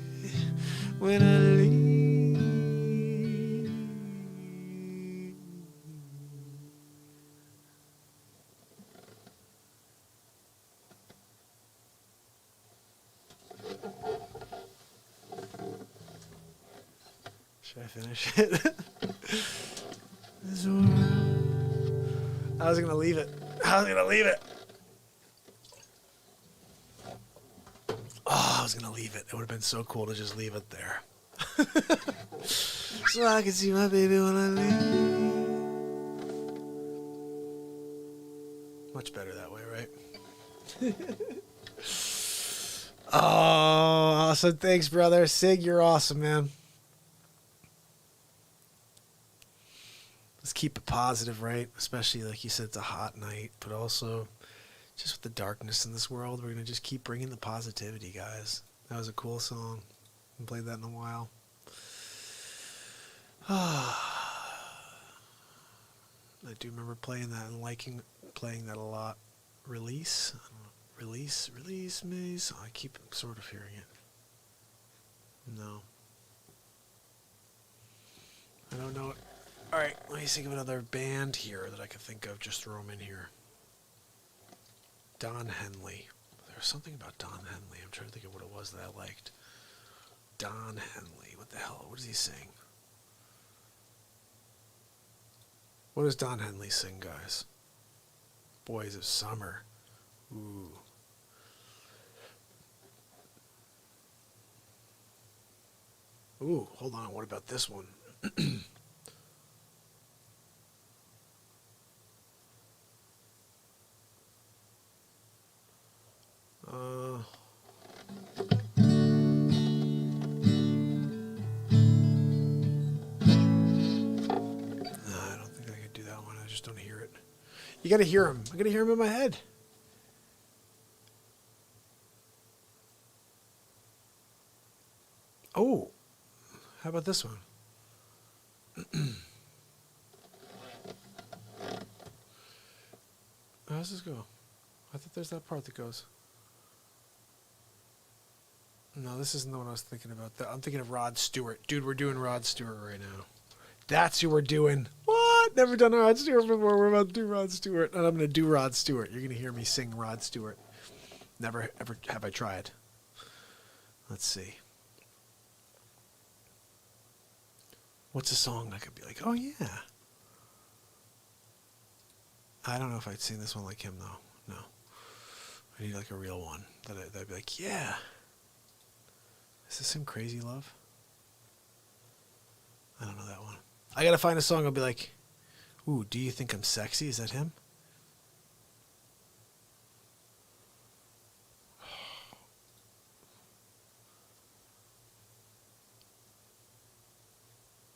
when I leave. Should I finish it? This world. I was gonna leave it. Oh, I was gonna leave it. It would have been so cool to just leave it there. So I can see my baby when I leave. Much better that way, right? Oh, awesome. Thanks, brother. Sig, you're awesome, man. Let's keep it positive, right? Especially, like you said, it's a hot night, but also just with the darkness in this world, we're going to just keep bringing the positivity, guys. That was a cool song. I haven't played that in a while. I do remember playing that and playing that a lot. Release me. So I keep sort of hearing it. No. I don't know it. All right, let me think of another band here that I could think of. Just throw them in here. Don Henley. There was something about Don Henley. I'm trying to think of what it was that I liked. Don Henley. What the hell? What does he sing? What does Don Henley sing, guys? Boys of Summer. Ooh. Ooh, hold on. What about this one? I don't think I could do that one. I just don't hear it. You got to hear him. I got to hear him in my head. Oh, how about this one? How does this go? I thought there's that part that goes. No, this isn't the one I was thinking about. I'm thinking of Rod Stewart. Dude, we're doing Rod Stewart right now. That's who we're doing. What? Never done Rod Stewart before. We're about to do Rod Stewart. And I'm going to do Rod Stewart. You're going to hear me sing Rod Stewart. Never, ever have I tried. Let's see. What's a song that could be like, oh, yeah. I don't know if I'd sing this one like him, though. No. I need like a real one. That'd be like, yeah. Is this some Crazy Love? I don't know that one. I gotta find a song I'll be like, ooh, do you think I'm sexy? Is that him?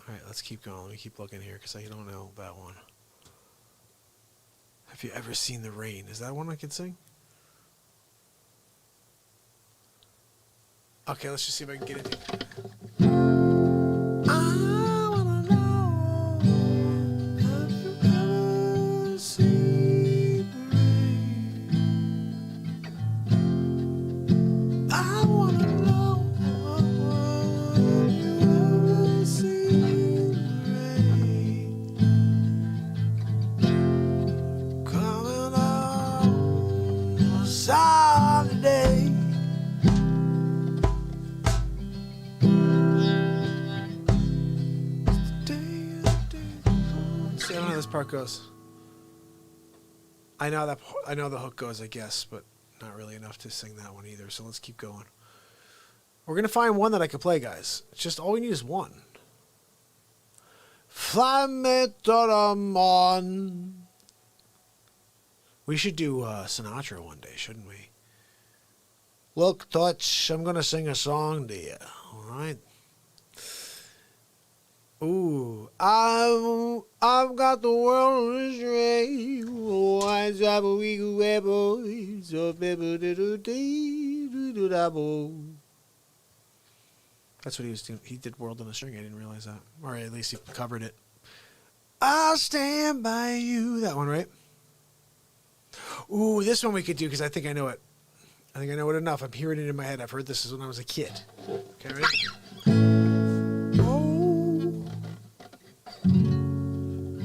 Alright, let's keep going. Let me keep looking here because I don't know that one. Have you ever seen the rain? Is that one I can sing? Okay, let's just see if I can get it. I wanna know, have you ever seen the rain? part goes. I know the hook goes, I guess, but not really enough to sing that one either. So let's keep going. We're gonna find one that I can play, guys. It's just all we need is one. Fly me to the moon. We should do Sinatra one day, shouldn't we? Look, Touch, I'm gonna sing a song to you. All right. Ooh, I've got the world on a string. Why drop a week away, boys? So baby, that's what he was doing. He did World on a String. I didn't realize that, or at least he covered it. I'll stand by you. That one, right? Ooh, this one we could do because I think I know it. I think I know it enough. I'm hearing it in my head. I've heard this when I was a kid. Okay, ready?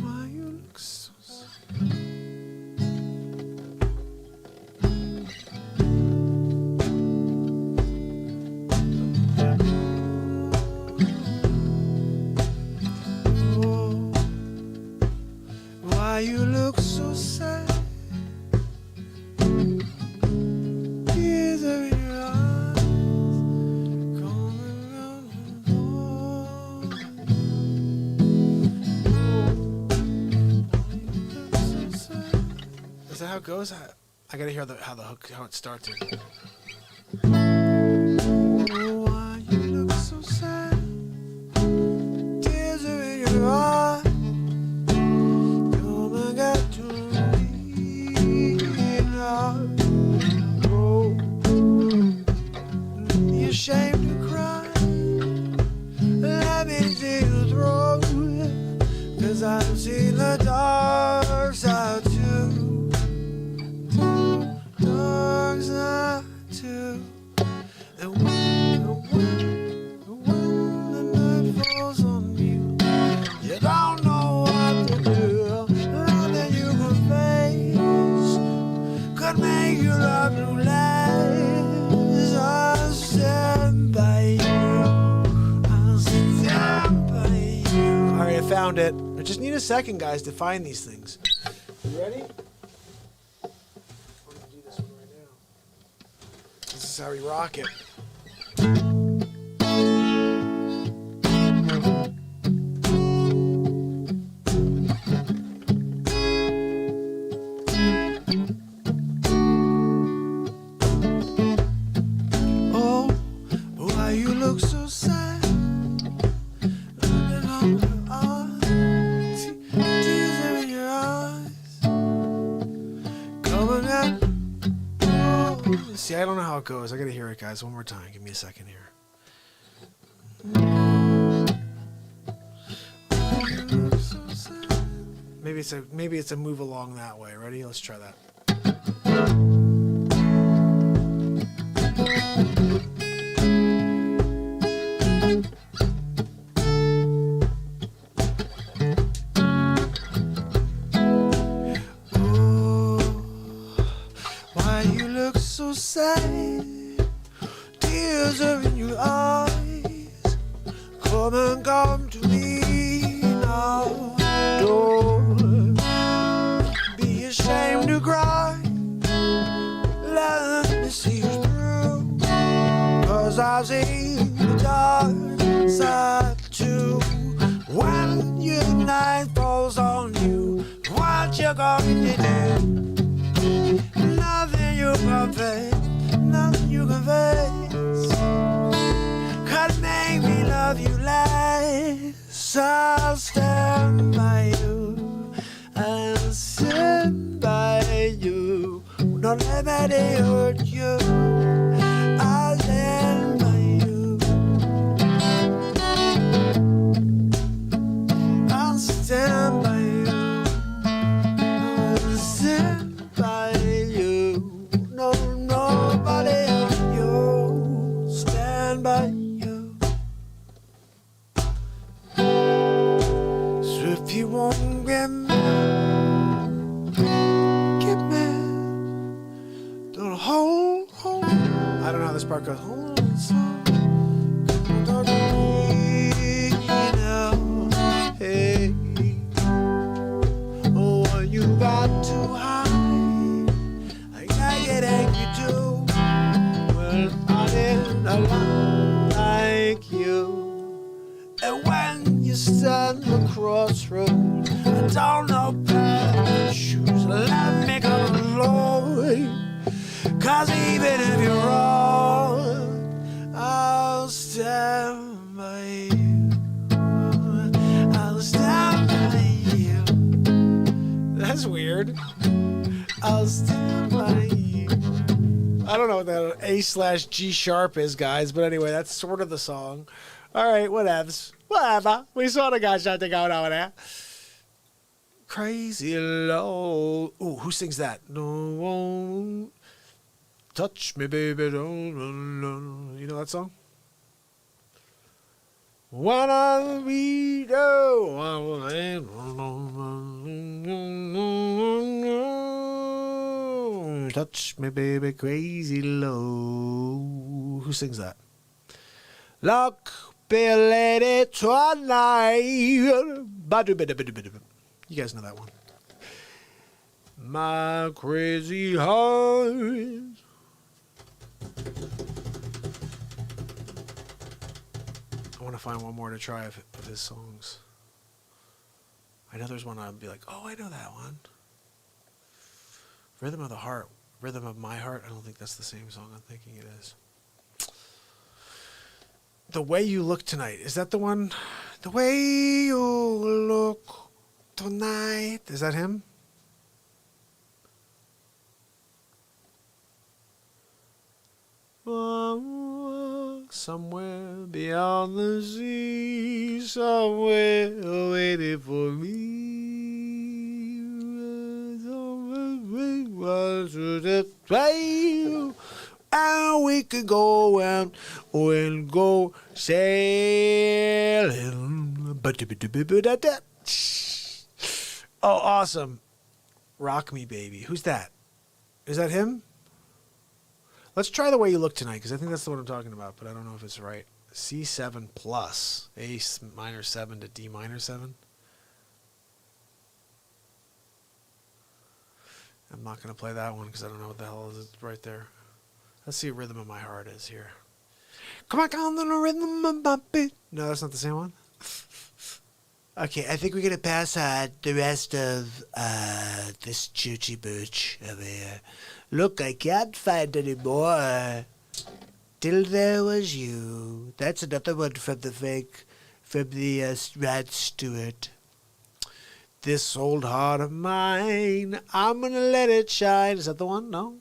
Why you look so sad? Oh, why you look so sad? Tears are in your eyes, coming round and forth. Is that how it goes? I gotta hear how it starts. Oh, why you look so sad? Tears are in your eyes. Come and get to me now. Oh, you're ashamed to cry. Let me see you through. 'Cause I've seen the dark side too. Dark side too. And when the night falls on you, you don't know what to do. Nothing you can face could make you love to last. I'll stand by you. I'll stand by you. All right, I found it. I just need a second, guys, to find these things. You ready? I'm gonna do this one right now. This is how we rock it. Oh, why you look so sad? Looking on your eyes, tears are in your eyes, coming out. Oh. See, I don't know how it goes. I gotta hear it, guys, one more time. Give me a second here. Maybe it's a move along that way. Ready? Let's try that. Why you look so sad? Tears are in your eyes. Come to me now. Don't be ashamed to cry. Let me see you through. 'Cause I've seen the dark side too. When your night falls on you, what you going to do? Nothing you can face, nothing you can face could make me love you less. I'll stand by you, I'll stand by you. Don't let me hurt you. I'll stand by you. I'll stand by you. I'll stand by you. No, nobody else. You stand by you. So if you won't get mad, get mad. Don't hold. I don't know how this part goes. Hold on, son. Don't talk to me now. Hey. stand the crossroads. I don't know bad shoes. Let me go, Lord. 'Cause even if you're wrong, I'll stand by you. I'll stand by you. That's weird. I'll stand by you. I don't know what that A/G sharp is, guys, but anyway, that's sort of the song. All right, whatevs. Whatever. We sort of got something going on there. Crazy low. Ooh, who sings that? No one touch me, baby. Don't. You know that song? Wanna be touch me, baby, crazy low. Who sings that? Look, be a lady tonight. You guys know that one. My crazy heart. I want to find one more to try of his songs. I know there's one I'll be like, oh, I know that one. Rhythm of the Heart. Rhythm of My Heart. I don't think that's the same song I'm thinking it is. The Way You Look Tonight. Is that the one? The Way You Look Tonight. Is that him? Somewhere beyond the sea, somewhere waiting for me. And we could go out and go sailing. Oh, awesome. Rock Me Baby. Who's that? Is that him? Let's try The Way You Look Tonight, because I think that's the one I'm talking about, but I don't know if it's right. C7 plus. A minor 7 to D minor 7. I'm not going to play that one because I don't know what the hell is right there. Let's see what Rhythm of My Heart is here. Come on, the rhythm of my beat. No, that's not the same one. Okay, I think we're going to pass on the rest of this choochie booch over here. Look, I can't find any more. Till There Was You. That's another one from the Rod Stewart. This old heart of mine, I'm gonna let it shine. Is that the one? No.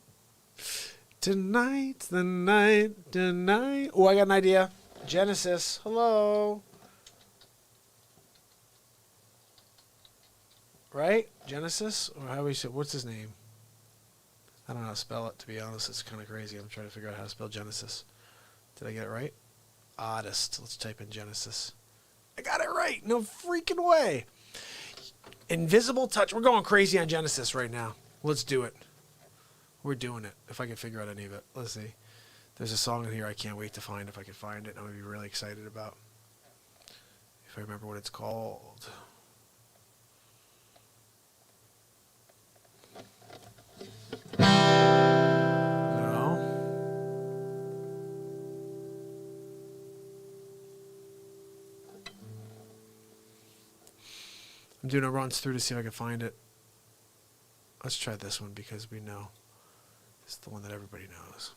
Tonight's the night, tonight. Oh, I got an idea. Genesis. Hello. Right? Genesis? Or how we say, what's his name? I don't know how to spell it, to be honest. It's kind of crazy. I'm trying to figure out how to spell Genesis. Did I get it right? Oddest. Let's type in Genesis. I got it right. No freaking way. Invisible Touch. We're going crazy on Genesis right now. Let's do it. We're doing it. If I can figure out any of it. Let's see. There's a song in here I can't wait to find. If I can find it, I'm going to be really excited about. If I remember what it's called. No. I'm doing a runs through to see if I can find it. Let's try this one because we know. It's the one that everybody knows.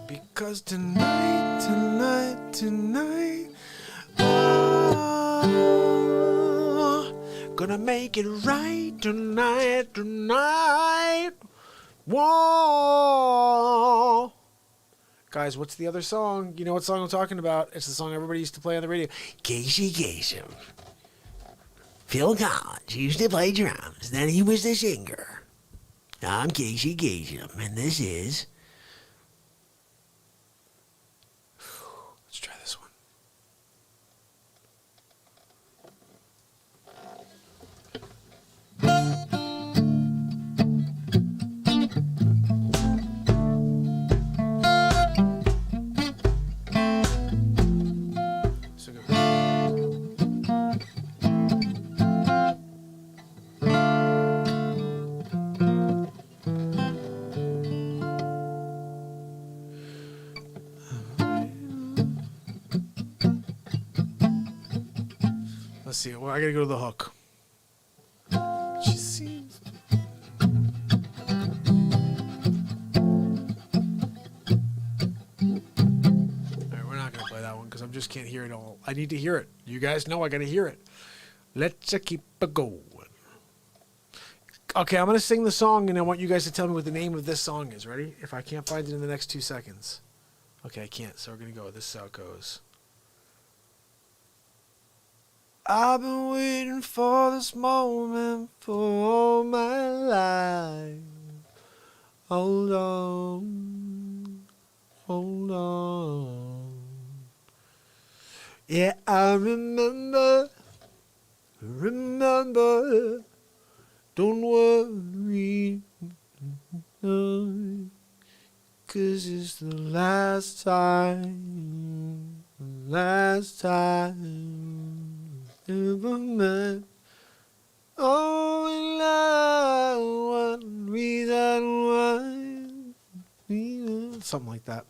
Because tonight, oh, gonna make it right tonight. Whoa. Guys, what's the other song? You know what song I'm talking about? It's the song everybody used to play on the radio. Casey Kasem. Phil Collins used to play drums. Then he was the singer. I'm Casey Kasem, and this is... Let's try this one. Let's see. Well, I gotta go to the hook. She seems. Alright, we're not gonna play that one because I just can't hear it all. I need to hear it. You guys know I gotta hear it. Let's keep it going. Okay, I'm gonna sing the song and I want you guys to tell me what the name of this song is. Ready? If I can't find it in the next 2 seconds. Okay, I can't, so we're gonna go. This is how it goes. I've been waiting for this moment for all my life. Hold on, hold on. Yeah, I remember. Don't worry, 'cause it's the last time ever met. Oh, and I want reason why. Something like that.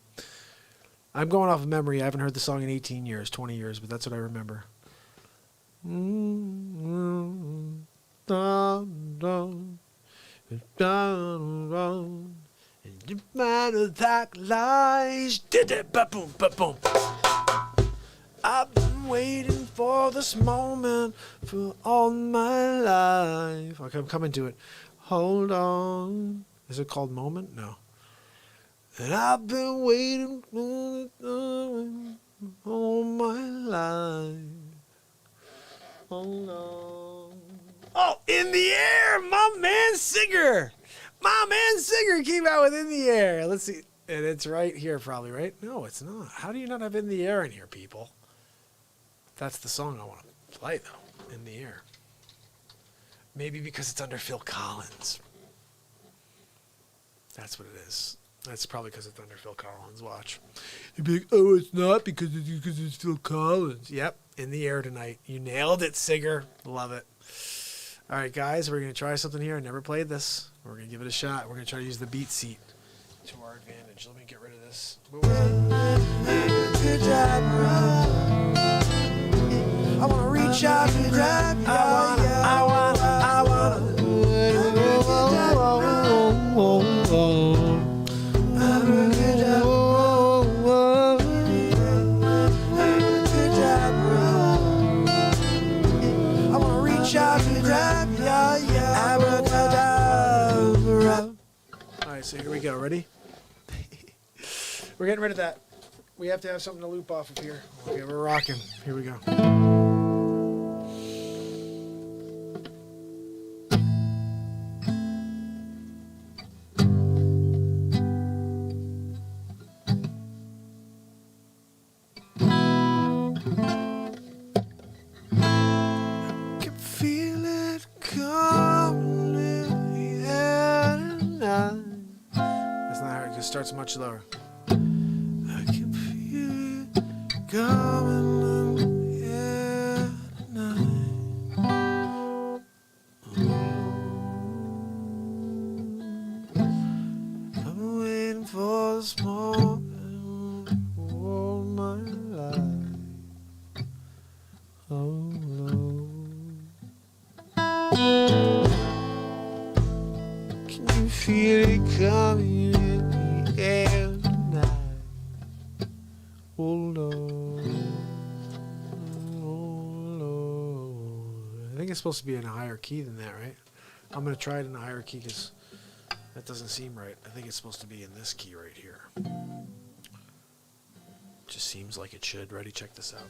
I'm going off of memory. I haven't heard the song in 18 years, 20 years, but that's what I remember. And the matter that lies. Ba-boom, ba-boom. I've been waiting for this moment for all my life. Okay, I'm coming to it. Hold on. Is it called Moment? No. And I've been waiting for all my life. Hold on. Oh, In the Air, my man Singer. My man Singer came out with In the Air. Let's see. And it's right here probably, right? No, it's not. How do you not have In the Air in here, people? That's the song I want to play, though. In the Air. Maybe because it's under Phil Collins. That's what it is. That's probably because it's under Phil Collins. Watch. You'd be like, oh, it's not because it's Phil Collins. Yep. In the Air tonight. You nailed it, Singer. Love it. All right, guys. We're going to try something here. I never played this. We're going to give it a shot. We're going to try to use the BeatSeat to our advantage. Let me get rid of this. I want to reach out and grab you. I want to. Alright, so here we go. Ready? We're getting rid of that. We have to have something to loop off of here. Okay, we're rocking. Here we go. Starts much lower. I can feel it coming in the air tonight. I've been waiting for this moment all my life. Oh no. Can you feel it coming? I think it's supposed to be in a higher key than that, right? I'm going to try it in a higher key because that doesn't seem right. I think it's supposed to be in this key right here. Just seems like it should. Ready? Check this out.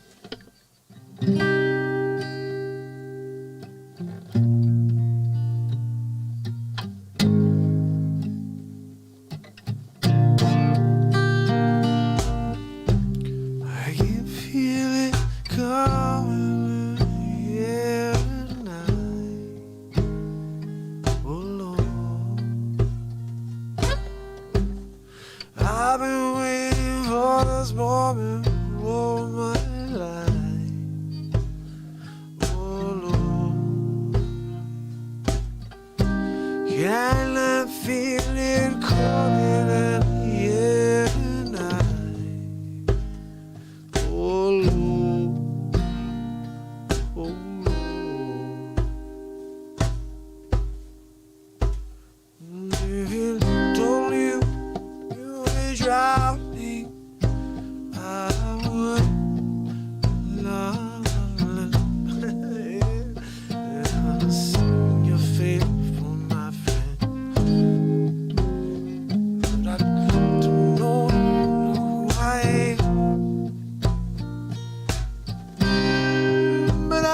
If you told you would drive me, I would not. I've seen your face for my friend, but I don't know who I am. But I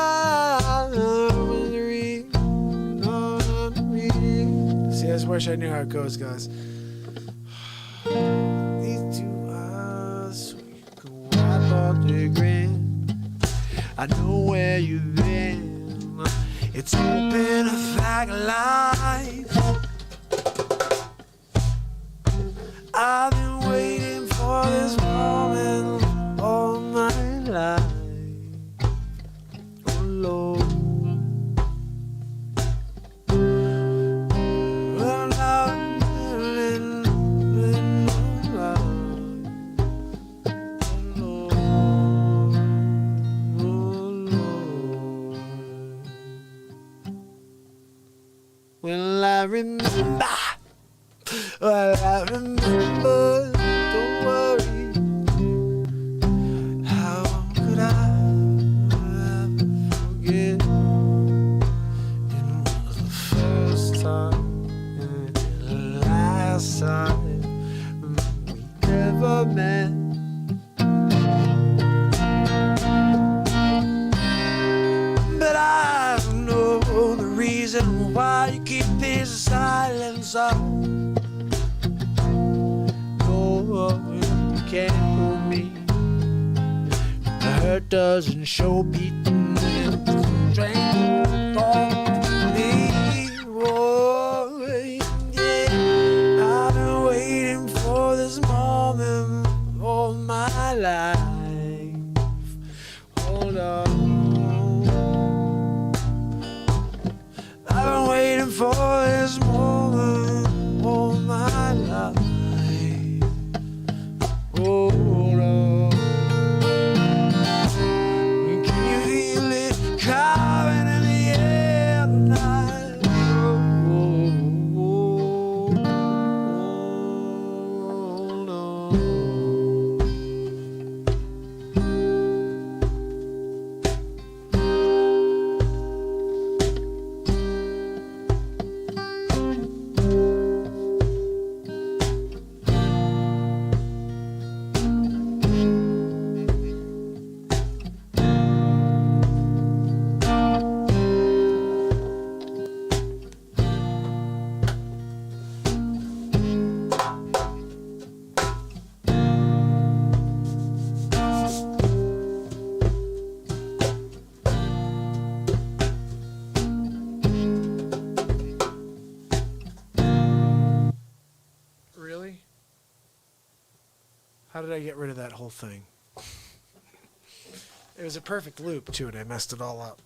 was real. See, I just wish I knew how it goes, guys. These two eyes, so you can wipe up the grin. I know where you've been. It's all been a fact of life. I've been waiting for this moment all my life. Oh Lord. Well, I'm living life. Oh Lord. Oh Lord. Well, I remember. Well, I remember. Don't worry. How could I ever forget? It was the first time and the last time we ever met. But I don't know the reason why you keep this silence up. No, you can't hold me. The hurt doesn't show beating in the strength on me. Oh, yeah. I've been waiting for this moment all my life. Hold on. I've been waiting for this moment all my life. Hold on. Can you feel it coming in the air tonight? Hold on. Really? How did I get rid of that whole thing? It was a perfect loop, too, and I messed it all up.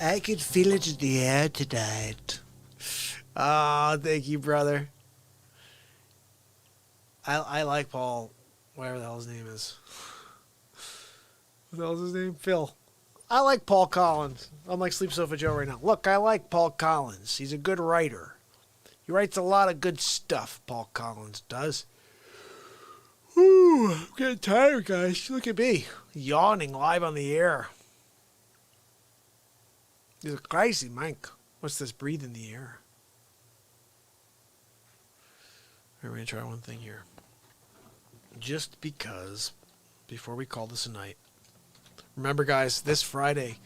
I could feel it in the air tonight. Oh, thank you, brother. I like Paul, whatever the hell his name is. What the hell's his name? Phil. I like Paul Collins. I'm like Sleep Sofa Joe right now. Look, I like Paul Collins. He's a good writer. He writes a lot of good stuff, Paul Collins does. Whew, I'm getting tired, guys. Look at me. Yawning live on the air. This is crazy, Mike. What's this? Breathe in the air. We're going to try one thing here. Just because, before we call this a night, remember, guys, this Friday,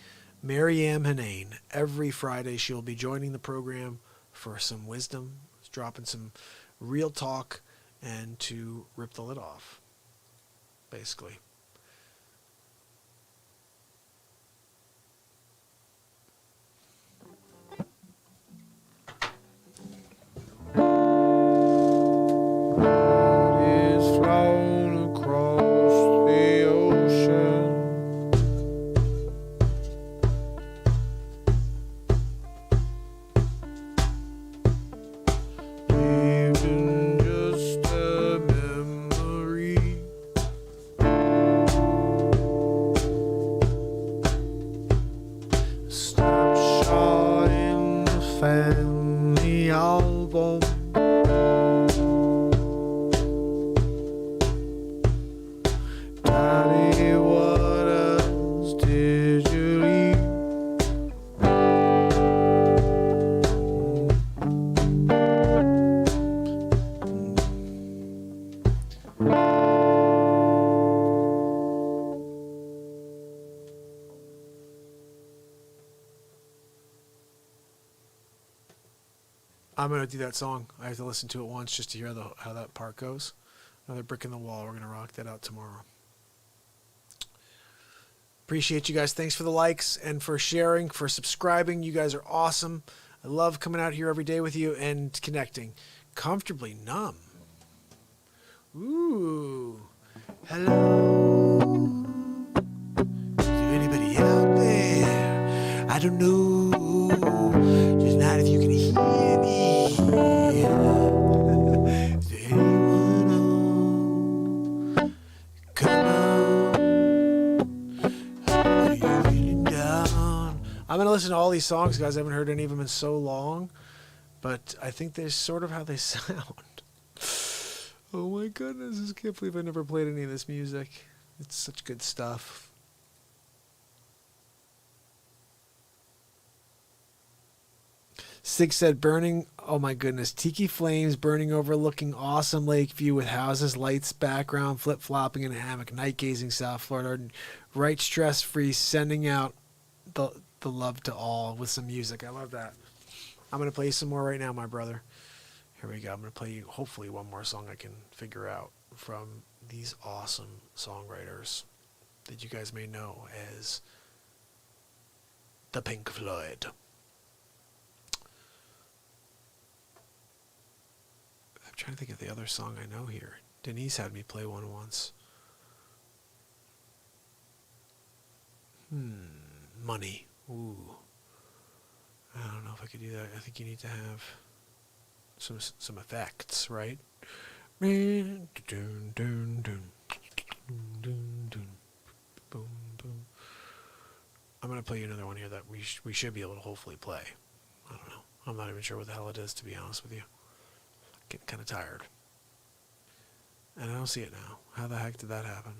Mariam Hanane, every Friday she'll be joining the program for some wisdom, dropping some real talk, and to rip the lid off, basically. I'm going to do that song. I have to listen to it once just to hear how that part goes. Another brick in the wall. We're going to rock that out tomorrow. Appreciate you guys. Thanks for the likes and for sharing, for subscribing. You guys are awesome. I love coming out here every day with you and connecting. Comfortably Numb. Ooh. Hello. Is there anybody out there? I don't know. Just not if you can hear me. Is there anyone on? Come on. Are you feeling down? I'm going to listen to all these songs, guys. I haven't heard any of them in so long. But I think they're sort of how they sound. Oh my goodness, I can't believe I never played any of this music. It's such good stuff. Sig said, burning, oh my goodness, tiki flames burning overlooking awesome lake view with houses, lights, background, flip-flopping in a hammock, night gazing South Florida, right stress-free, sending out the love to all with some music. I love that. I'm going to play some more right now, my brother. Here we go. I'm going to play you, hopefully, one more song I can figure out from these awesome songwriters that you guys may know as the Pink Floyd. I'm trying to think of the other song I know here. Denise had me play one once. Money. Ooh. I don't know if I could do that. I think you need to have some effects, right? I'm going to play you another one here that we should be able to hopefully play. I don't know. I'm not even sure what the hell it is, to be honest with you. Getting kind of tired. And I don't see it now. How the heck did that happen?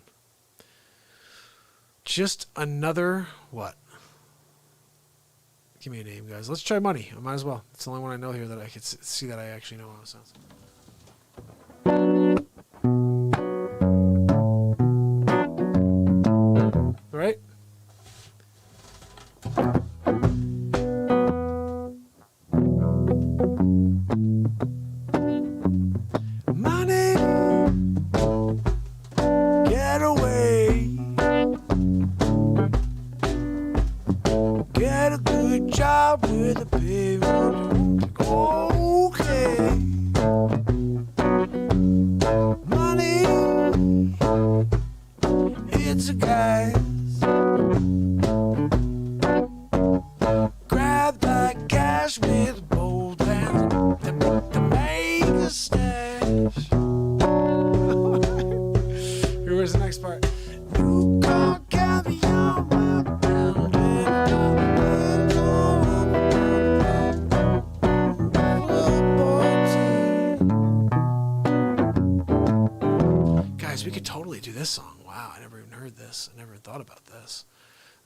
Just another what? Give me a name, guys. Let's try Money. I might as well. It's the only one I know here that I could see that I actually know how it sounds. All right? Money, get away. Get a good job with a payment. Okay. Money, it's a gas. Grab that cash with both hands to make a stash. Here was the next part. You can't carry on my we could totally do this song. Wow, I never even heard this. I never even thought about this.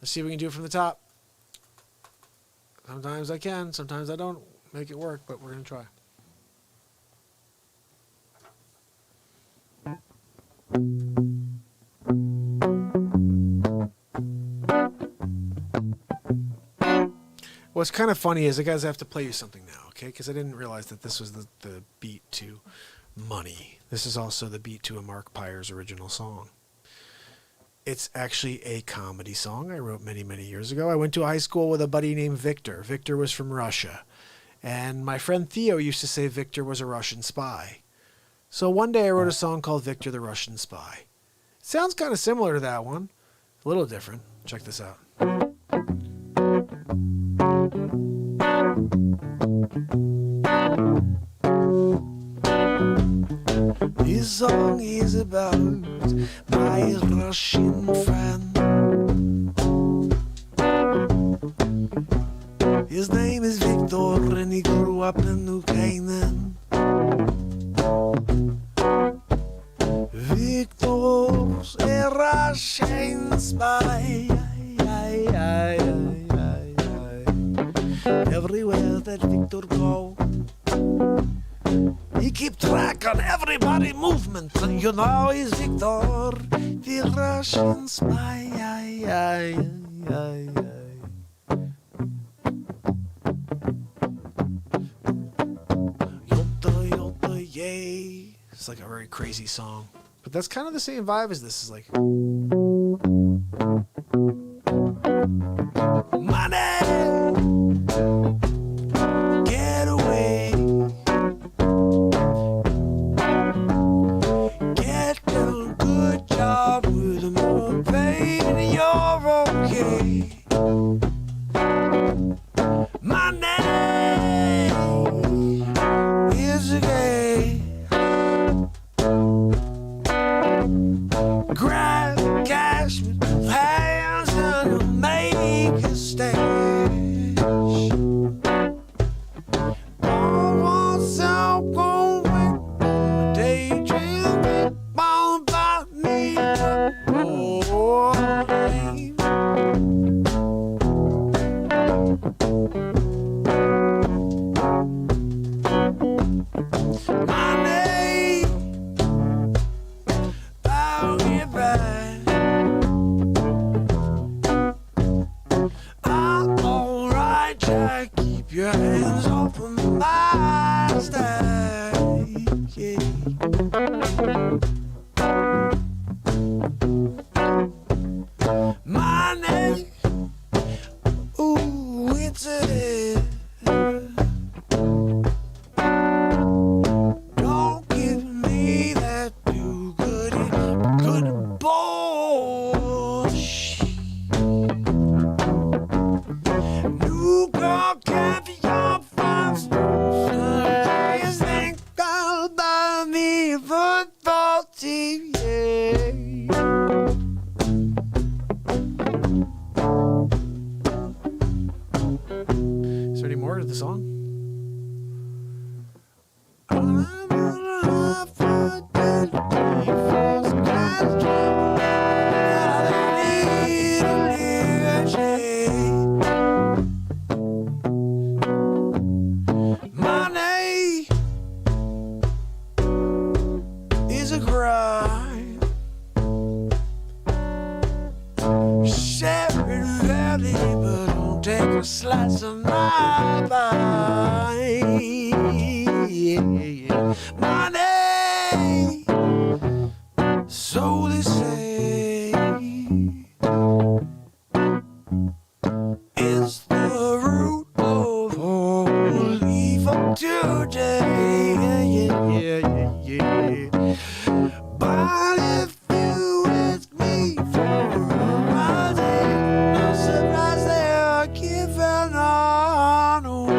Let's see if we can do it from the top. Sometimes I can, sometimes I don't make it work, but we're going to try. What's kind of funny is I guys have to play you something now, okay? Because I didn't realize that this was the beat to Money. This is also the beat to a Mark Pyers original song. It's actually a comedy song I wrote many, many years ago. I went to a high school with a buddy named Victor. Victor was from Russia. And my friend Theo used to say Victor was a Russian spy. So one day I wrote a song called Victor the Russian Spy. It sounds kind of similar to that one. A little different. Check this out. This song is about my Russian friend. His name is Victor and he grew up in New Canaan. Victor's a Russian spy. Everywhere that Victor go, he keep track on everybody movement. You know he's Victor, the Russian spy. Yota, yota, yay. It's like a very crazy song. But that's kind of the same vibe as this. Is like... you're okay. My name is gay. Grab cash with hands and make a stash. Oh, what's up going on? Daydream all about me. Oh, my name, I'll get back. I'm alright, Jack. Keep your hands off of my stack. Yeah. My name, ooh, it's a. Don't give me that do-goody, good bullshit. New girl, caviar, 5 stars. You think I'll buy me a football team? Yeah. Is there any more to the song? My name is a crime. Share it readily, but don't take a slice of my pie. My name, so they say, is the root of all evil today. But if you ask me for a ride, no surprise they are giving on away.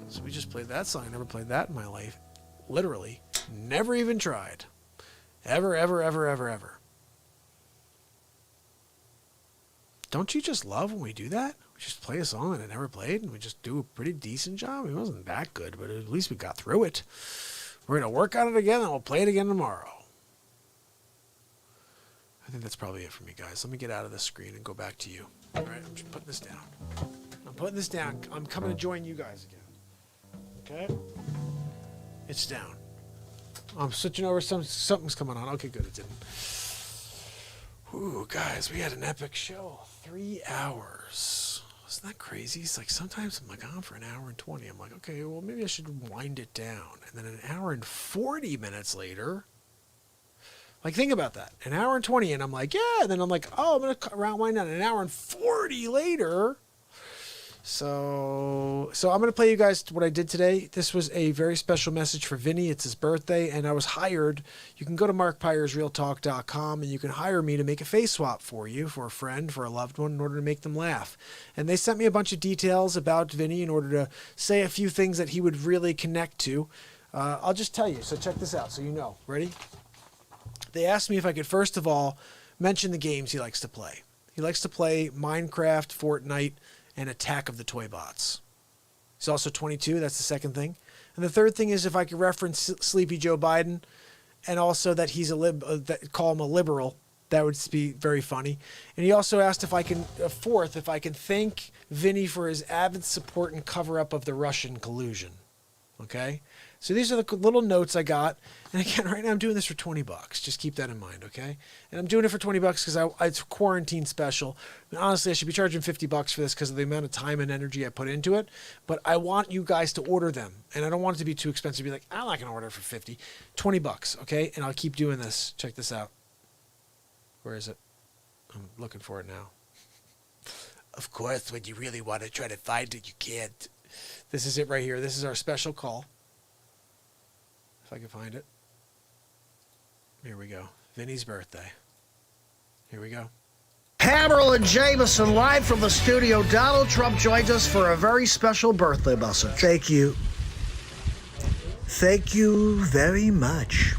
So we just played that song. I never played that in my life. Literally. Never even tried. Ever, ever, ever, ever, ever. Don't you just love when we do that? We just play a song that I never played and we just do a pretty decent job. It wasn't that good, but at least we got through it. We're going to work on it again and we'll play it again tomorrow. I think that's probably it for me, guys. Let me get out of this screen and go back to you. All right, I'm just putting this down. I'm putting this down. I'm coming to join you guys again. Okay? It's down. I'm switching over. Something's coming on. Okay, good. It didn't. Ooh, guys, we had an epic show. 3 hours. Isn't that crazy? It's like sometimes I'm like on for an hour and 20. I'm like, okay, well, maybe I should wind it down. And then an hour and 40 minutes later, like, think about that. An hour and 20, and I'm like, yeah. And then I'm like, oh, I'm going to wind down an hour and 40 later. So I'm going to play you guys what I did today. This was a very special message for Vinny. It's his birthday, and I was hired. You can go to markpyersrealtalk.com, and you can hire me to make a face swap for you, for a friend, for a loved one, in order to make them laugh. And they sent me a bunch of details about Vinny in order to say a few things that he would really connect to. I'll just tell you. So check this out so you know. Ready? They asked me if I could, first of all, mention the games he likes to play. He likes to play Minecraft, Fortnite, and Attack of the Toy Bots. He's also 22. That's the second thing. And the third thing is if I could reference Sleepy Joe Biden, and also that he's call him a liberal. That would be very funny. And he also asked if I can thank Vinny for his avid support and cover up of the Russian collusion. Okay? So these are the little notes I got. And again, right now I'm doing this for $20. Just keep that in mind, okay? And I'm doing it for $20 because it's a quarantine special. And honestly, I should be charging $50 for this because of the amount of time and energy I put into it. But I want you guys to order them. And I don't want it to be too expensive. Be like, I'm not going to order it for $50. $20, okay? And I'll keep doing this. Check this out. Where is it? I'm looking for it now. Of course, when you really want to try to find it, you can't. This is it right here. This is our special call. If I can find it. Here we go. Vinny's birthday. Here we go. Hammerlin Jamison live from the studio. Donald Trump joins us for a very special birthday message. Thank you. Thank you very much.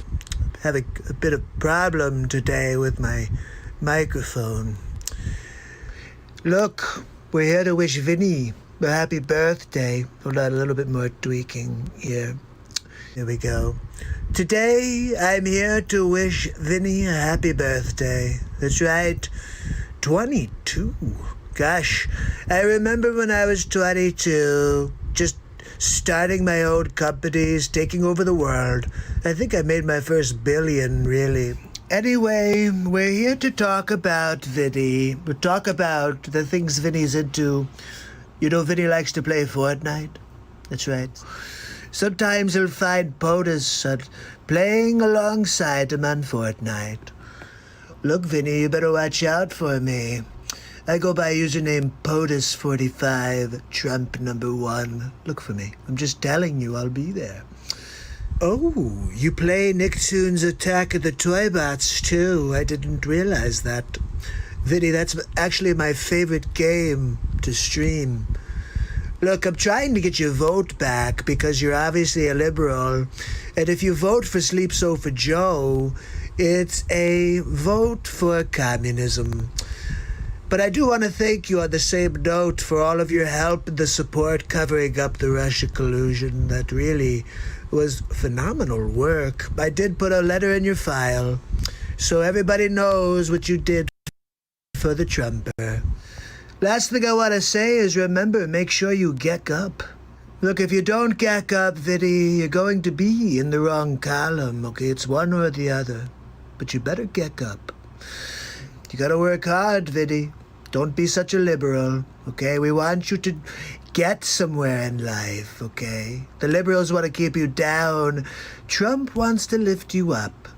Having a bit of problem today with my microphone. Look, we're here to wish Vinny a happy birthday. Hold on, a little bit more tweaking here. Here we go. Today, I'm here to wish Vinny a happy birthday. That's right, 22. Gosh, I remember when I was 22, just starting my own companies, taking over the world. I think I made my first billion, really. Anyway, we're here to talk about Vinny. We'll talk about the things Vinny's into. You know, Vinny likes to play Fortnite. That's right. Sometimes he'll find POTUS playing alongside him on Fortnite. Look, Vinny, you better watch out for me. I go by username POTUS45, Trump #1. Look for me. I'm just telling you, I'll be there. Oh, you play Nicktoons Attack of the Toy Bots too. I didn't realize that. Vinny, that's actually my favorite game to stream. Look, I'm trying to get your vote back because you're obviously a liberal. And if you vote for Sleep Sofa Joe, it's a vote for communism. But I do want to thank you on the same note for all of your help and the support covering up the Russia collusion. That really was phenomenal work. I did put a letter in your file, so everybody knows what you did for the Trumper. Last thing I want to say is remember, make sure you geck up. Look, if you don't geck up, Vinny, you're going to be in the wrong column, okay? It's one or the other. But you better geck up. You gotta work hard, Vinny. Don't be such a liberal, okay? We want you to get somewhere in life, okay? The liberals want to keep you down. Trump wants to lift you up.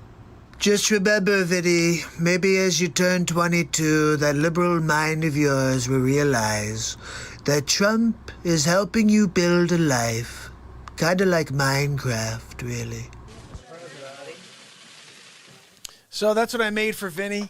Just remember, Vinny, maybe as you turn 22, that liberal mind of yours will realize that Trump is helping you build a life. Kind of like Minecraft, really. So that's what I made for Vinny.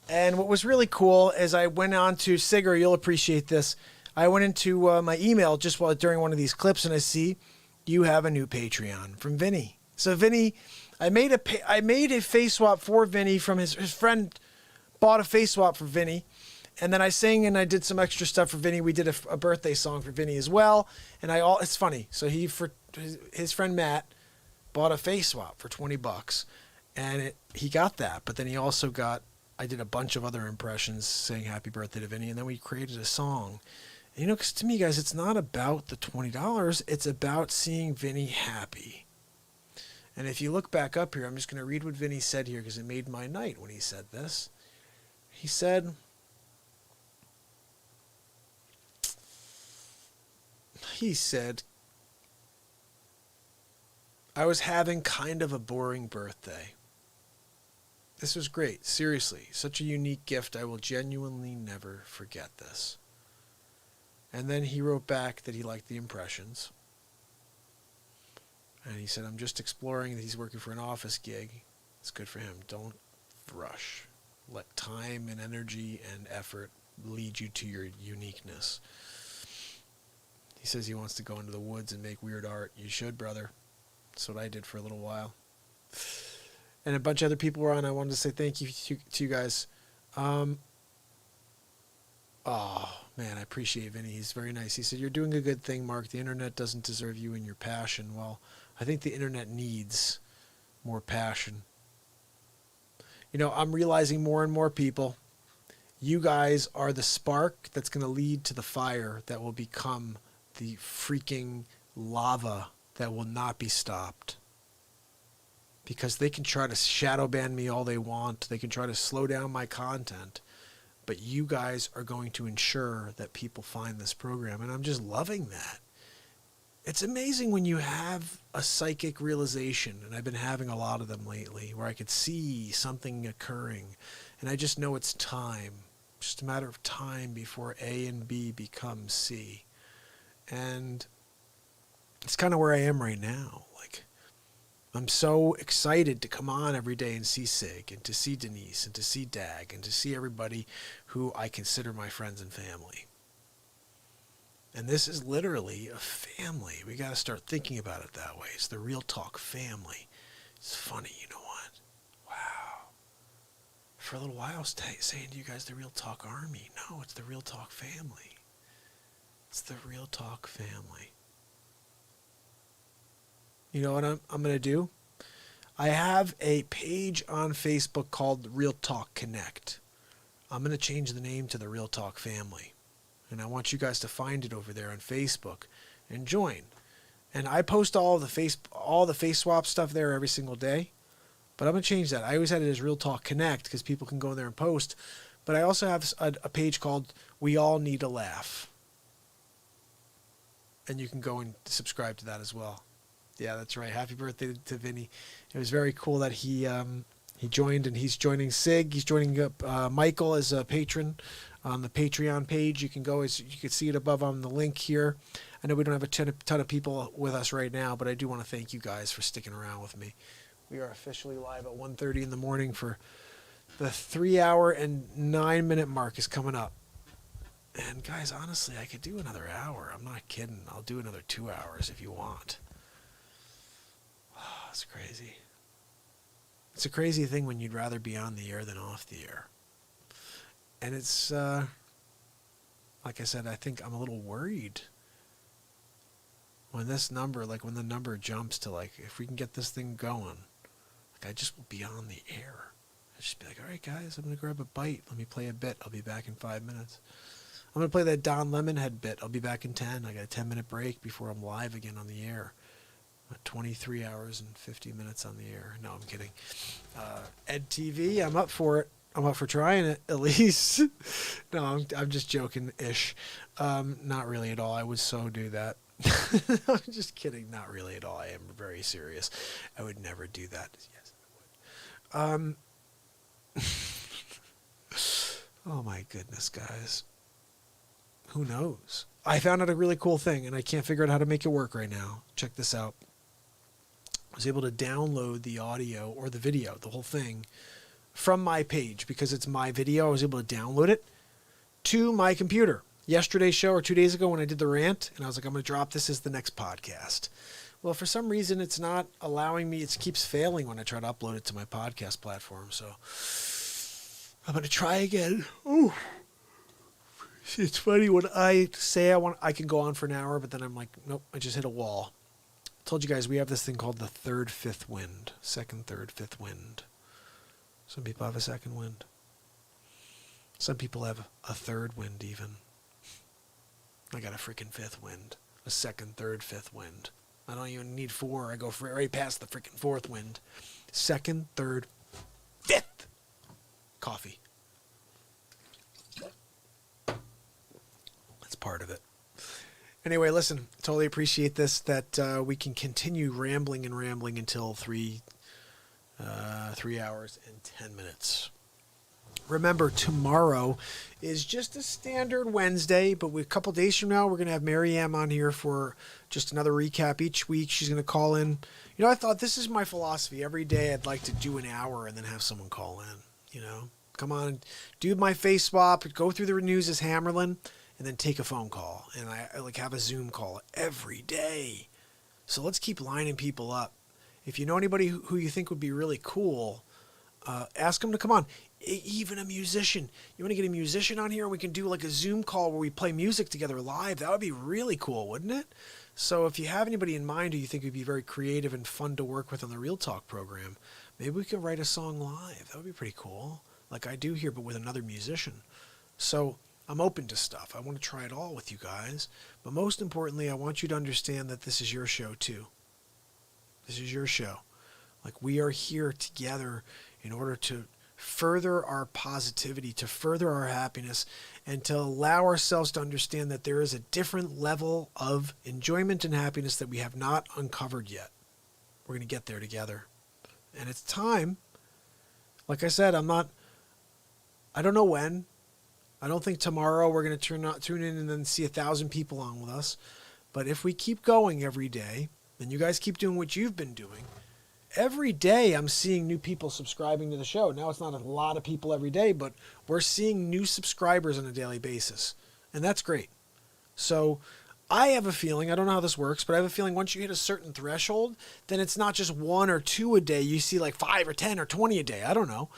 And what was really cool is I went on to Sigger, you'll appreciate this. I went into my email just during one of these clips, and I see you have a new Patreon from Vinny. So Vinny, I made a face swap for Vinny from his friend bought a face swap for Vinny. And then I sang and I did some extra stuff for Vinny. We did a birthday song for Vinny as well. And it's funny. So his friend Matt bought a face swap for $20, and he got that. But then he also I did a bunch of other impressions saying happy birthday to Vinny, and then we created a song. And, you know, because to me, guys, it's not about the $20. It's about seeing Vinny happy. And if you look back up here, I'm just going to read what Vinny said here because it made my night when he said this. He said, I was having kind of a boring birthday. This was great. Seriously, such a unique gift. I will genuinely never forget this. And then he wrote back that he liked the impressions. And he said, I'm just exploring that he's working for an office gig. It's good for him. Don't rush. Let time and energy and effort lead you to your uniqueness. He says he wants to go into the woods and make weird art. You should, brother. That's what I did for a little while. And a bunch of other people were on. I wanted to say thank you to you guys. Oh, man, I appreciate Vinny. He's very nice. He said, you're doing a good thing, Mark. The internet doesn't deserve you and your passion. Well, I think the internet needs more passion. You know, I'm realizing more and more people, you guys are the spark that's going to lead to the fire that will become the freaking lava that will not be stopped. Because they can try to shadow ban me all they want. They can try to slow down my content. But you guys are going to ensure that people find this program. And I'm just loving that. It's amazing when you have a psychic realization. And I've been having a lot of them lately. Where I could see something occurring. And I just know it's time. Just a matter of time before A and B become C. And it's kind of where I am right now. Like, I'm so excited to come on every day and see Sig and to see Denise and to see Dag and to see everybody who I consider my friends and family. And this is literally a family. We got to start thinking about it that way. It's the Real Talk family. It's funny, you know what? Wow. For a little while I was saying to you guys the Real Talk Army. No, it's the Real Talk family. It's the Real Talk family. You know what I'm going to do? I have a page on Facebook called Real Talk Connect. I'm going to change the name to the Real Talk family. And I want you guys to find it over there on Facebook and join. And I post all the FaceSwap stuff there every single day. But I'm going to change that. I always had it as Real Talk Connect because people can go in there and post. But I also have a page called We All Need a Laugh. And you can go and subscribe to that as well. Yeah, that's right. Happy birthday to Vinny. It was very cool that he joined, and he's joining Sig. He's joining Michael as a patron on the Patreon page. You can go, you can see it above on the link here. I know we don't have a ton of people with us right now, but I do want to thank you guys for sticking around with me. We are officially live at 1:30 in the morning for the 3-hour and 9-minute mark is coming up. And guys, honestly, I could do another hour. I'm not kidding. I'll do another 2 hours if you want. Oh, it's crazy. It's a crazy thing when you'd rather be on the air than off the air. And it's, like I said, I think I'm a little worried when this number, like when the number jumps to like, if we can get this thing going, like I just will be on the air. I just be like, all right, guys, I'm going to grab a bite. Let me play a bit. I'll be back in 5 minutes. I'm going to play that Don Lemonhead bit. I'll be back in 10. I got a 10-minute break before I'm live again on the air. 23 hours and 50 minutes on the air. No, I'm kidding. Ed TV, I'm up for it. I'm up for trying it, at least. No, I'm just joking-ish. Not really at all. I would so do that. I'm just kidding. Not really at all. I am very serious. I would never do that. Yes, I would. Oh, my goodness, guys. Who knows? I found out a really cool thing, and I can't figure out how to make it work right now. Check this out. I was able to download the audio or the video, the whole thing, from my page because it's my video. I was able to download it to my computer. Yesterday's show or 2 days ago when I did the rant, and I was like, I'm going to drop this as the next podcast. Well, for some reason, it's not allowing me. It keeps failing when I try to upload it to my podcast platform. So I'm going to try again. Ooh. It's funny when I say I can go on for an hour, but then I'm like, nope, I just hit a wall. I told you guys we have this thing called the third, fifth wind. Second, third, fifth wind. Some people have a second wind. Some people have a third wind even. I got a freaking fifth wind. A second, third, fifth wind. I don't even need 4. I go right past the freaking fourth wind. Second, third, fifth. Coffee. That's part of it. Anyway, listen, totally appreciate this, that we can continue rambling until 3 hours and 10 minutes. Remember, tomorrow is just a standard Wednesday, but a couple days from now, we're going to have Mary Ann on here for just another recap each week. She's going to call in. You know, I thought this is my philosophy. Every day I'd like to do an hour and then have someone call in, you know. Come on, do my face swap, go through the news as Hammerlin, and then take a phone call. And I like have a Zoom call every day. So let's keep lining people up. If you know anybody who you think would be really cool, ask them to come on. Even a musician. You want to get a musician on here and we can do like a Zoom call where we play music together live? That would be really cool, wouldn't it? So if you have anybody in mind who you think would be very creative and fun to work with on the Real Talk program, maybe we could write a song live. That would be pretty cool. Like I do here, but with another musician. So I'm open to stuff. I want to try it all with you guys. But most importantly, I want you to understand that this is your show too. This is your show. Like we are here together in order to further our positivity, to further our happiness, and to allow ourselves to understand that there is a different level of enjoyment and happiness that we have not uncovered yet. We're going to get there together. And it's time. Like I said, I don't know when. I don't think tomorrow we're going to tune in and then see 1,000 people on with us. But if we keep going every day, and you guys keep doing what you've been doing, every day I'm seeing new people subscribing to the show. Now it's not a lot of people every day, but we're seeing new subscribers on a daily basis. And that's great. So I have a feeling, I don't know how this works, but I have a feeling once you hit a certain threshold, then it's not just 1 or 2 a day. You see like 5 or 10 or 20 a day. I don't know.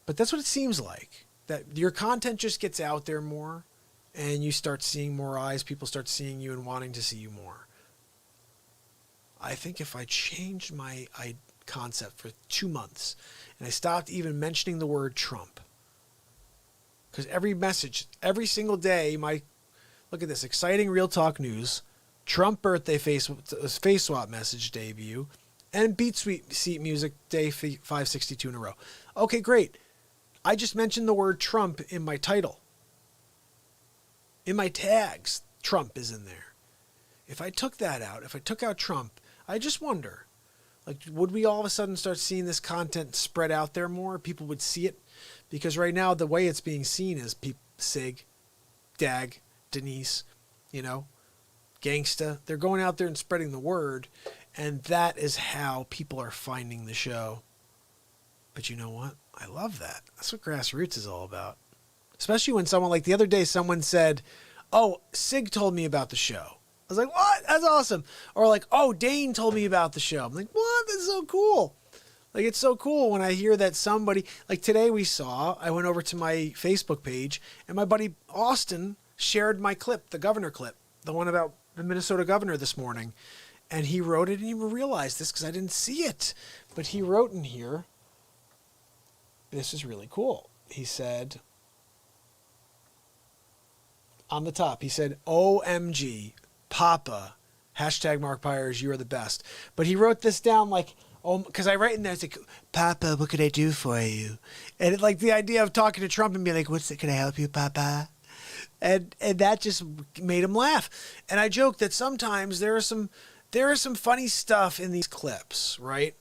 But that's what it seems like. That your content just gets out there more and you start seeing more eyes. People start seeing you and wanting to see you more. I think if I changed my concept for 2 months and I stopped even mentioning the word Trump, because every message, every single day, look at this, exciting Real Talk news, Trump birthday FaceSwap message debut, and BeatSeat music day 562 in a row. Okay, great. I just mentioned the word Trump in my title. In my tags, Trump is in there. If I took that out, if I took out Trump, I just wonder, like, would we all of a sudden start seeing this content spread out there more? People would see it? Because right now, the way it's being seen is Sig, Dag, Denise, Gangsta. They're going out there and spreading the word, and that is how people are finding the show. But you know what? I love that. That's what grassroots is all about. Especially when someone, like the other day, someone said, oh, Sig told me about the show. I was like, what? That's awesome. Or like, oh, Dane told me about the show. I'm like, what? That's so cool. Like, it's so cool when I hear that somebody, like today I went over to my Facebook page, and my buddy Austin shared my clip, the governor clip, the one about the Minnesota governor this morning. And he wrote it, and he didn't even realize this because I didn't see it. But he wrote in here, this is really cool. He said, on the top, he said, OMG, Papa, hashtag Mark Pyers, you are the best. But he wrote this down like, oh, because I write in there, it's like, Papa, what could I do for you? And like the idea of talking to Trump and being like, can I help you, Papa? And that just made him laugh. And I joke that sometimes there is some funny stuff in these clips, right?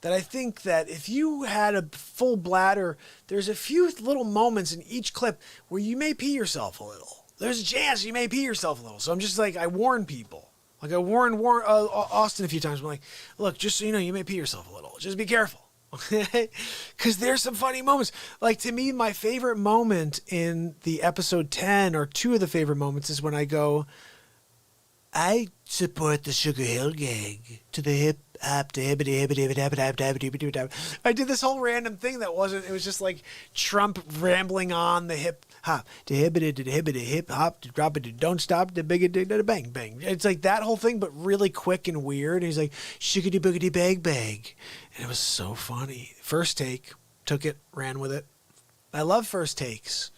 That I think that if you had a full bladder, there's a few little moments in each clip where you may pee yourself a little. There's a chance you may pee yourself a little. So I'm just like, I warn people. Like I warned Austin a few times. I'm like, look, just so you know, you may pee yourself a little. Just be careful. Because there's some funny moments. Like, to me, my favorite moment in the episode 10, or 2 of the favorite moments, is when I go, I support the Sugar Hill Gang to the hip hop, to hippity hippity hippity. I did this whole random thing that wasn't, it was just like Trump rambling on the hip hop, to hippity to hippity hip hop, to drop it, to don't stop, to biggity to bang bang. It's like that whole thing, but really quick and weird. And he's like, shiggity boogity bang bang. And it was so funny. First take, took it, ran with it. I love first takes.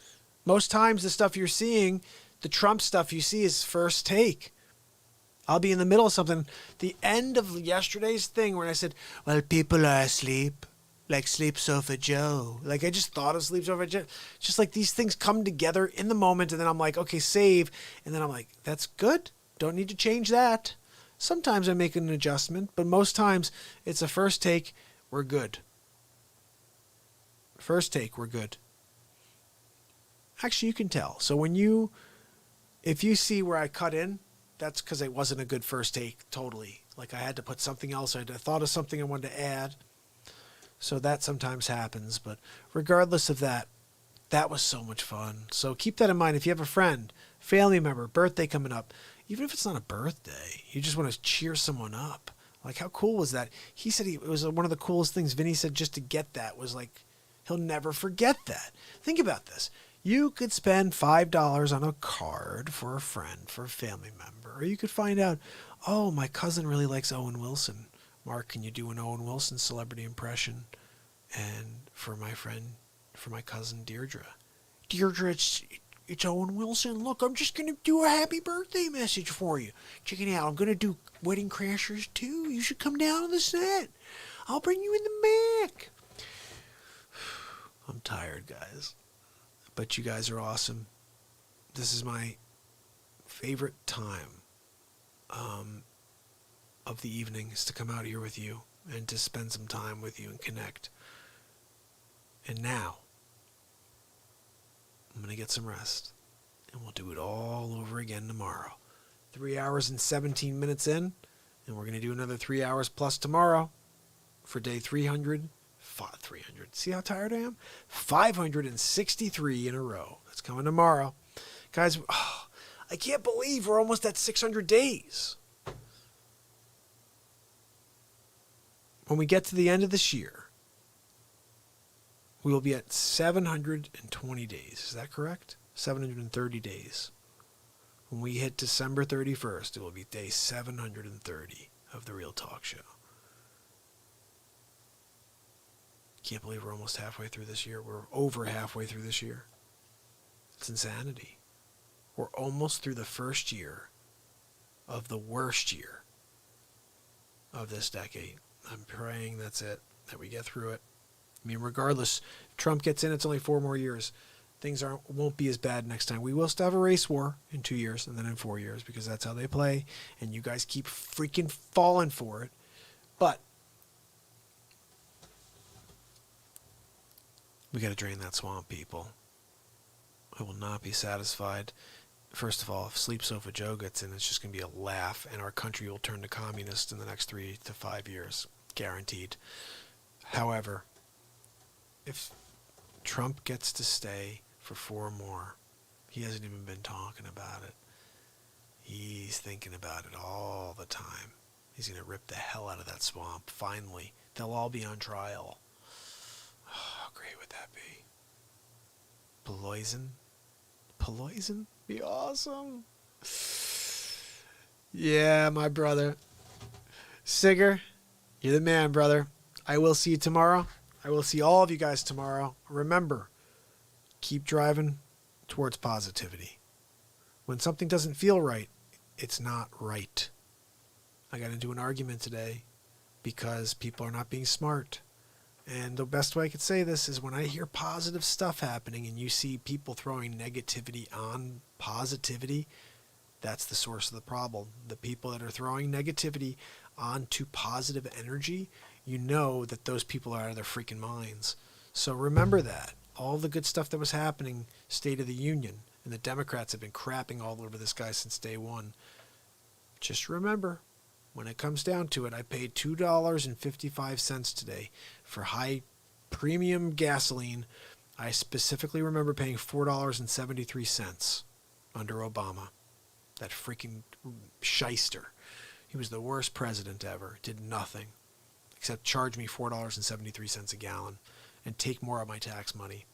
Most times the stuff you're seeing, the Trump stuff you see is first take. I'll be in the middle of something. The end of yesterday's thing when I said, well, people are asleep, like Sleep Sofa Joe. Like, I just thought of Sleep Sofa Joe. Just like these things come together in the moment, and then I'm like, okay, save. And then I'm like, that's good. Don't need to change that. Sometimes I make an adjustment, but most times it's a first take, we're good. First take, we're good. Actually, you can tell. So if you see where I cut in, that's because it wasn't a good first take, totally. Like I had to put something else. I thought of something I wanted to add. So that sometimes happens. But regardless of that, that was so much fun. So keep that in mind. If you have a friend, family member, birthday coming up, even if it's not a birthday, you just want to cheer someone up. Like, how cool was that? He said it was one of the coolest things. Vinny said just to get that was like, he'll never forget that. Think about this. You could spend $5 on a card for a friend, for a family member. Or you could find out, oh, my cousin really likes Owen Wilson. Mark, can you do an Owen Wilson celebrity impression? And for my friend, for my cousin Deirdre. Deirdre, it's Owen Wilson. Look, I'm just going to do a happy birthday message for you. Check it out. I'm going to do Wedding Crashers too. You should come down to the set. I'll bring you in the back. I'm tired, guys. But you guys are awesome. This is my favorite time of the evening, is to come out here with you and to spend some time with you and connect. And now, I'm going to get some rest, and we'll do it all over again tomorrow. 3 hours and 17 minutes in, and we're going to do another 3 hours plus tomorrow for day 300. 300. See how tired I am? 563 in a row. That's coming tomorrow. Guys, I can't believe we're almost at 600 days. When we get to the end of this year, we will be at 720 days. Is that correct? 730 days. When we hit December 31st, it will be day 730 of the Real Talk Show. Can't believe we're almost halfway through this year. We're over halfway through this year. It's insanity. We're almost through the first year of the worst year of this decade. I'm praying that's it, that we get through it. I mean, regardless, if Trump gets in, it's only 4 more years. Things won't be as bad next time. We will still have a race war in 2 years and then in 4 years, because that's how they play, and you guys keep freaking falling for it. But we got to drain that swamp, people. I will not be satisfied. First of all, if Sleep Sofa Joe gets in, it's just going to be a laugh, and our country will turn to communist in the next 3 to 5 years. Guaranteed. However, if Trump gets to stay for 4 more, he hasn't even been talking about it. He's thinking about it all the time. He's going to rip the hell out of that swamp. Finally, they'll all be on trial. How great would that be? Poison? Poison? Be awesome. Yeah, my brother. Sigger, you're the man, brother. I will see you tomorrow. I will see all of you guys tomorrow. Remember, keep driving towards positivity. When something doesn't feel right, it's not right. I got into an argument today because people are not being smart. And the best way I could say this is when I hear positive stuff happening and you see people throwing negativity on positivity, that's the source of the problem. The people that are throwing negativity onto positive energy, you know that those people are out of their freaking minds. So remember that. All the good stuff that was happening, State of the Union, and the Democrats have been crapping all over this guy since day one. Just remember, when it comes down to it, I paid $2.55 today for high premium gasoline. I specifically remember paying $4.73 under Obama. That freaking shyster. He was the worst president ever. Did nothing except charge me $4.73 a gallon and take more of my tax money.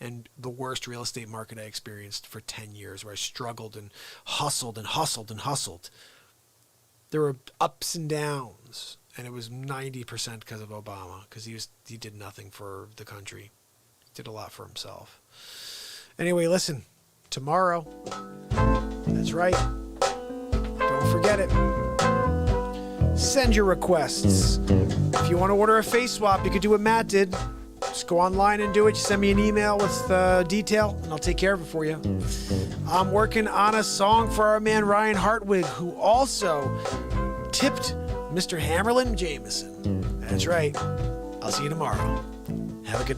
And the worst real estate market I experienced for 10 years, where I struggled and hustled and hustled and hustled. There were ups and downs, and it was 90% because of Obama, because he did nothing for the country. He did a lot for himself. Anyway, listen, tomorrow, that's right, don't forget it. Send your requests. If you want to order a face swap, you could do what Matt did. Just go online and do it. You send me an email with the detail, and I'll take care of it for you. I'm working on a song for our man Ryan Hartwig, who also tipped Mr. Hammerlin Jamison. That's right. I'll see you tomorrow. Have a good night.